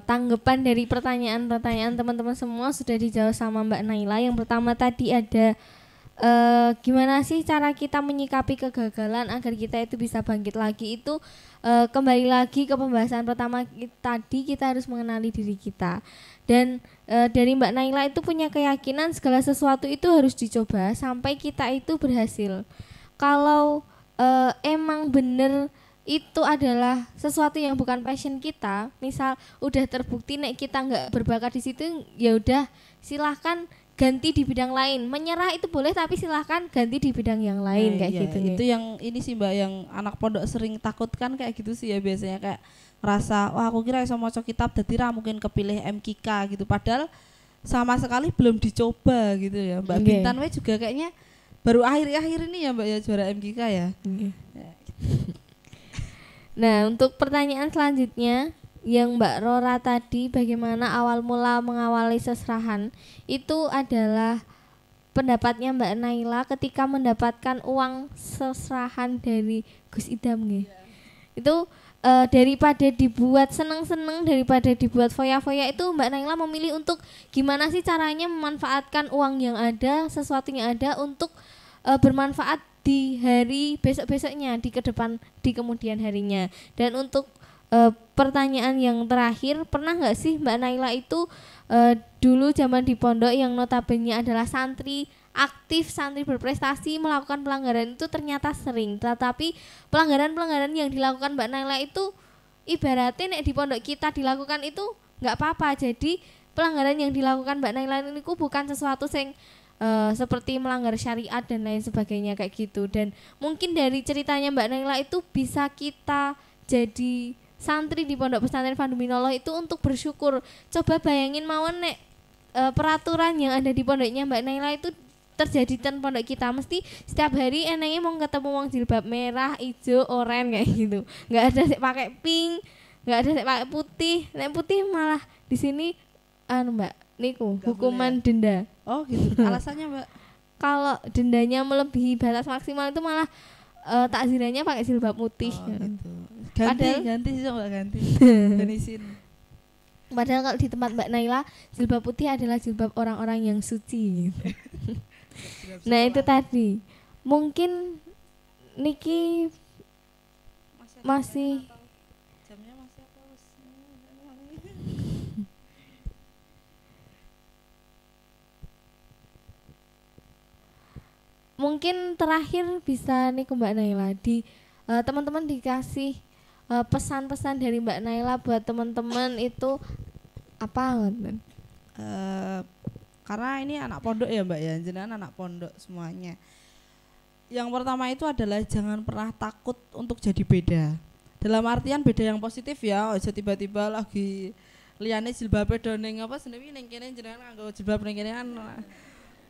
tanggapan dari pertanyaan teman-teman semua sudah dijawab sama Mbak Naila. Yang pertama tadi ada gimana sih cara kita menyikapi kegagalan agar kita itu bisa bangkit lagi. Itu kembali lagi ke pembahasan pertama tadi, kita harus mengenali diri kita. Dan dari Mbak Naila itu punya keyakinan segala sesuatu itu harus dicoba sampai kita itu berhasil. Kalau emang bener itu adalah sesuatu yang bukan passion kita, misal udah terbukti nek kita nggak berbakat di situ, ya udah silahkan ganti di bidang lain. Menyerah itu boleh, tapi silahkan ganti di bidang yang lain kayak gitu. Itu yang ini sih Mbak yang anak pondok sering takutkan kayak gitu sih ya, biasanya kayak ngerasa wah aku kira iso maca kitab dadi ra mungkin kepilih MKK gitu. Padahal sama sekali belum dicoba gitu ya. Mbak Bintan we juga kayaknya baru akhir-akhir ini ya Mbak ya juara MGK ya. Nah, untuk pertanyaan selanjutnya yang Mbak Rora tadi, bagaimana awal mula mengawali seserahan, itu adalah pendapatnya Mbak Naila ketika mendapatkan uang seserahan dari Gus Idam nggih. Itu daripada dibuat seneng-seneng, daripada dibuat foya-foya, itu Mbak Naila memilih untuk gimana sih caranya memanfaatkan uang yang ada, sesuatu yang ada untuk bermanfaat di hari besok-besoknya, di kemudian harinya. Dan untuk pertanyaan yang terakhir, pernah nggak sih Mbak Naila itu dulu zaman di pondok yang notabene adalah santri aktif, santri berprestasi, melakukan pelanggaran itu ternyata sering, tetapi pelanggaran-pelanggaran yang dilakukan Mbak Naila itu ibaratnya nek di pondok kita dilakukan itu nggak apa-apa. Jadi pelanggaran yang dilakukan Mbak Naila ini bukan sesuatu yang seperti melanggar syariat dan lain sebagainya kayak gitu. Dan mungkin dari ceritanya Mbak Naila itu bisa kita jadi santri di Pondok Pesantren Fandu Minoloh itu untuk bersyukur. Coba bayangin mawon nek peraturan yang ada di pondoknya Mbak Naila itu terjadi di pondok kita, mesti setiap hari enaknya mau ketemu wong jilbab merah, hijau, oranye kayak gitu. Nggak ada sih pakai pink, nggak ada sih pakai putih. Nek putih malah di sini Mbak niku Nggak hukuman boleh. denda. Oh gitu. Alasannya Mbak? Kalau dendanya melebihi batas maksimal itu malah takzirannya pakai jilbab putih. Oh, gitu. Padahal- Ganti sih Mbak, ganti. Ganisin. Padahal kalau di tempat Mbak Naila, jilbab putih adalah jilbab orang-orang yang suci gitu. Nah itu tadi. Mungkin Niki masih Jamnya masih apa? mungkin terakhir bisa nih ke Mbak Naila di teman-teman dikasih pesan-pesan dari Mbak Naila buat teman-teman itu apa? Karena ini anak pondok ya Mbak ya, jenengan anak pondok semuanya. Yang pertama itu adalah jangan pernah takut untuk jadi beda. Dalam artian beda yang positif ya, aja tiba-tiba lagi liyane jilbabe do ning apa senemi ning kene jenengan nganggo jilbab ning kene kan.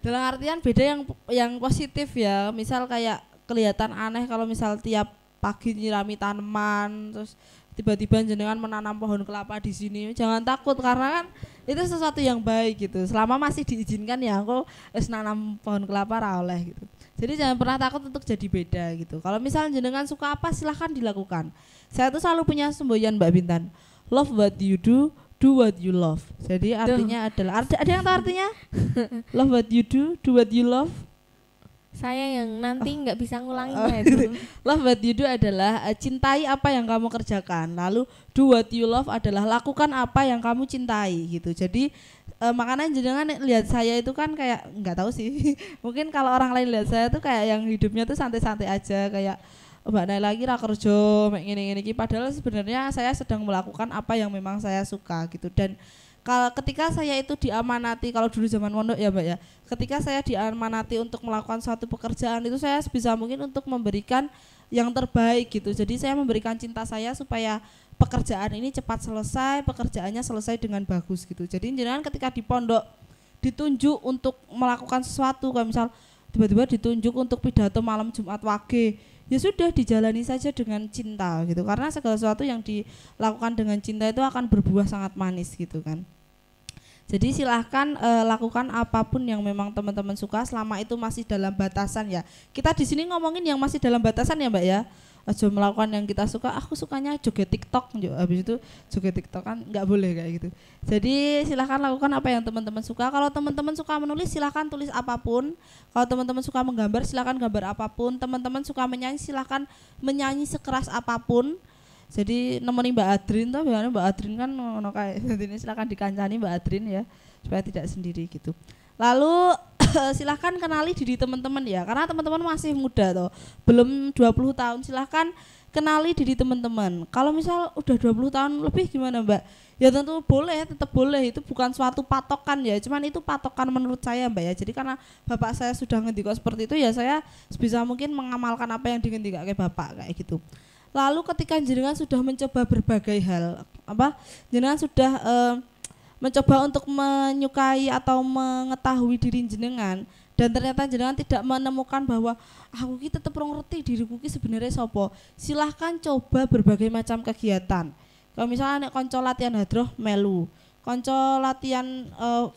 Dalam artian beda yang positif ya. Misal kayak kelihatan aneh kalau misal tiap pagi nyirami tanaman, terus tiba-tiba jenengan menanam pohon kelapa di sini. Jangan takut karena kan itu sesuatu yang baik gitu. Selama masih diizinkan ya aku wis nanam pohon kelapa ra oleh gitu. Jadi jangan pernah takut untuk jadi beda gitu. Kalau misal jenengan suka apa silahkan dilakukan. Saya tuh selalu punya semboyan Mbak Bintan. Love what you do what you love. Jadi artinya adalah ada yang tahu artinya? Love what you do what you love. Saya yang nanti nggak bisa ngulangi gitu. Love what you do adalah cintai apa yang kamu kerjakan. Lalu do what you love adalah lakukan apa yang kamu cintai gitu. Jadi makanya jenengan lihat saya itu kan kayak nggak tahu sih. Mungkin kalau orang lain lihat saya tuh kayak yang hidupnya tuh santai-santai aja kayak Mbak Naila lagi ra kerja mek ngene-ngene iki, padahal sebenarnya saya sedang melakukan apa yang memang saya suka gitu. Dan kalau ketika saya itu diamanati, kalau dulu zaman pondok ya Mbak ya, ketika saya diamanati untuk melakukan suatu pekerjaan itu saya sebisa mungkin untuk memberikan yang terbaik gitu. Jadi saya memberikan cinta saya supaya pekerjaan ini cepat selesai, pekerjaannya selesai dengan bagus gitu. Jadi jenengan ketika di pondok ditunjuk untuk melakukan sesuatu, kayak misal tiba-tiba ditunjuk untuk pidato malam Jumat Wage, ya sudah dijalani saja dengan cinta gitu. Karena segala sesuatu yang dilakukan dengan cinta itu akan berbuah sangat manis gitu kan. Jadi silahkan lakukan apapun yang memang teman-teman suka selama itu masih dalam batasan ya. Kita di sini ngomongin yang masih dalam batasan ya Mbak ya. Aja melakukan yang kita suka. Aku sukanya joget TikTok, habis itu joget TikTok kan nggak boleh kayak gitu. Jadi silahkan lakukan apa yang teman-teman suka. Kalau teman-teman suka menulis silahkan tulis apapun. Kalau teman-teman suka menggambar silahkan gambar apapun. Teman-teman suka menyanyi silahkan menyanyi sekeras apapun. Jadi nemeni Mbak Adrin tuh, biasanya Mbak Adrin kan ono kayak ini silakan dikancani Mbak Adrin ya supaya tidak sendiri gitu. Lalu silahkan kenali diri teman-teman ya, karena teman-teman masih muda toh, belum 20 tahun. Silahkan kenali diri teman-teman. Kalau misal udah 20 tahun lebih gimana Mbak? Ya tentu boleh, tetap boleh. Itu bukan suatu patokan ya, cuman itu patokan menurut saya Mbak ya. Jadi karena bapak saya sudah ngendika seperti itu ya, saya sebisa mungkin mengamalkan apa yang dingendikake bapak kayak gitu. Lalu ketika jenengan sudah mencoba berbagai hal, jenengan sudah mencoba untuk menyukai atau mengetahui diri jenengan dan ternyata jenengan tidak menemukan bahwa aku ki tetep ora ngerti diriku ki sebenarnya sopo, silahkan coba berbagai macam kegiatan. Kalau misalnya nek konco latihan hadroh melu, konco latihan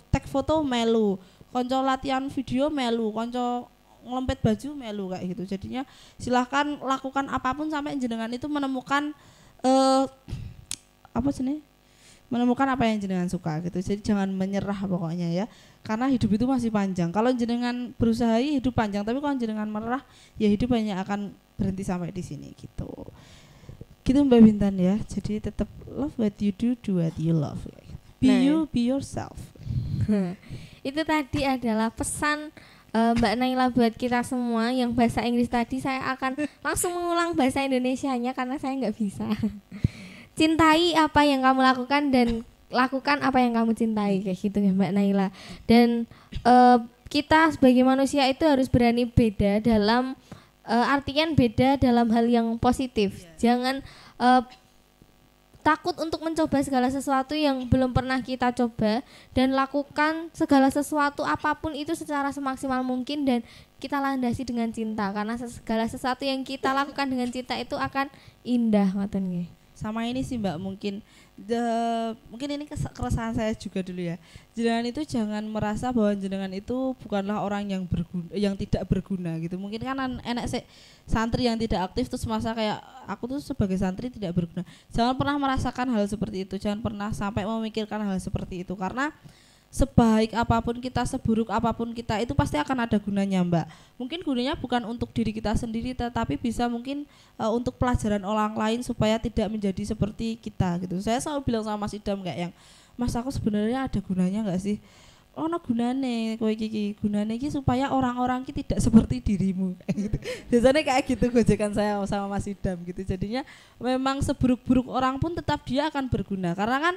tag foto melu, konco latihan video melu, konco ngelempet baju melu kayak gitu. Jadinya silahkan lakukan apapun sampai jenengan itu menemukan apa sih, menemukan apa yang jenengan suka gitu. Jadi jangan menyerah pokoknya ya, karena hidup itu masih panjang. Kalau jenengan berusaha hidup panjang, tapi kalau jenengan menyerah ya hidup hanya akan berhenti sampai di sini gitu. Gitu Mbak Bintan ya. Jadi tetap love what you do what you love. Be you, be yourself. Itu tadi adalah pesan Mbak Naila buat kita semua. Yang bahasa Inggris tadi saya akan langsung mengulang bahasa Indonesianya karena saya nggak bisa. Cintai apa yang kamu lakukan dan lakukan apa yang kamu cintai, kayak gitu ya Mbak Naila. Dan kita sebagai manusia itu harus berani beda dalam artian beda dalam hal yang positif. Jangan takut untuk mencoba segala sesuatu yang belum pernah kita coba, dan lakukan segala sesuatu apapun itu secara semaksimal mungkin dan kita landasi dengan cinta, karena segala sesuatu yang kita lakukan dengan cinta itu akan indah, ngoten nggih. Sama ini sih Mbak, mungkin ini keresahan saya juga dulu ya. Jenengan itu jangan merasa bahwa jenengan itu bukanlah orang yang berguna, yang tidak berguna gitu. Mungkin kan enak santri yang tidak aktif terus merasa kayak aku tuh sebagai santri tidak berguna. Jangan pernah merasakan hal seperti itu, jangan pernah sampai memikirkan hal seperti itu, karena sebaik apapun kita, seburuk apapun kita, itu pasti akan ada gunanya Mbak. Mungkin gunanya bukan untuk diri kita sendiri, tetapi bisa mungkin untuk pelajaran orang lain supaya tidak menjadi seperti kita gitu. Saya selalu bilang sama Mas Idam kayak yang, Mas aku sebenarnya ada gunanya nggak sih? Oh no gunane, kowe iki gunane iki supaya orang-orang iki tidak seperti dirimu kayak gitu. Biasanya kayak gitu gojekan saya sama Mas Idam gitu. Jadinya memang seburuk-buruk orang pun tetap dia akan berguna, karena kan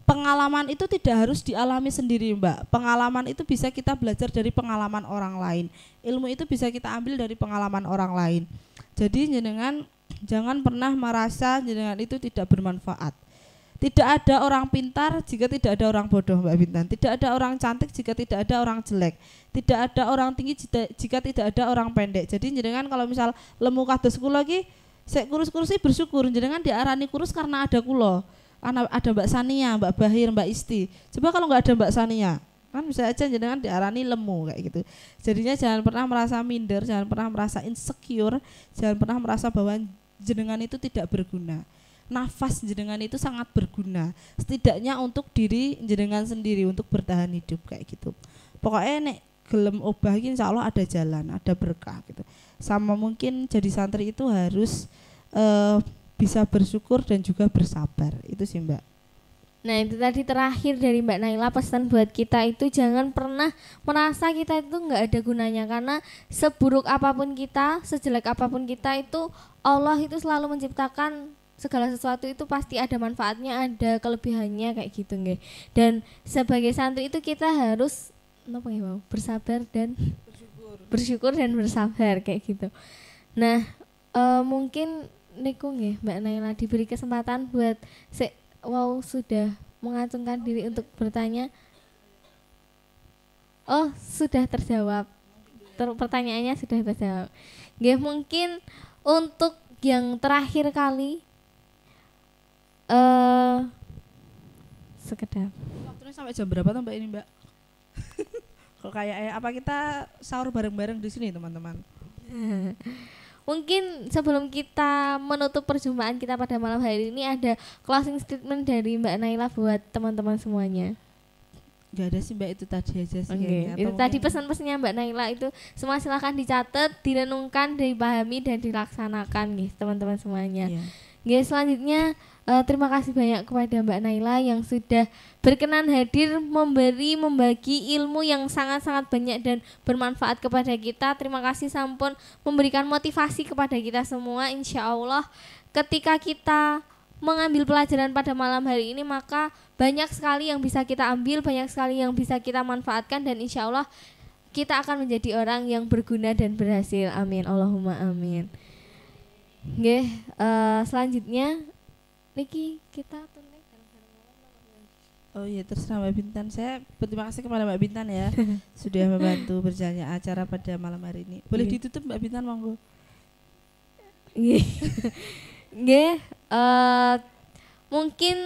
pengalaman itu tidak harus dialami sendiri Mbak. Pengalaman itu bisa kita belajar dari pengalaman orang lain. Ilmu itu bisa kita ambil dari pengalaman orang lain. Jadi jenengan jangan pernah merasa jenengan itu tidak bermanfaat. Tidak ada orang pintar jika tidak ada orang bodoh Mbak Bintan. Tidak ada orang cantik jika tidak ada orang jelek. Tidak ada orang tinggi jika tidak ada orang pendek. Jadi jenengan kalau misal lemu kados kula iki sek kurus-kurus bersyukur, jenengan diarani kurus karena ada kula. Ada Mbak Sania, Mbak Bahir, Mbak Isti. Coba kalau nggak ada Mbak Sania, kan bisa aja jenengan diarani lemu kayak gitu. Jadinya jangan pernah merasa minder, jangan pernah merasa insecure, jangan pernah merasa bahwa jenengan itu tidak berguna. Nafas jenengan itu sangat berguna, setidaknya untuk diri jenengan sendiri, untuk bertahan hidup kayak gitu. Pokoknya nek gelem obah iki insyaallah ada jalan, ada berkah gitu. Sama mungkin jadi santri itu harus bisa bersyukur dan juga bersabar, itu sih Mbak. Nah itu tadi terakhir dari Mbak Naila, pesan buat kita itu jangan pernah merasa kita itu nggak ada gunanya, karena seburuk apapun kita, sejelek apapun kita itu Allah itu selalu menciptakan segala sesuatu itu pasti ada manfaatnya, ada kelebihannya kayak gitu nggih. Dan sebagai santri itu kita harus bersabar dan bersyukur dan bersabar kayak gitu. Nah mungkin niku nggih Mbak Naila diberi kesempatan buat sudah mengacungkan diri untuk bertanya. Oh, sudah terjawab. Pertanyaannya sudah terjawab. Nggih, mungkin untuk yang terakhir kali sekedar. Waktunya sampai jam berapa tuh Mbak ini Mbak? Kok kayak apa kita sahur bareng-bareng di sini teman-teman? Mungkin sebelum kita menutup perjumpaan kita pada malam hari ini ada closing statement dari Mbak Naila buat teman-teman semuanya. Gak ada sih Mbak, itu tadi aja sih. Itu tadi pesan-pesannya Mbak Naila itu semua silahkan dicatat, direnungkan, dipahami dan dilaksanakan nih teman-teman semuanya. Yeah. Selanjutnya terima kasih banyak kepada Mbak Naila yang sudah berkenan hadir membagi ilmu yang sangat-sangat banyak dan bermanfaat kepada kita. Terima kasih sampun memberikan motivasi kepada kita semua. Insya Allah ketika kita mengambil pelajaran pada malam hari ini, maka banyak sekali yang bisa kita ambil, banyak sekali yang bisa kita manfaatkan, dan insya Allah kita akan menjadi orang yang berguna dan berhasil. Amin, Allahumma amin. Selanjutnya niki kita Oh iya, terserah Mbak Bintan. Saya berterima kasih kepada Mbak Bintan ya sudah membantu berjalannya acara pada malam hari ini. Boleh ditutup Mbak Bintan, monggo. Nggih, mungkin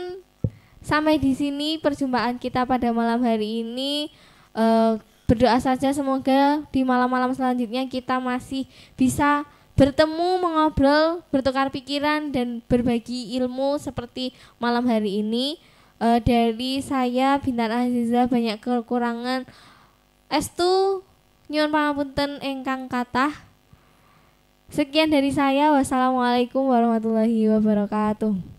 sampai di sini perjumpaan kita pada malam hari ini. Berdoa saja semoga di malam-malam selanjutnya kita masih bisa bertemu, mengobrol, bertukar pikiran dan berbagi ilmu seperti malam hari ini. Dari saya Bintan Aziza, banyak kekurangan. Estu nyuwun pangapunten ingkang kathah. Sekian dari saya. Wassalamualaikum warahmatullahi wabarakatuh.